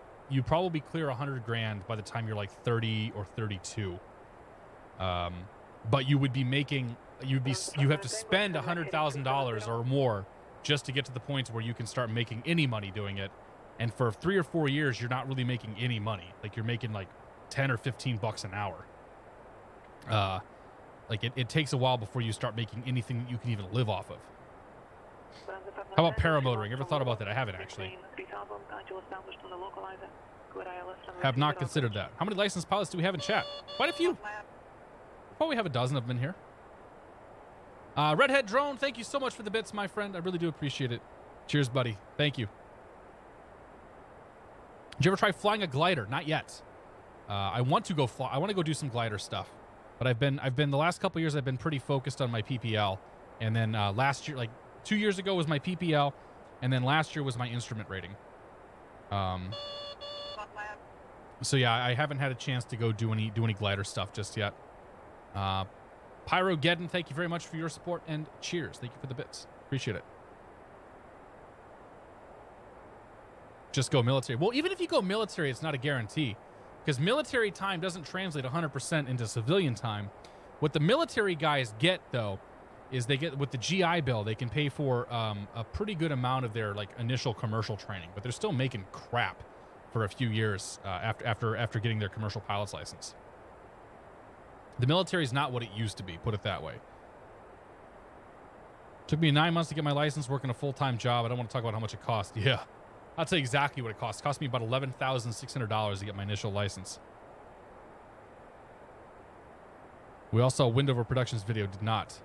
clear 100 grand by the time you're like 30 or 32. But you would be making you have to spend $100,000 or more just to get to the point where you can start making any money doing it. And for 3 or 4 years, you're not really making any money. Like you're making like 10 or 15 bucks an hour. Like it takes a while before you start making anything that you can even live off of. How about paramotoring? Ever thought about that? I haven't actually. Have not considered that. How many licensed pilots do we have in chat? Quite a few. Probably have a dozen of them in here. Redhead Drone, thank you so much for the bits, my friend. I really do appreciate it. Cheers, buddy. Thank you. Did you ever try flying a glider? Not yet. I want to go fly. I want to go do some glider stuff. But I've been the last couple years I've been pretty focused on my PPL. And then last year, like 2 years ago was my PPL, and then last year was my instrument rating. So yeah, I haven't had a chance to go do any glider stuff just yet. Pyro Geddon, thank you very much for your support, and cheers. Thank you for the bits. Appreciate it. Just go military. Well, even if you go military, it's not a guarantee. because military time doesn't translate 100% into civilian time. What the military guys get, though, is they get, with the GI Bill, they can pay for a pretty good amount of their like initial commercial training, but they're still making crap for a few years after getting their commercial pilot's license. The military is not what it used to be, put it that way. Took me 9 months to get my license, working a full-time job. I don't want to talk about how much it cost. Yeah, I'll tell you exactly what it cost. It cost me about $11,600 to get my initial license. We all saw Windover Productions video, did not.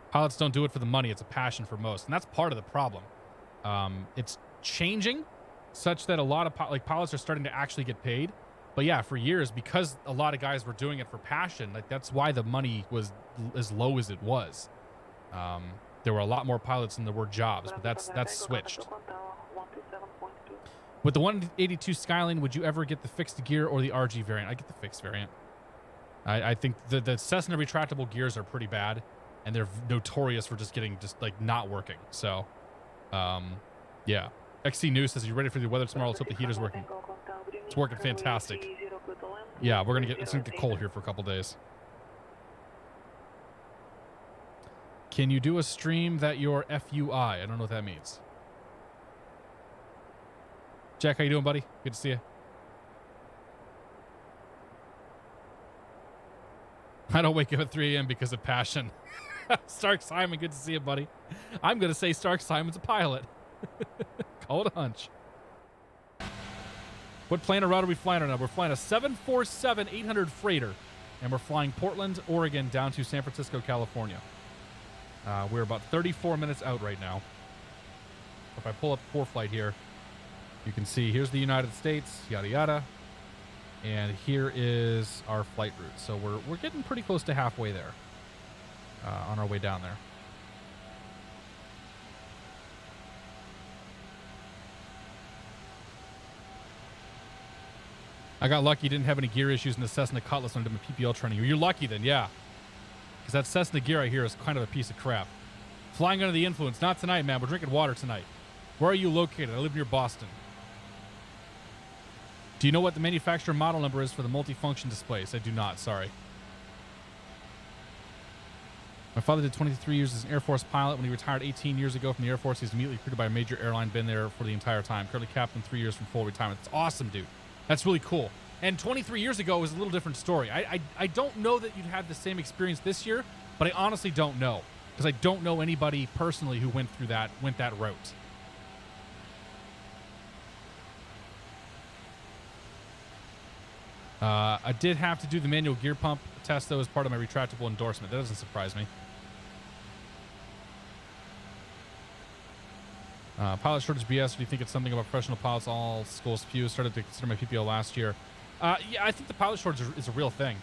Pilots don't do it for the money. It's a passion for most, and that's part of the problem. It's changing such that a lot of pilots are starting to actually get paid. But yeah, for years, because a lot of guys were doing it for passion, like that's why the money was as low as it was. There were a lot more pilots than there were jobs, but that's switched. With the 182 Skyline, would you ever get the fixed gear or the RG variant? I get the fixed variant. I think the Cessna retractable gears are pretty bad, and they're notorious for just like not working. So, yeah. XC News says, "You ready for the weather tomorrow? Let's hope the heater's working." It's working fantastic. Yeah, it's gonna get cold here for a couple days. Can you do a stream that your FUI? I don't know what that means. Jack, how you doing, buddy? Good to see you. I don't wake up at 3 a.m. because of passion. Stark Simon, good to see you, buddy. I'm going to say Stark Simon's a pilot. Call it a hunch. What plane or route are we flying right now? We're flying a 747-800 freighter, and we're flying Portland, Oregon, down to San Francisco, California. We're about 34 minutes out right now. If I pull up ForeFlight here, you can see here's the United States, yada yada. And here is our flight route. So we're getting pretty close to halfway there on our way down there. I got lucky, didn't have any gear issues in the Cessna Cutlass when I did my PPL training. You're lucky then, yeah. Because that Cessna gear I hear is kind of a piece of crap. Flying under the influence. Not tonight, man. We're drinking water tonight. Where are you located? I live near Boston. Do you know what the manufacturer model number is for the multifunction displays? I do not, sorry. My father did 23 years as an Air Force pilot. When he retired 18 years ago from the Air Force, he was immediately recruited by a major airline, been there for the entire time. Currently captain 3 years from full retirement. That's awesome, dude. That's really cool. And 23 years ago was a little different story. I don't know that you'd have the same experience this year, but I honestly don't know. Because I don't know anybody personally who went that route. I did have to do the manual gear pump test, though, as part of my retractable endorsement. That doesn't surprise me. Pilot shortage BS, or do you think it's something about professional pilots all schools spew? Started to consider my PPL last year. Yeah, I think the pilot shortage is a real thing.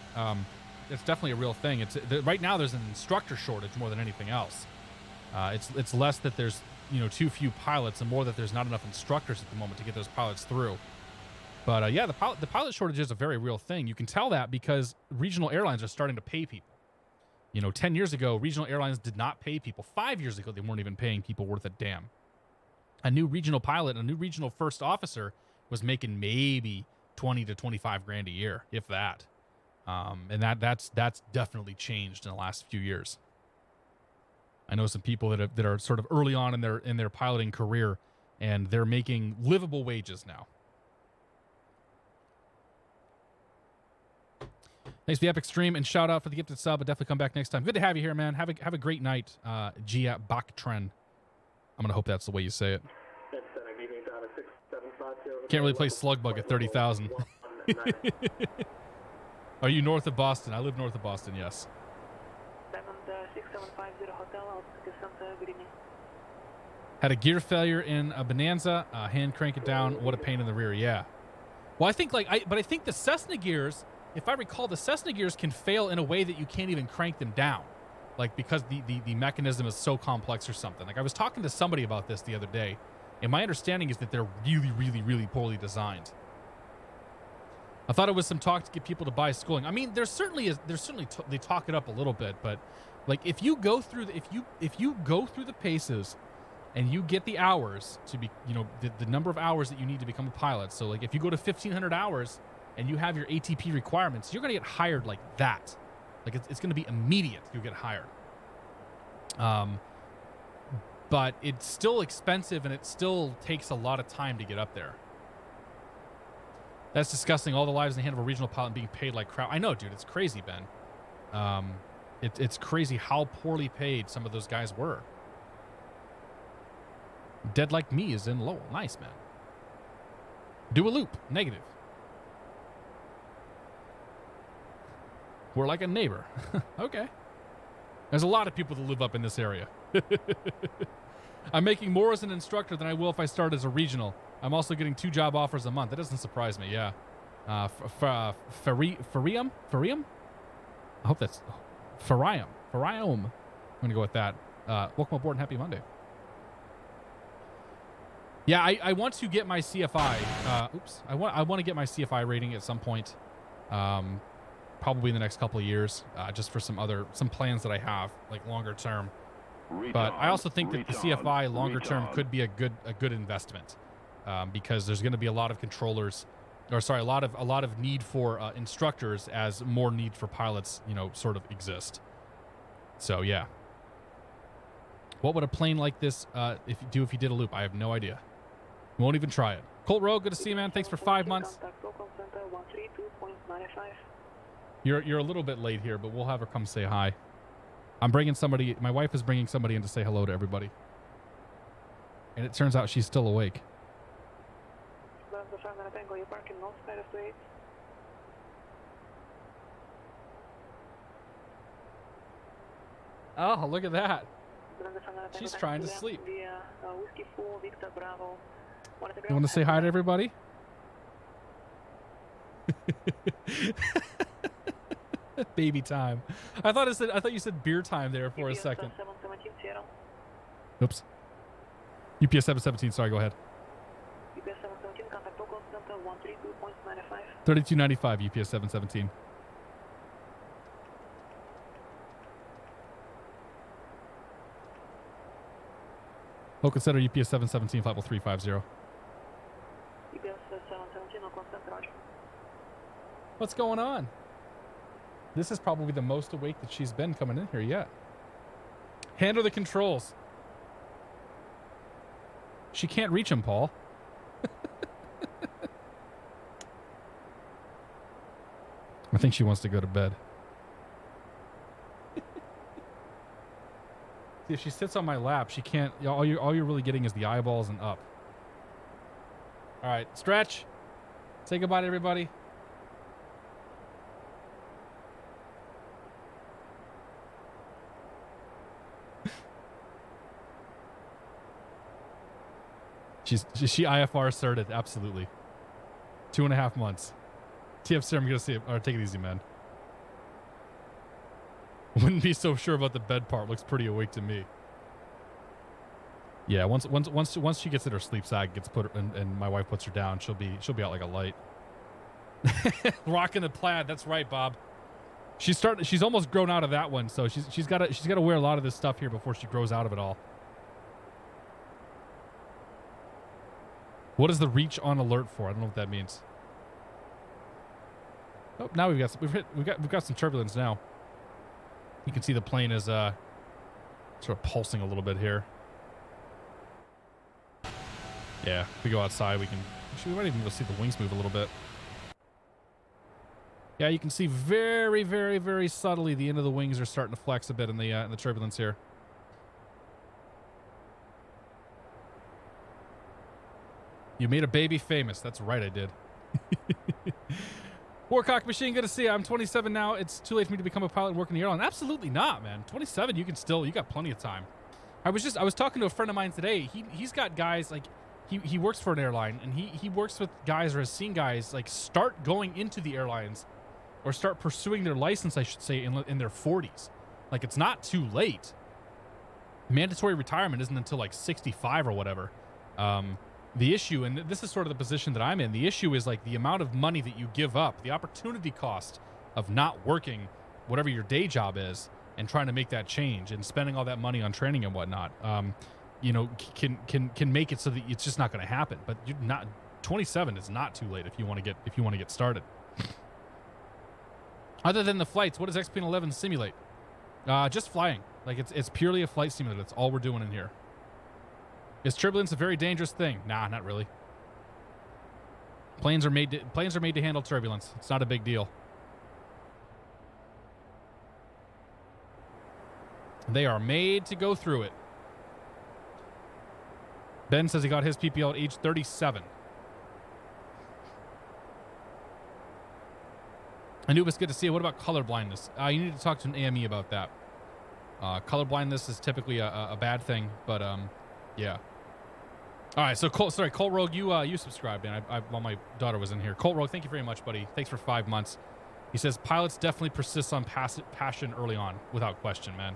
It's definitely a real thing. Right now there's an instructor shortage more than anything else. It's less that there's too few pilots and more that there's not enough instructors at the moment to get those pilots through. But yeah, the pilot shortage is a very real thing. You can tell that because regional airlines are starting to pay people. 10 years ago, regional airlines did not pay people. 5 years ago, they weren't even paying people worth a damn. A new regional pilot, a new regional first officer was making maybe 20 to 25 grand a year, if that. And that's definitely changed in the last few years. I know some people that are sort of early on in their piloting career, and they're making livable wages now. Thanks for the epic stream, and shout out for the gifted sub. But definitely come back next time. Good to have you here, man. Have a great night, Gia Baktren. I'm gonna hope that's the way you say it. Can't really play Slugbug at 30,000. Are you north of Boston? I live north of Boston. Yes. Had a gear failure in a Bonanza. Hand crank it down. What a pain in the rear. Yeah. Well, I think I think the Cessna gears, if I recall, the Cessna gears can fail in a way that you can't even crank them down. Like because the mechanism is so complex or something. Like I was talking to somebody about this the other day, and my understanding is that they're really, really, really poorly designed. I thought it was some talk to get people to buy schooling. I mean, there certainly is. They talk it up a little bit, but like if you go through the paces, and you get the hours to be, the number of hours that you need to become a pilot. So like if you go to 1,500 hours, and you have your ATP requirements, you're going to get hired like that. Like it's going to be immediate. You'll get hired. But it's still expensive, and it still takes a lot of time to get up there. That's disgusting. All the lives in the hand of a regional pilot being paid like crap. I know, dude. It's crazy, Ben. It's crazy how poorly paid some of those guys were. Dead Like Me is in Lowell. Nice, man. Do a loop. Negative. We're like a neighbor. Okay. There's a lot of people that live up in this area. I'm making more as an instructor than I will if I start as a regional. I'm also getting 2 job offers a month. That doesn't surprise me, yeah. Farium? I hope that's... Farium. I'm going to go with that. Welcome aboard and happy Monday. Yeah, I want to get my CFI. I want to get my CFI rating at some point. Probably in the next couple of years, just for some plans that I have, like longer term. But I also think that the CFI longer term could be a good investment, because there's going to be a lot of controllers, or sorry, a lot of need for instructors as more need for pilots, sort of exist. So yeah. What would a plane like this if you did a loop? I have no idea. Won't even try it. Colt Rowe, good to see you, man. Thanks for 5 months. You're a little bit late here, but we'll have her come say hi. I'm bringing somebody. My wife is bringing somebody in to say hello to everybody. And it turns out she's still awake. Oh, look at that. She's trying to sleep. You want to say hi to everybody? Baby time. I thought you said beer time there for a second. Oops. UPS 717. Sorry, go ahead. UPS 717. Contact local center 132.95. 3295. UPS 717. Local center UPS 717 flight 350. UPS 717. Local center. Roger. What's going on? This is probably the most awake that she's been coming in here yet. Hand her the controls. She can't reach him, Paul. I think she wants to go to bed. See, if she sits on my lap, she can't. All you're really getting is the eyeballs and up. All right, stretch. Say goodbye to everybody. She IFR certed, absolutely. 2.5 months. TF I'm gonna see it. Or take it easy, man. Wouldn't be so sure about the bed part. Looks pretty awake to me. Yeah, once she gets in her sleep sack, gets put her, and my wife puts her down, she'll be out like a light. Rocking the plaid. That's right, Bob. She's almost grown out of that one, so she's got to wear a lot of this stuff here before she grows out of it all. What is the reach on alert for? I don't know what that means. Oh, now we've got some turbulence now. You can see the plane is sort of pulsing a little bit here. Yeah, if we go outside, we might even be able to see the wings move a little bit. Yeah, you can see very, very, very subtly the end of the wings are starting to flex a bit in the turbulence here. You made a baby famous. That's right, I did. Warcock Machine, good to see you. I'm 27 now. It's too late for me to become a pilot and work in the airline. Absolutely not, man. 27, you got plenty of time. I was talking to a friend of mine today. He's got guys like he works for an airline, and he works with guys or has seen guys like start going into the airlines or start pursuing their license, I should say, in their 40s. Like, it's not too late. Mandatory retirement isn't until like 65 or whatever. The issue, and this is sort of the position that I'm in, the issue is like the amount of money that you give up, the opportunity cost of not working whatever your day job is and trying to make that change and spending all that money on training and whatnot, can make it so that it's just not going to happen. But you're not 27 is not too late if you want to get started. Other than the flights, what does XP11 simulate? Just flying. Like it's purely a flight simulator. That's all we're doing in here. Is turbulence a very dangerous thing? Nah, not really. Planes are made to handle turbulence. It's not a big deal. They are made to go through it. Ben says he got his PPL at age 37. Anubis, good to see you. What about color blindness? You need to talk to an AME about that. Color blindness is typically a bad thing, but yeah. All right, so Colt Rogue, you subscribed, man. While my daughter was in here. Colt Rogue, thank you very much, buddy. Thanks for 5 months. He says pilots definitely persist on passion early on, without question, man.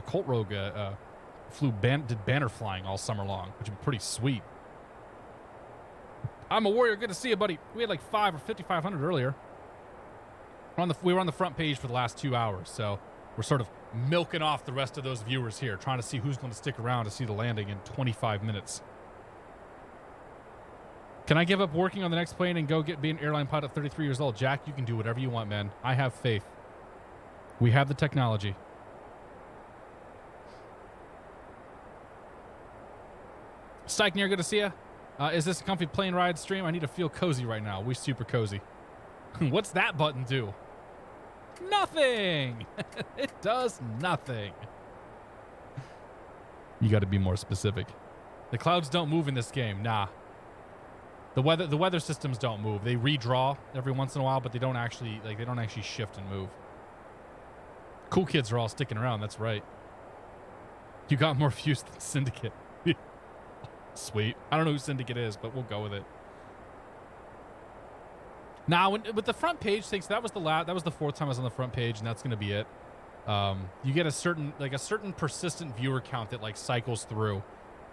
Colt Rogue did banner flying all summer long, which would be pretty sweet. I'm a warrior. Good to see you, buddy. We had like 5,500 earlier. We were on the front page for the last 2 hours, so we're sort of milking off the rest of those viewers here, trying to see who's going to stick around to see the landing in 25 minutes. Can I give up working on the next plane and go be an airline pilot at 33 years old? Jack, you can do whatever you want, man. I have faith. We have the technology. Steichner, good to see you. Is this a comfy plane ride stream? I need to feel cozy right now. We're super cozy. What's that button do? Nothing. It does nothing. You got to be more specific. The clouds don't move in this game. Nah. The weather systems don't move. They redraw every once in a while, but they don't actually shift and move. Cool kids are all sticking around. That's right. You got more views than Syndicate. Sweet. I don't know who Syndicate is, but we'll go with it. Now, with the front page thing, so that was the fourth time I was on the front page, and that's going to be it. You get a certain persistent viewer count that like cycles through.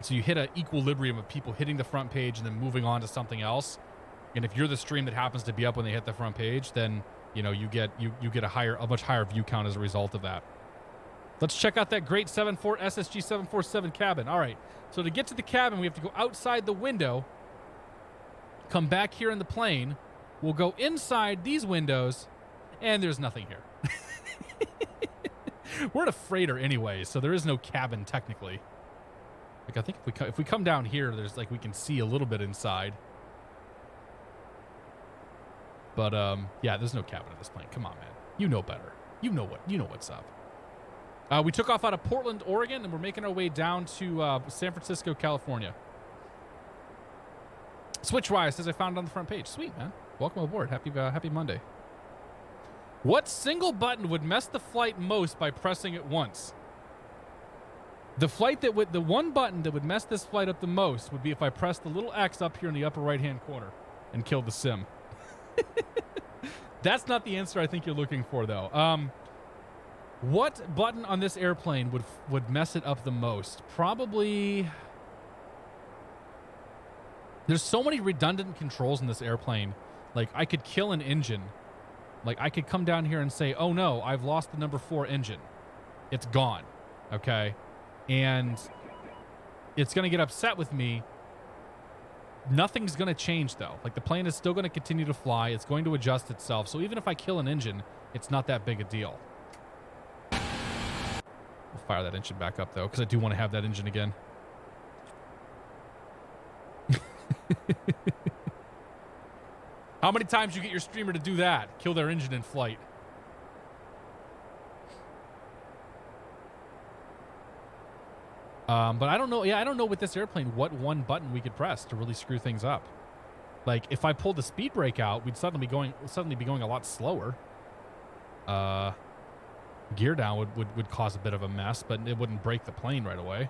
So you hit an equilibrium of people hitting the front page and then moving on to something else. And if you're the stream that happens to be up when they hit the front page, then you get a much higher view count as a result of that. Let's check out that great SSG 747 cabin. All right. So to get to the cabin, we have to go outside the window, come back here in the plane. We'll go inside these windows, and there's nothing here. We're in a freighter anyway, so there is no cabin technically. Like I think if we come down here, there's like we can see a little bit inside. But yeah, there's no cabin in this plane. Come on, man. You know better. You know what's up. We took off out of Portland, Oregon, and we're making our way down to San Francisco, California. Switchwise says I found it on the front page. Sweet, man. Welcome aboard. Happy Monday. What single button would mess the flight most by pressing it once? The one button that would mess this flight up the most would be if I pressed the little X up here in the upper right-hand corner and killed the sim. That's not the answer I think you're looking for, though. What button on this airplane would mess it up the most? Probably... There's so many redundant controls in this airplane. Like, I could kill an engine. Like, I could come down here and say, oh no, I've lost the number 4 engine. It's gone. Okay? And it's going to get upset with me. Nothing's going to change, though. Like, the plane is still going to continue to fly. It's going to adjust itself. So even if I kill an engine, it's not that big a deal. I'll fire that engine back up, though, because I do want to have that engine again. How many times you get your streamer to do that? Kill their engine in flight. But I don't know. Yeah, I don't know with this airplane what one button we could press to really screw things up. Like if I pulled the speed brake out, we'd suddenly be going a lot slower. Gear down would cause a bit of a mess, but it wouldn't break the plane right away.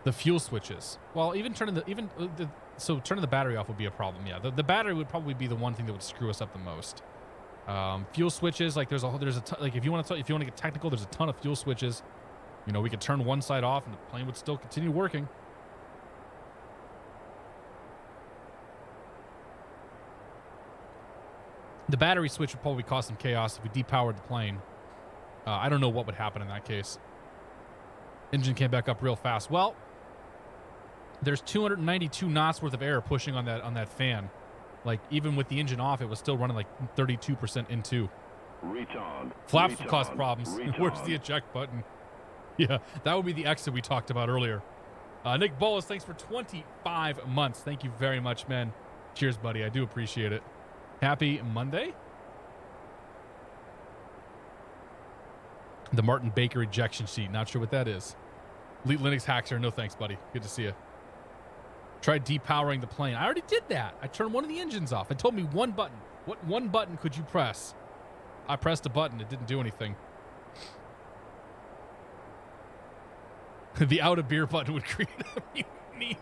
The fuel switches. Well, turning the battery off would be a problem. Yeah, the battery would probably be the one thing that would screw us up the most. Fuel switches, like like if you want to get technical, there's a ton of fuel switches. You know, we could turn one side off and the plane would still continue working. The battery switch would probably cause some chaos if we depowered the plane. I don't know what would happen in that case. Engine came back up real fast. Well, there's 292 knots worth of air pushing on that fan. Like, even with the engine off, it was still running like 32% N2.
Retard.
Flaps will cause
Retard.
problems.
Retard.
Where's the eject button? Yeah, that would be the exit we talked about earlier. Nick Bolas, thanks for 25 months. Thank you very much, man. Cheers, buddy. I do appreciate it. Happy Monday. The Martin Baker ejection sheet. Not sure what that is. Elite Linux Hacker. No thanks, buddy. Good to see you. Tried depowering the plane. I already did that. I turned one of the engines off. It told me one button. What one button could you press? I pressed a button. It didn't do anything. The out of beer button would create a mutiny.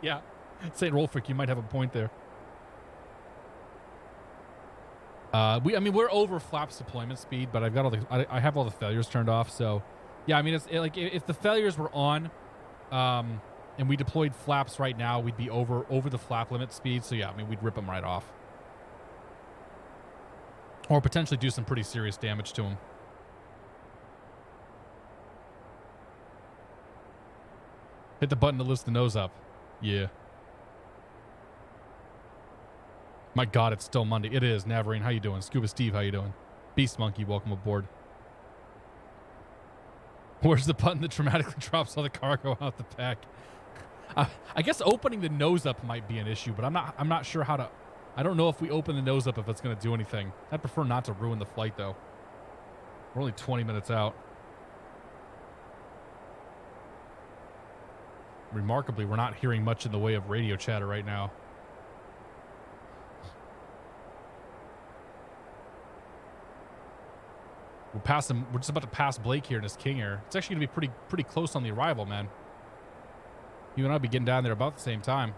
Yeah. St. Rolfrick, you might have a point there. I mean, we're over flaps deployment speed, but I've got all the, I have all the failures turned off. So, yeah, I mean, it's like if the failures were on, and we deployed flaps right now, we'd be over the flap limit speed. So yeah, I mean, we'd rip them right off, or potentially do some pretty serious damage to them. Hit the button to lift the nose up. Yeah. My God, it's still Monday. It is. Navarine, how you doing? Scuba Steve, how you doing? Beast Monkey, welcome aboard. Where's the button that dramatically drops all the cargo out the pack? I guess opening the nose up might be an issue, but I'm not sure how to. I don't know if we open the nose up if it's going to do anything. I'd prefer not to ruin the flight though. We're only 20 minutes out. Remarkably, we're not hearing much in the way of radio chatter right now. We're just about to pass Blake here in his King Air. It's actually going to be pretty close on the arrival, man. You and I'll be getting down there about the same time.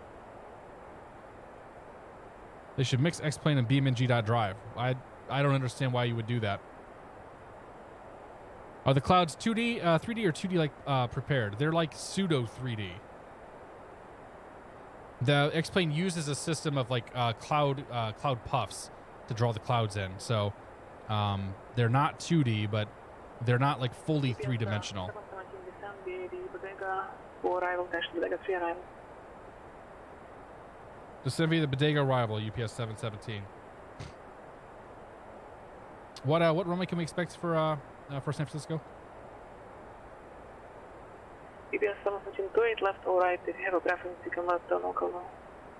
They should mix X-Plane and BeamNG.drive. I don't understand why you would do that. Are the clouds 2D, 3D, or 2D like prepared? They're like pseudo 3D. The X-Plane uses a system of like cloud puffs to draw the clouds in. So they're not 2D, but they're not like fully three-dimensional. Just send me the Bodega arrival, UPS 717. What runway can we expect for San Francisco?
UPS 717, go it left or right. If you have a preference, you can let the local know.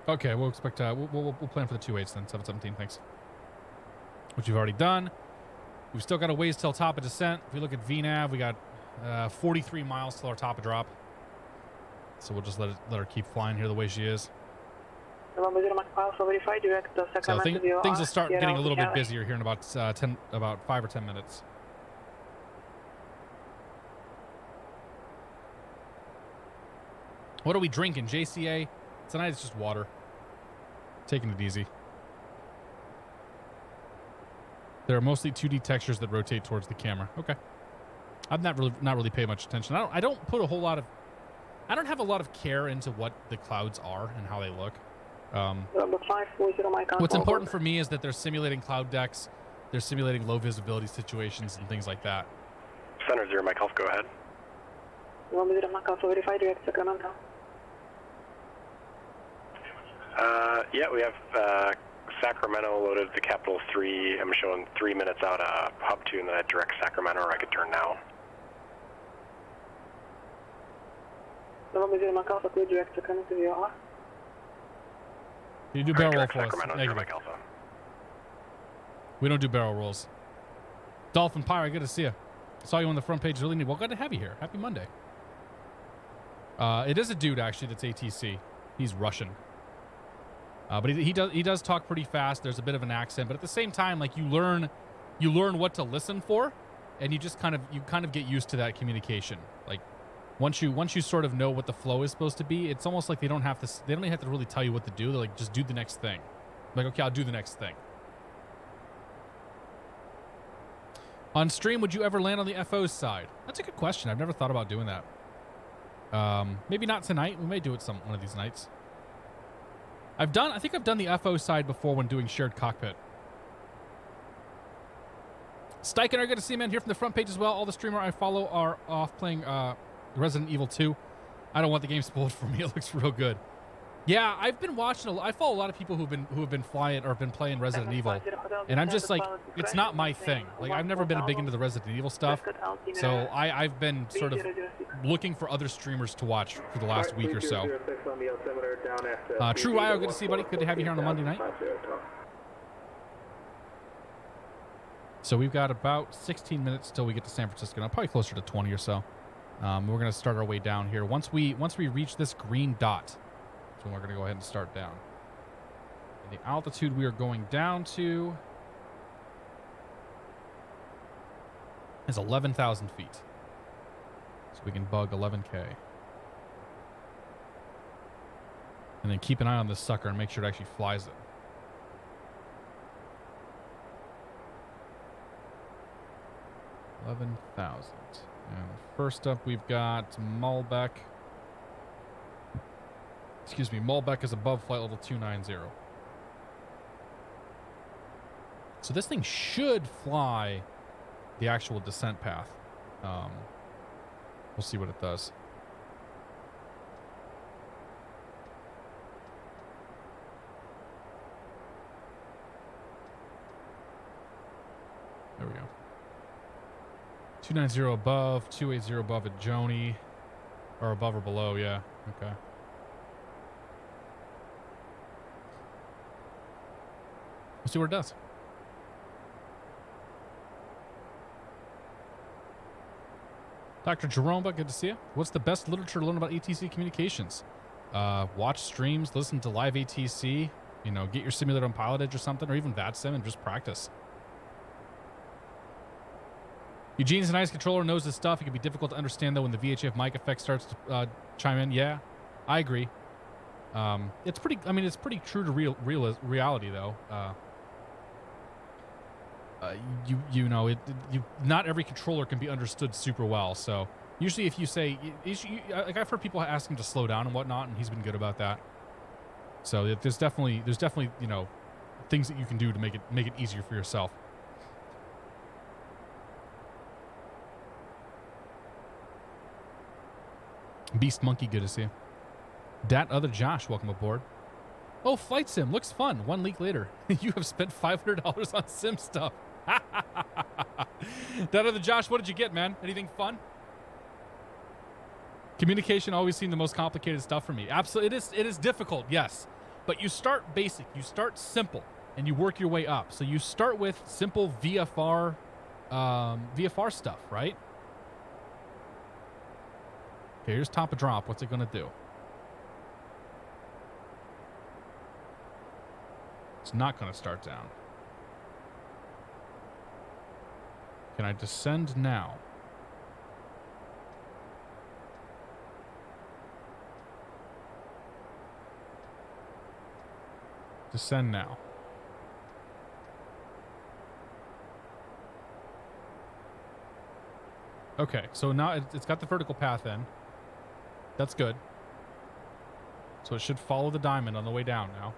Okay, we'll expect we'll plan for the 2.8s then, 717. Thanks. Which we've already done. We've still got a ways till top of descent. If we look at VNAV, we got 43 miles till our top of drop. So we'll just let her keep flying here the way she is. So things will start getting a little bit busier here in about 5 or 10 minutes. What are we drinking? JCA? Tonight it's just water. Taking it easy. There are mostly 2D textures that rotate towards the camera. Okay. I've not really paid much attention. I don't have a lot of care into what the clouds are and how they look. What's important for me is that they're simulating cloud decks, they're simulating low visibility situations and things like that.
Center 0, Mike Alpha, go ahead. Yeah, we have Sacramento loaded to Capital 3. I'm showing 3 minutes out hub 2 and then I direct Sacramento, or I could turn now.
Can you do barrel roll for us?
Sacramento, Mike Alpha.
We don't do barrel rolls. Dolphin Pyre, good to see you. Saw you on the front page. Really neat. Well, glad to have you here. Happy Monday. It is a dude actually that's ATC. He's Russian. But he does talk pretty fast. There's a bit of an accent, but at the same time, like you learn what to listen for, and you just kind of get used to that communication. Like once you sort of know what the flow is supposed to be, it's almost like they don't have to really tell you what to do. They're like, just do the next thing. I'm like, okay, I'll do the next thing. On stream, would you ever land on the FO's side? That's a good question. I've never thought about doing that. Maybe not tonight. We may do it one of these nights. I think I've done the FO side before when doing shared cockpit. Steichen are good to see, man. Here from the front page as well. All the streamer I follow are off playing Resident Evil 2. I don't want the game spoiled for me. It looks real good. Yeah, I've been watching. I follow a lot of people who have been flying or been playing Resident Evil, and I'm just like, it's not my thing. Like, I've never been big into the Resident Evil stuff, so I've been sort of looking for other streamers to watch for the last week or so. True Wyo, good to see you, buddy. Good to have you here on a Monday night. So we've got about 16 minutes till we get to San Francisco. Now, probably closer to 20 or so. We're gonna start our way down here. Once we reach this green dot, that's when we're gonna go ahead and start down. And the altitude we are going down to is 11,000 feet. So we can bug 11K. And then keep an eye on this sucker and make sure it actually flies it. $11,000. And first up, we've got Malbec. Excuse me, Malbec is above flight level 290. So this thing should fly the actual descent path. We'll see what it does. There we go. 290 above, 280 above at Joni. Or above or below, yeah. Okay. We'll see what it does. Dr. Jerome, good to see you. What's the best literature to learn about ATC communications? Watch streams, listen to live ATC, you know, get your simulator on PilotEdge or something, or even VATSIM and just practice. Eugene's a nice controller, knows his stuff. It can be difficult to understand, though, when the VHF mic effect starts to chime in. Yeah, I agree. It's pretty, I mean, it's pretty true to reality, though. You know, not every controller can be understood super well. So usually if you say, like, I've heard people ask him to slow down and whatnot, and he's been good about that. So there's definitely, you know, things that you can do to make it easier for yourself. Beast Monkey, good to see you. Dat Other Josh, welcome aboard. Oh, Flight Sim, looks fun. 1 week later. You have spent $500 on sim stuff. That Other Josh, what did you get, man? Anything fun? Communication always seemed the most complicated stuff for me. Absolutely, it is difficult, yes. But you start basic, you start simple, and you work your way up. So you start with simple VFR stuff, right? Okay, here's top of drop. What's it going to do? It's not going to start down. Can I descend now? Descend now. Okay, so now it's got the vertical path in. That's good. So it should follow the diamond on the way down now.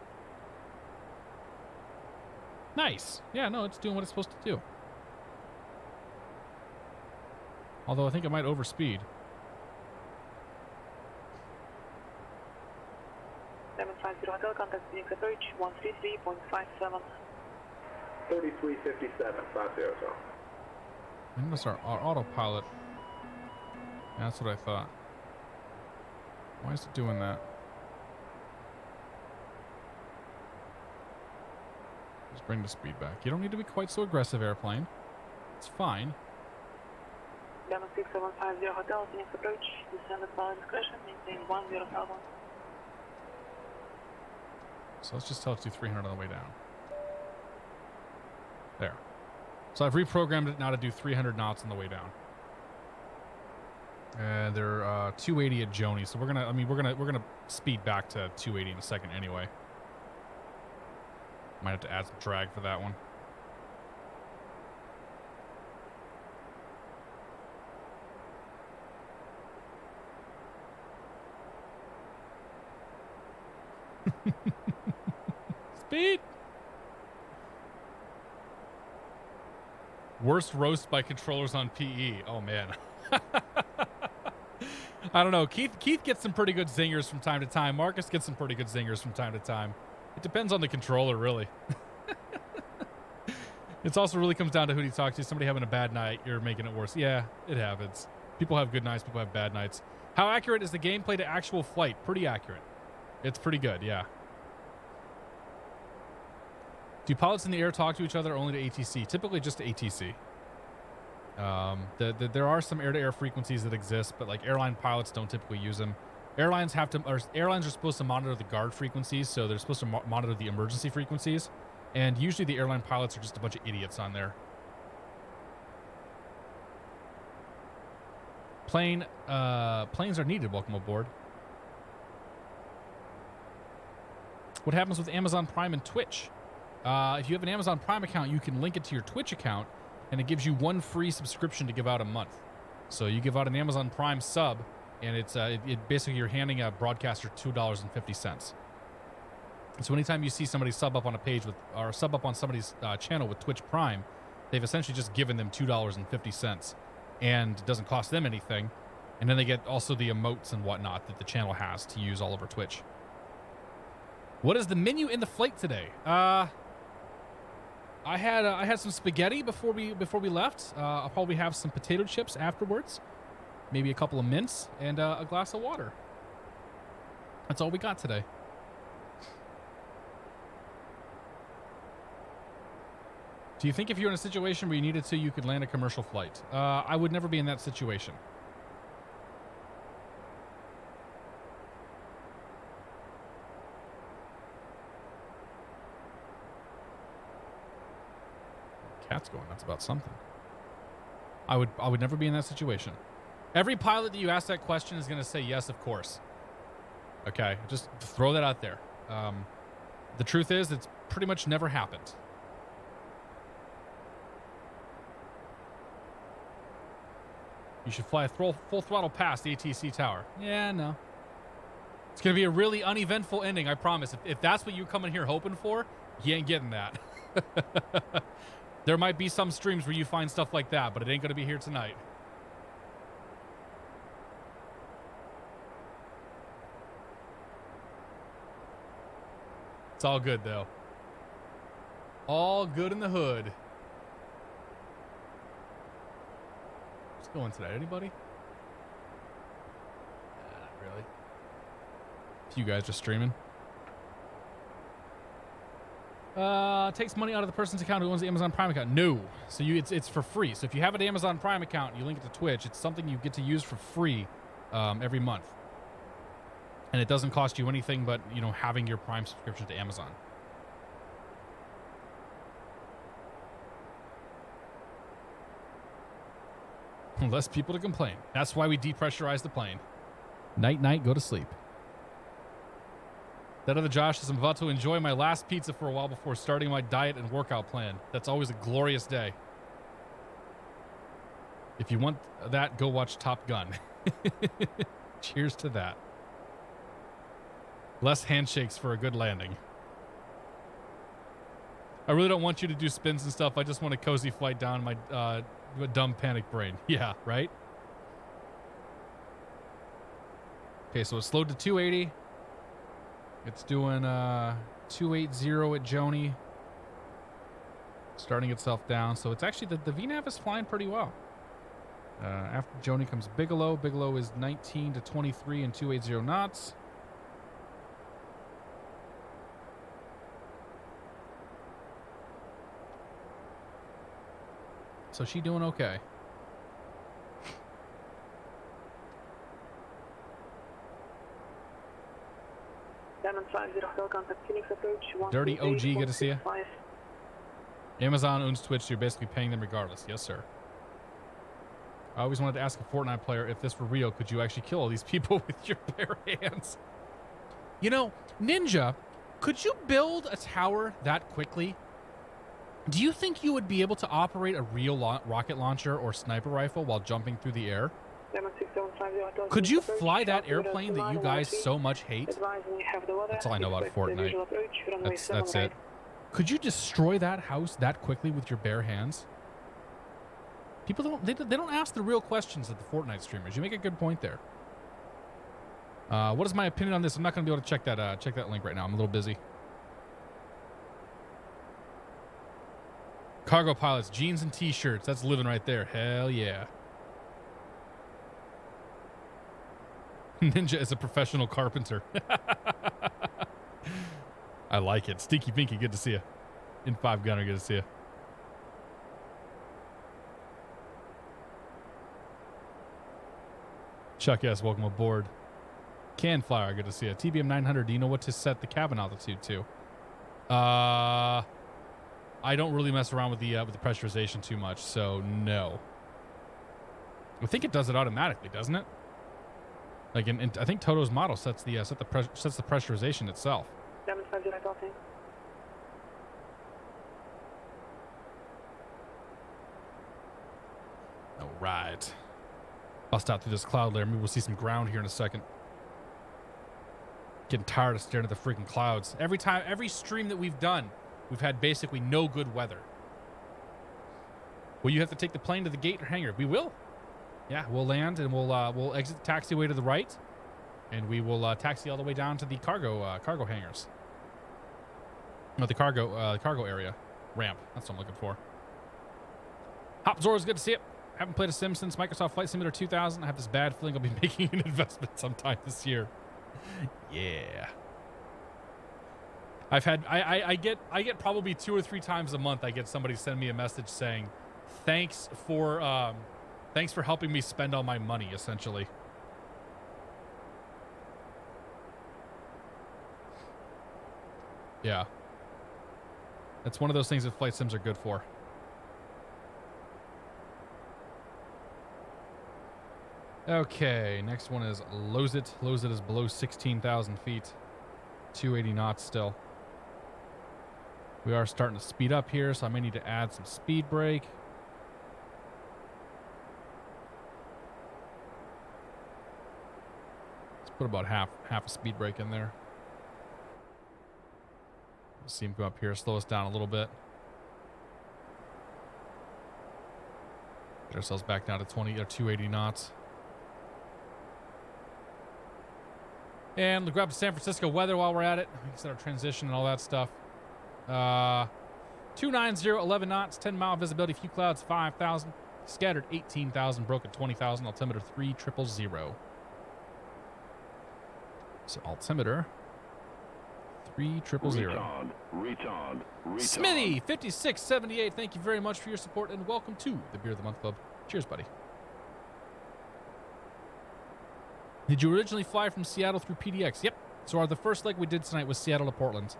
Nice. Yeah, no, it's doing what it's supposed to do. Although I think it might overspeed.
750 Hotel, contact PDX approach 133.57.
3357, 50.
I think that's our autopilot. Yeah, that's what I thought. Why is it doing that? Just bring the speed back. You don't need to be quite so aggressive, airplane. It's fine.
Diamond 6750 Hotel, PDX approach, descend at pilot discretion, maintain 10,000.
So let's just tell it to do 300 on the way down. There. So I've reprogrammed it now to do 300 knots on the way down. And they're 280 at Joni, so we're gonna speed back to 280 in a second anyway. Might have to add some drag for that one. Speed. Worst roast by controllers on PE. Oh man. I don't know. Keith gets some pretty good zingers from time to time. Marcus gets some pretty good zingers from time to time. It depends on the controller, really. It also really comes down to who you talk to. Somebody having a bad night, you're making it worse. Yeah, it happens. People have good nights, people have bad nights. How accurate is the gameplay to actual flight? Pretty accurate. It's pretty good, yeah. Do pilots in the air talk to each other or only to ATC? Typically just to ATC. There are some air-to-air frequencies that exist, but like airline pilots don't typically use them. Airlines are supposed to monitor the guard frequencies, so they're supposed to monitor the emergency frequencies. And usually the airline pilots are just a bunch of idiots on there. Planes are needed. Welcome aboard. What happens with Amazon Prime and Twitch? If you have an Amazon Prime account, you can link it to your Twitch account, and it gives you one free subscription to give out a month. So you give out an Amazon Prime sub, and it's basically you're handing a broadcaster $2.50. So anytime you see somebody sub up on a page or sub up on somebody's channel with Twitch Prime, they've essentially just given them $2.50, and it doesn't cost them anything. And then they get also the emotes and whatnot that the channel has to use all over Twitch. What is the menu in the flight today? I had some spaghetti before we left. I'll probably have some potato chips afterwards, maybe a couple of mints, and a glass of water. That's all we got today. Do you think if you're in a situation where you needed to, you could land a commercial flight? I would never be in that situation. Cat's going nuts about something. I would never be in that situation. Every pilot that you ask that question is going to say yes, of course. Okay, just throw that out there. The truth is, it's pretty much never happened. You should fly a full throttle past the ATC tower. Yeah, no. It's going to be a really uneventful ending, I promise. If that's what you're coming here hoping for, you ain't getting that. There might be some streams where you find stuff like that, but it ain't going to be here tonight. It's all good, though. All good in the hood. What's going today? Anybody? Not really. A few guys just streaming. Takes money out of the person's account who owns the Amazon Prime account. No. So it's for free. So if you have an Amazon Prime account, you link it to Twitch, it's something you get to use for free every month. And it doesn't cost you anything but, you know, having your Prime subscription to Amazon. Less people to complain. That's why we depressurize the plane. Night, night, go to sleep. That other Josh says, I'm about to enjoy my last pizza for a while before starting my diet and workout plan. That's always a glorious day. If you want that, go watch Top Gun. Cheers to that. Less handshakes for a good landing. I really don't want you to do spins and stuff. I just want a cozy flight down my dumb panic brain. Yeah, right? Okay, so it's slowed to 280. It's doing 280 at Joni. Starting itself down. So it's actually, the VNAV is flying pretty well. After Joni comes Bigelow. Bigelow is 19 to 23 and 280 knots. So she doing okay. Dirty OG, good to see you. Amazon owns Twitch, so you're basically paying them regardless. Yes, sir. I always wanted to ask a Fortnite player, if this were real, could you actually kill all these people with your bare hands? You know, Ninja, could you build a tower that quickly? Do you think you would be able to operate a real rocket launcher or sniper rifle while jumping through the air? Could you fly that airplane that you guys so much hate? That's all I know about Fortnite. That's it. Could you destroy that house that quickly with your bare hands? People don't ask the real questions at the Fortnite streamers. You make a good point there. What is my opinion on this? I'm not going to be able to check that link right now. I'm a little busy. Cargo pilots, jeans and t-shirts. That's living right there. Hell yeah. Ninja is a professional carpenter. I like it. Stinky Pinky, good to see you. In 5 Gunner, good to see you. Chuck S, welcome aboard. Can Flyer, good to see you. TBM 900, do you know what to set the cabin altitude to? I don't really mess around with the pressurization too much, so no. I think it does it automatically, doesn't it? Like I think Toto's model sets the pressurization itself. All right. Bust out through this cloud layer. Maybe we'll see some ground here in a second. Getting tired of staring at the freaking clouds. Every stream that we've done, we've had basically no good weather. Will you have to take the plane to the gate or hangar? We will. Yeah, we'll land and we'll exit the taxiway to the right, and we will taxi all the way down to the cargo hangars. No, the cargo area ramp. That's what I'm looking for. Hop Zora's good to see it. Haven't played a sim since Microsoft Flight Simulator 2000. I have this bad feeling I'll be making an investment sometime this year. Yeah. I get probably 2 or 3 times a month I get somebody send me a message saying, thanks for helping me spend all my money, essentially. Yeah. That's one of those things that flight sims are good for. Okay, next one is Lozit. Lozit is below 16,000 feet. 280 knots still. We are starting to speed up here, so I may need to add some speed brake. Let's put about half a speed brake in there. We'll see him go up here, slow us down a little bit. Get ourselves back down to 280 knots. And we'll grab the San Francisco weather while we're at it. We can set our transition and all that stuff. 290, 11 knots, 10-mile visibility, few clouds, 5,000. Scattered, 18,000, broken, 20,000. Altimeter, 3,000. So altimeter, 3,000.
Retard.
Smithy, 5678, thank you very much for your support, and welcome to the Beer of the Month Club. Cheers, buddy. Did you originally fly from Seattle through PDX? Yep. So the first leg we did tonight was Seattle to Portland.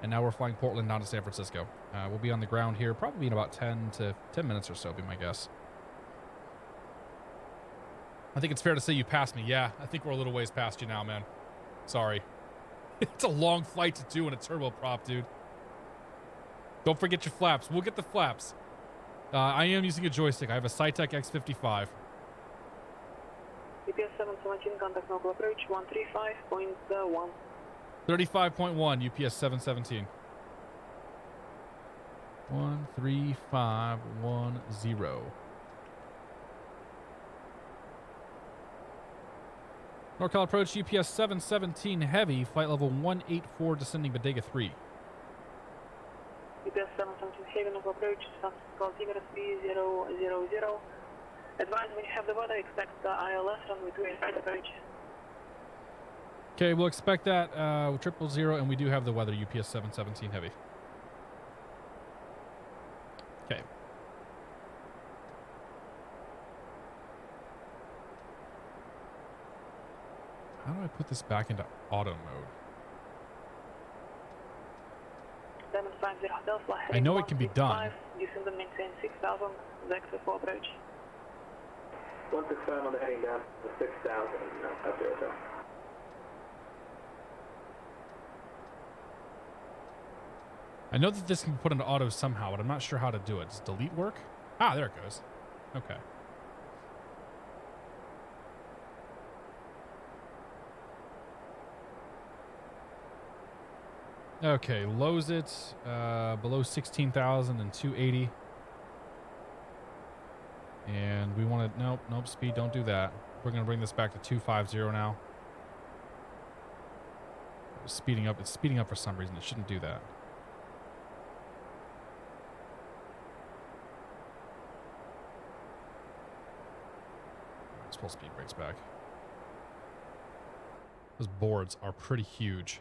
And now we're flying Portland down to San Francisco. We'll be on the ground here probably in about 10 minutes or so, be my guess. I think it's fair to say you passed me. Yeah, I think we're a little ways past you now, man. Sorry. It's a long flight to do in a turboprop, dude. Don't forget your flaps. We'll get the flaps. I am using a joystick. I have a Cytec X55.
UPS 717, contact local approach 135.1.
35.1, UPS 717. 13510. NorCal approach, UPS 717 heavy, flight level 184, descending Bodega 3.
UPS 717 heavy, local approach, San Francisco altimeter 3000. Advise when you have the weather, expect ILS runway 28 approach.
Okay, we'll expect that 000, and we do have the weather, UPS 717 heavy. Okay. How do I put this back into auto mode? I know it can be done.
Descend and maintain 6,000, KSFO approach.
165 on the heading down to 6,000, up there, sir.
I know that this can be put into auto somehow, but I'm not sure how to do it. Does delete work? Ah, there it goes. Okay. Okay, lows it below 16,000 and 280. And we want to, nope, speed, don't do that. We're going to bring this back to 250 now. speeding up. It's speeding up for some reason. It shouldn't do that. Let's pull speed brakes back. Those boards are pretty huge.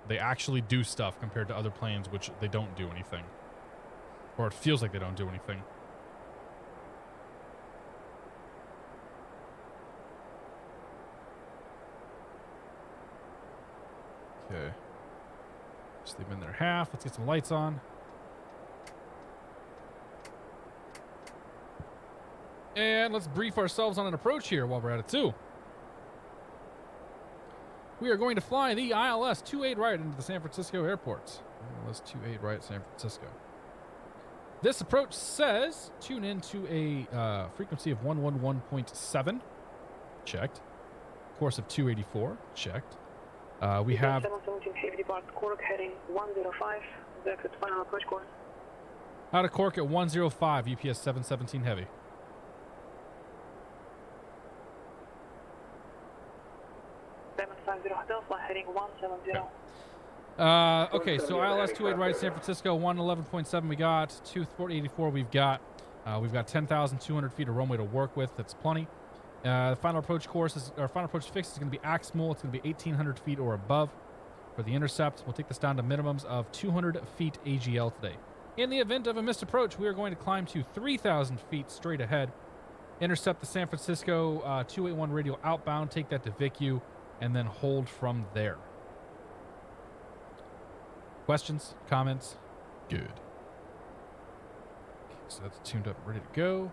They actually do stuff compared to other planes, which they don't do anything. Or it feels like they don't do anything. Okay. Just leave them in there half. Let's get some lights on. And let's brief ourselves on an approach here while we're at it too. We are going to fly the ILS 28 right into the San Francisco airport. ILS 28 right, San Francisco. This approach says tune into a frequency of 111.7. Checked. Course of 284. Checked. We have
717 heavy depart Cork heading 105. Exit final approach course.
out of Cork at 105. UPS 717 heavy.
Hotel flight heading 170.
Okay, so ILS 28 right, San Francisco 111.7 we got, 284 we've got 10,200 feet of runway to work with. That's plenty. The final approach course is, our final approach fix is going to be AXMOL. It's going to be 1,800 feet or above for the intercept. We'll take this down to minimums of 200 feet AGL today. In the event of a missed approach, we are going to climb to 3,000 feet straight ahead, intercept the San Francisco 281 radial outbound, take that to VICU, and then hold from there. Questions? Comments? Good. Okay, so that's tuned up, ready to go.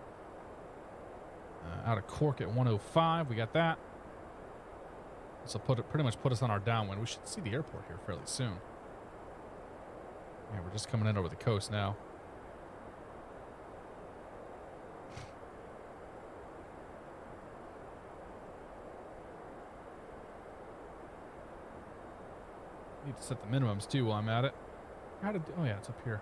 Out of Cork at 105, we got that. This will pretty much put us on our downwind. We should see the airport here fairly soon. Yeah, we're just coming in over the coast now. Need to set the minimums too while I'm at it. Oh yeah, it's up here.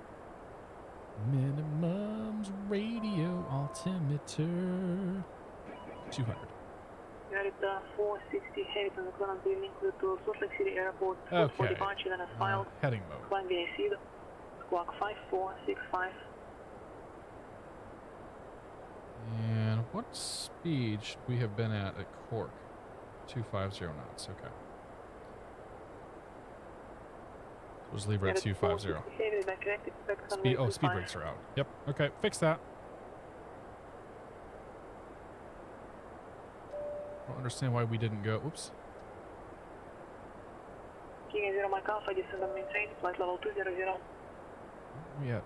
Minimums radio altimeter 200.
United 460 heavy on the current evening to Salt Lake City Airport.
Okay.
For departure, then as filed.
Heading mode.
Climb VAC, squawk 5465.
And what speed should we have been at Cork? 250 knots. Okay. We'll just leave her at 250. Speed brakes are out. Yep. Okay. Fix that. I don't understand why we didn't go. Oops.
King 0 Mike Alpha, descend and maintain, flight level 200.
Where we at?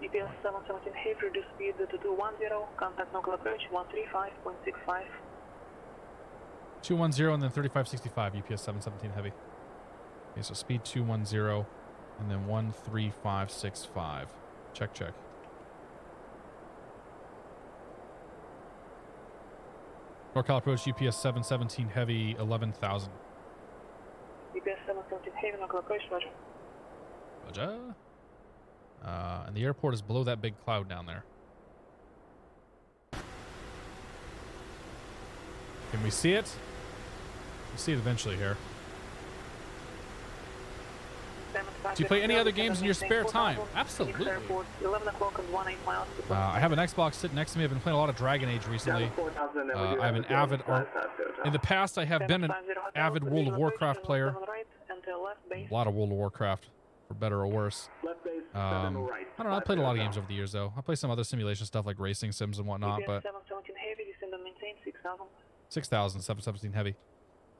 EPS 717 heavy, reduce speed to 210, contact local approach 135.65.
210 and then 3565, UPS 717 heavy. Okay, so speed 210 and then 13565. Check, check. NorCal approach, UPS 717 heavy, 11,000.
EPS 717 heavy, local approach, roger.
Roger. And the airport is below that big cloud down there. Can we see it? We'll see it eventually here. Do you play any other games in your spare time? Absolutely.
11 o'clock and 18 miles.
I have an Xbox sitting next to me. I've been playing a lot of Dragon Age recently. I'm an avid... in the past, I have been an avid World of Warcraft player. A lot of World of Warcraft, for better or worse. I don't know. I played a lot of games over the years, though. I play some other simulation stuff like racing sims and whatnot, but... 6,000, 717 heavy.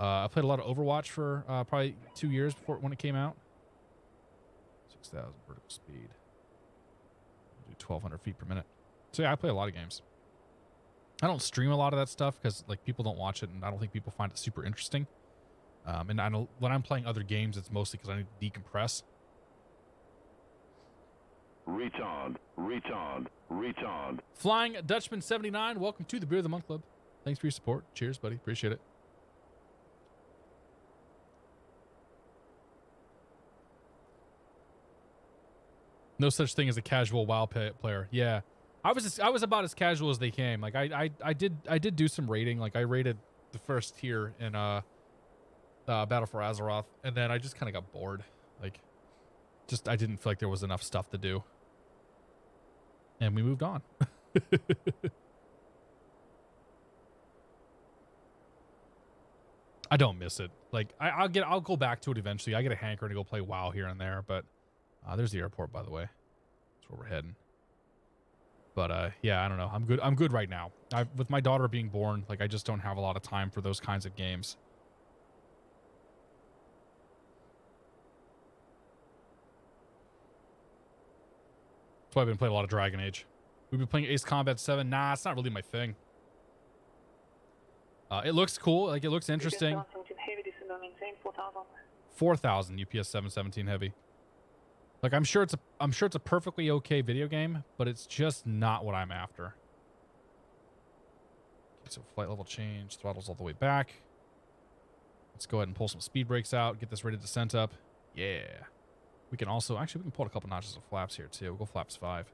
I played a lot of Overwatch for probably 2 years before when it came out. 6,000 vertical speed. Do 1,200 feet per minute. So yeah, I play a lot of games. I don't stream a lot of that stuff because like people don't watch it, and I don't think people find it super interesting. And I know when I'm playing other games, it's mostly because I need to decompress.
Retard, retard, retard.
Flying Dutchman 79, welcome to the Beer of the Month Club. Thanks for your support. Cheers, buddy. Appreciate it. No such thing as a casual WoW player. Yeah. I was about as casual as they came. Like I did do some rating. Like I rated the first tier in Battle for Azeroth, and then I just kind of got bored. Like, just I didn't feel like there was enough stuff to do, and we moved on. I don't miss it. Like I'll go back to it eventually. I get a hankering to go play WoW here and there, but there's the airport, by the way. That's where we're heading. But yeah, I don't know. I'm good right now. With my daughter being born, like I just don't have a lot of time for those kinds of games. That's why I've been playing a lot of Dragon Age. We've been playing Ace Combat 7. Nah, it's not really my thing. It looks cool. Like, it looks interesting. 4,000 UPS 717 heavy. Like, I'm sure it's a perfectly okay video game, but it's just not what I'm after. Okay, so flight level change, throttles all the way back. Let's go ahead and pull some speed brakes out, get this ready to descent up. Yeah. We can also, actually, we can pull a couple notches of flaps here, too. We'll go flaps 5.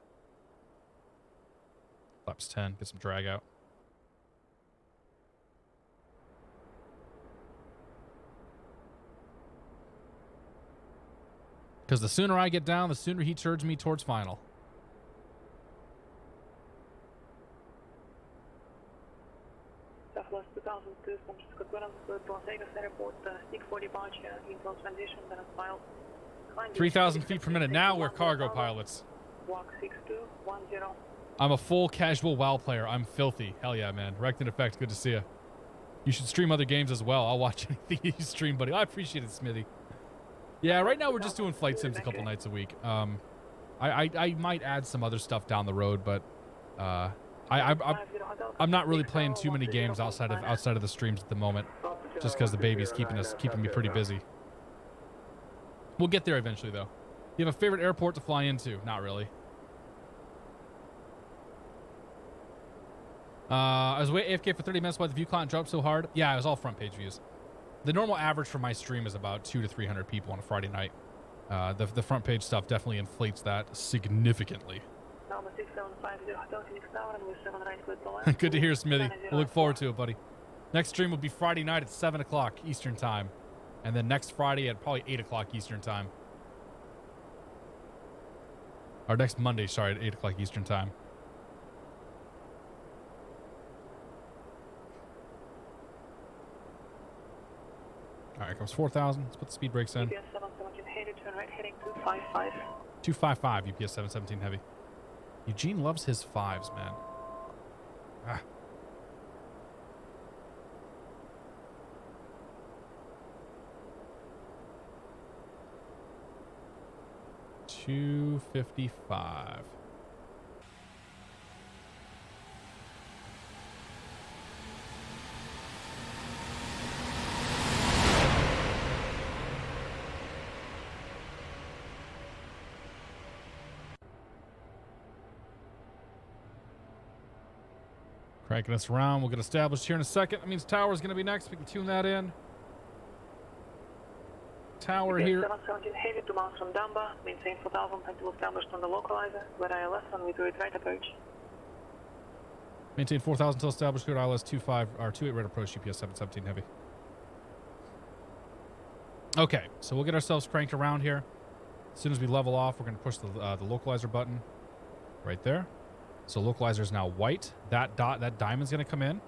Flaps 10, get some drag out. Because the sooner I get down, the sooner he turns me towards final.
Southwest 2002, from Scotland to Las Vegas Airport, 640 departure, in transition, then filed.
3,000 feet per minute. Now we're cargo pilots.
Walk 6210.
I'm a full casual WoW player. I'm filthy. Hell yeah, man. Wrecked in Effect, good to see you. You should stream other games as well. I'll watch anything you stream, buddy. I appreciate it, Smithy. Yeah, right now we're just doing flight sims a couple nights a week. I might add some other stuff down the road, but I'm not really playing too many games outside of the streams at the moment, just because the baby's keeping me pretty busy. We'll get there eventually, though. You have a favorite airport to fly into? Not really. I was AFK for 30 minutes while the view client dropped so hard. Yeah, it was all front page views. The normal average for my stream is about 200 to 300 people on a Friday night. The front page stuff definitely inflates that significantly. Good to hear, Smithy. We'll look forward to it, buddy. Next stream will be Friday night at 7 o'clock Eastern Time. And then next Friday at probably 8 o'clock Eastern Time. Or next Monday, sorry, at 8 o'clock Eastern Time. All right, here comes 4,000. Let's put the speed brakes in.
UPS 717 heavy, turn right heading 255.
255 UPS 717 heavy. Eugene loves his fives, man. Ah. $255. Cranking us around. We'll get established here in a second. That means tower's going to be next. We can tune that in. Tower here.
717 heavy, 2 miles from Dumba. Maintain 4,000 until established on the localizer. With ILS and with right approach.
Maintain 4,000 until established. Good ILS 25 or 28 right approach. UPS 717 heavy. Okay, so we'll get ourselves cranked around here. As soon as we level off, we're going to push the localizer button right there. So localizer is now white. That diamond's going to come in.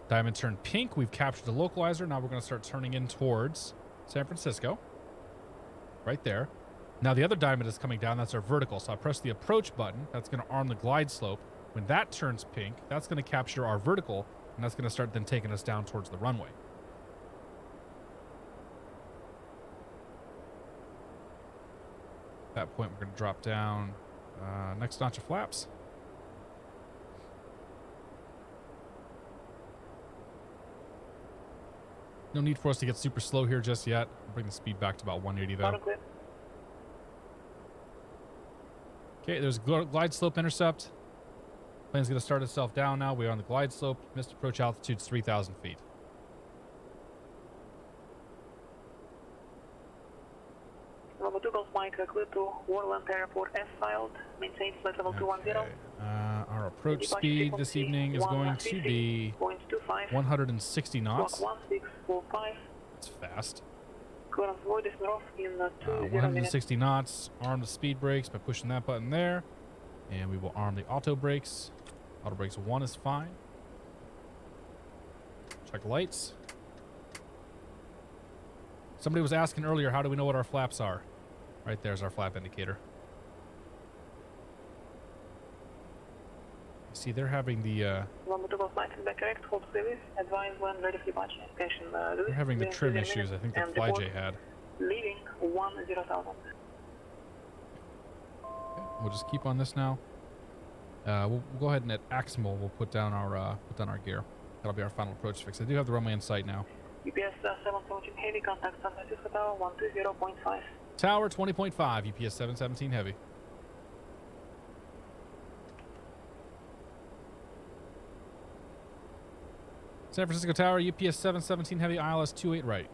Diamond turned pink. We've captured the localizer. Now we're going to start turning in towards San Francisco. Right there. Now the other diamond is coming down. That's our vertical. So I press the approach button. That's going to arm the glide slope. When that turns pink, that's going to capture our vertical. And that's going to start then taking us down towards the runway. At that point, we're going to drop down next notch of flaps. No need for us to get super slow here just yet. I'll bring the speed back to about 180 though. Okay, there's glide slope intercept. Plane's going to start itself down now. We're on the glide slope. Missed approach altitude's 3,000 feet.
Number Lambda 2 Golf Mike, clear to Warland Airport S filed, maintain flight level 210.
Okay. Our approach
Departure
speed this
frequency
evening is going to be
133.25.
160 knots.
Squawk 1645.
It's fast.
Clearance void is off in 20 minutes.
160 knots. Arm the speed brakes by pushing that button there. And we will arm the auto brakes. Auto brakes 1 is fine. Check lights. Somebody was asking earlier, how do we know what our flaps are? Right there's our flap indicator. See, they're having the they're having the trim issues I think that FlyJ had.
Leaving 10,000.
Okay, we'll just keep on this now. We'll go ahead and at Aximal we'll put down our gear. That'll be our final approach fix. I do have the runway in sight now.
UPS 717 heavy, contact San Francisco Tower 120.5.
Tower 20.5, UPS 717 heavy. San Francisco Tower, UPS 717 heavy, ILS 28 right.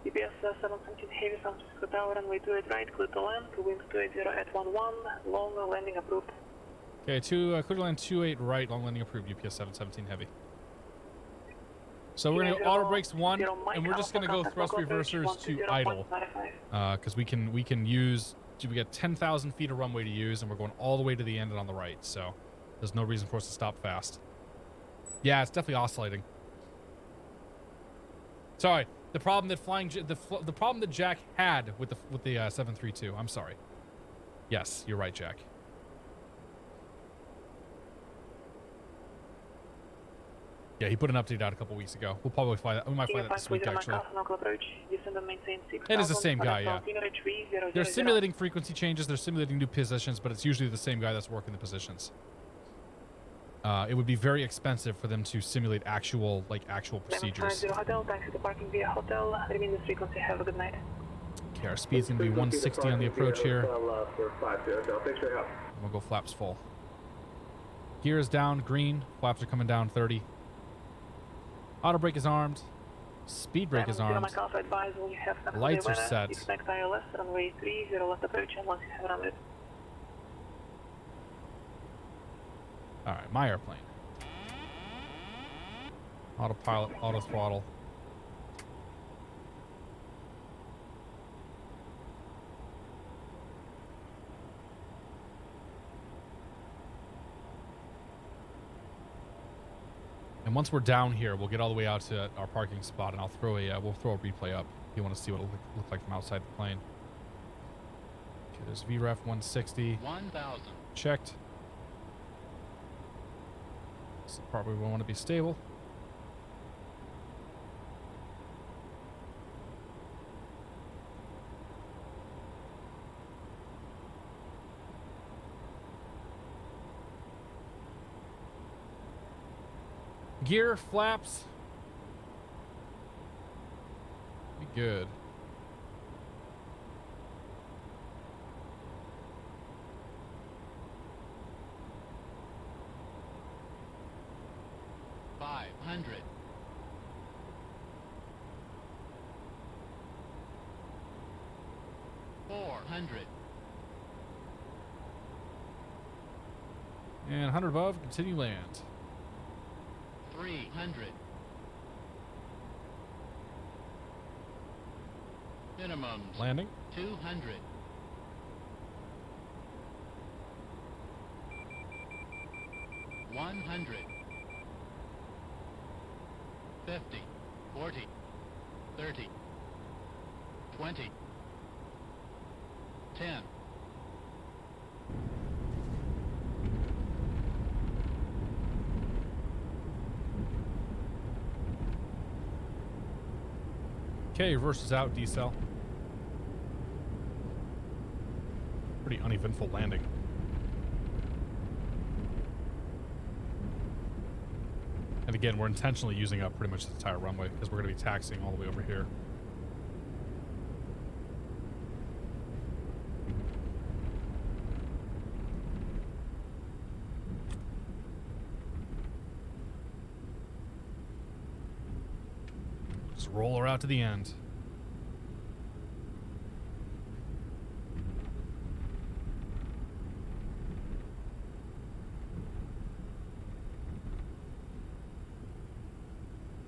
UPS 717 heavy, San Francisco Tower, runway 28 right, clear to land, wind 280 at 11, long landing approved.
Okay, clear to land 28 right, long landing approved, UPS 717 heavy. So we're going to go auto brakes 1, and we're just going to go thrust reversers to idle. Because we can use, we get 10,000 feet of runway to use, and we're going all the way to the end and on the right, so there's no reason for us to stop fast. Yeah, it's definitely oscillating. Sorry, the problem that the problem that Jack had with the 732. I'm sorry. Yes, you're right, Jack. Yeah, he put an update out a couple weeks ago. We'll probably fly that. We might fly that this week, actually. It is the same guy, yeah. They're simulating frequency changes. They're simulating new positions, but it's usually the same guy that's working the positions. It would be very expensive for them to simulate actual procedures. Okay, our speed's going to be 160 on the approach here. We'll go flaps full. Gear is down, green. Flaps are coming down, 30. Auto brake is armed. Speed brake is armed. Lights are set. Alright, my airplane. Autopilot, auto throttle. And once we're down here, we'll get all the way out to our parking spot, and I'll throw we'll throw a replay up if you want to see what it'll look like from outside the plane. Okay, there's VREF 160.
1,000.
Checked. This is the part where we want to be stable. Gear, flaps. Be good. $500. $400. And 100 above, continue land.
300. Minimums.
Landing.
200. 100. 50. 40. 30. 20. 10.
Okay, reverse is out, decel. Pretty uneventful landing. And again, we're intentionally using up pretty much the entire runway because we're going to be taxiing all the way over here. Just roll her out to the end.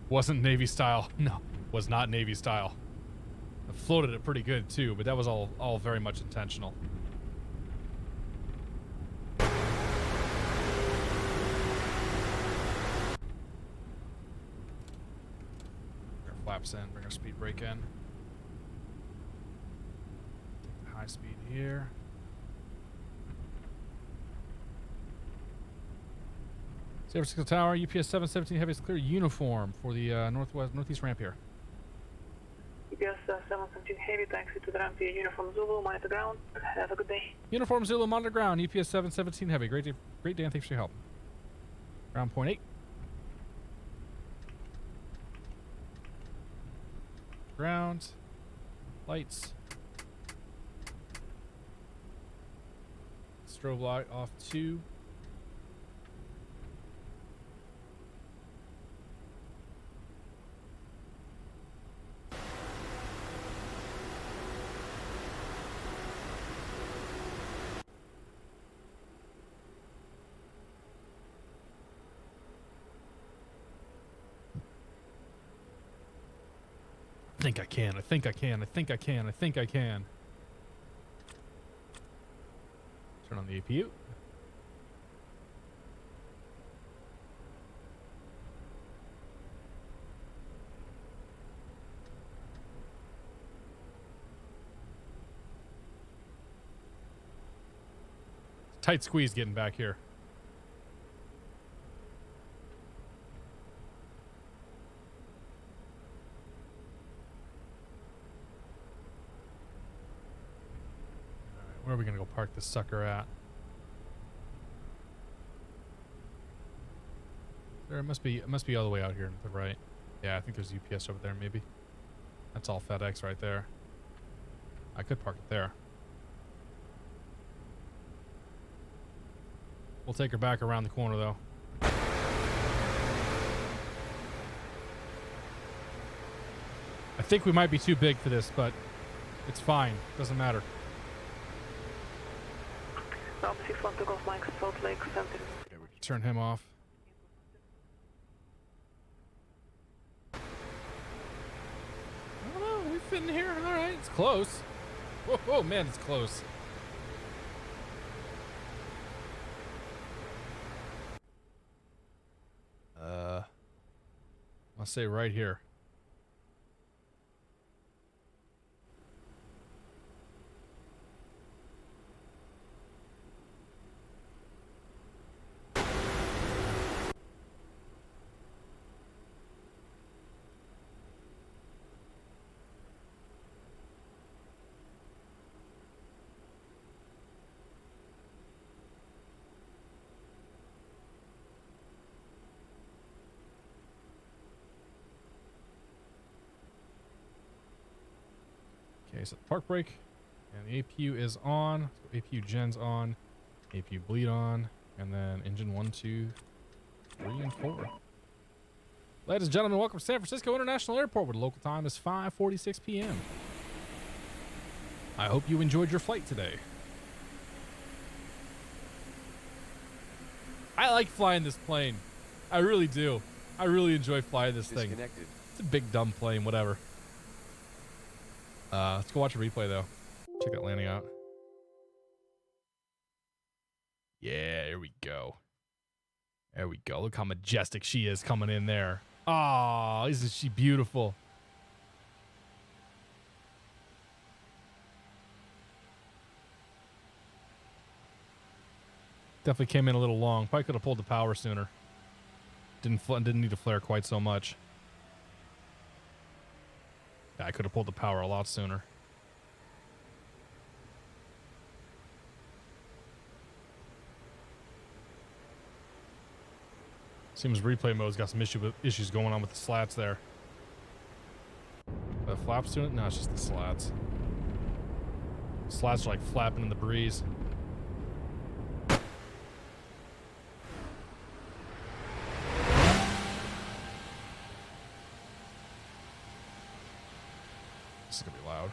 Wasn't Navy style. No, was not Navy style. I floated it pretty good too, but that was all very much intentional. Flaps in, bring our speed brake in. Take the high speed here. San Francisco Tower, UPS 717 Heavy is clear uniform for the northeast ramp here.
UPS 717 Heavy, taxi to the ramp via Uniform Zulu, monitor ground. Have a good day.
Uniform Zulu, monitor ground, UPS 717 Heavy. Great day, and thanks for your help. Ground point 8. Ground, lights, strobe light off 2. I think I can. I think I can. I think I can. I think I can. Turn on the APU. Tight squeeze getting back here. Where are we gonna go park this sucker at? There, it must be all the way out here to the right. Yeah, I think there's UPS over there maybe. That's all FedEx right there. I could park it there. We'll take her back around the corner though. I think we might be too big for this, but it's fine. Doesn't matter.
Salt Lake Center.
Okay, we can turn him off. Oh, we fit in here. All right, it's close. Whoa, man, it's close. I'll say right here. Okay, so the park brake and the APU is on. So APU gen's on, APU bleed on, and then engine 1, 2, 3, and 4. Ladies and gentlemen, welcome to San Francisco International Airport, where the local time is 5:46 p.m. I hope you enjoyed your flight today. I like flying this plane. I really do. I really enjoy flying this thing. It's a big dumb plane, whatever. Let's go watch a replay though. Check that landing out. Yeah, there we go. There we go. Look how majestic she is coming in there. Oh, isn't she beautiful? Definitely came in a little long. Probably could have pulled the power sooner. Didn't need to flare quite so much. Yeah, I could have pulled the power a lot sooner. Seems replay mode's got some issues going on with the slats there. The flaps doing it? No, it's just the slats. Slats are like flapping in the breeze. This is gonna be loud.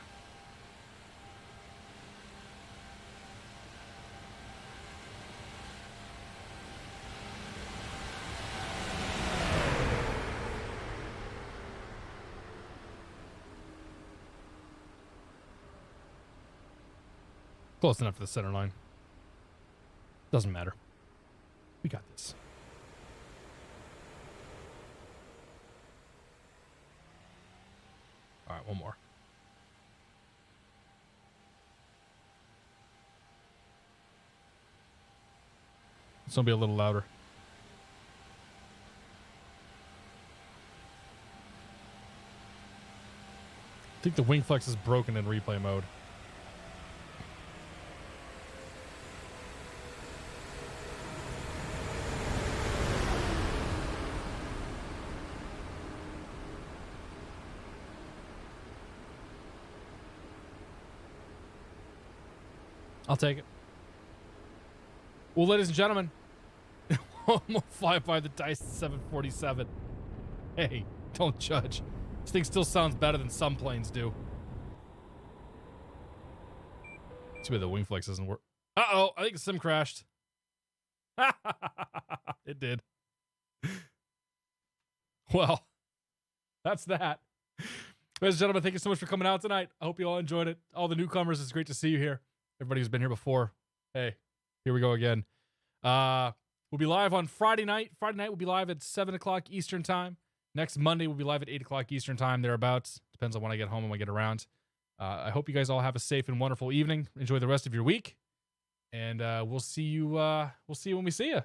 Close enough to the center line. Doesn't matter. We got this. All right, one more. This will be a little louder. I think the wing flex is broken in replay mode. I'll take it. Well, ladies and gentlemen, we'll fly by the Dice 747. Hey, don't judge. This thing still sounds better than some planes do. Too bad the wing flex doesn't work. Uh-oh, I think the sim crashed. It did. Well, that's that. Ladies and gentlemen, thank you so much for coming out tonight. I hope you all enjoyed it. All the newcomers, it's great to see you here. Everybody who's been here before, hey, here we go again. We'll be live on Friday night. Friday night we'll be live at 7 o'clock Eastern time. Next Monday we'll be live at 8 o'clock Eastern time, thereabouts. Depends on when I get home and when I get around. I hope you guys all have a safe and wonderful evening. Enjoy the rest of your week. And we'll see you when we see you.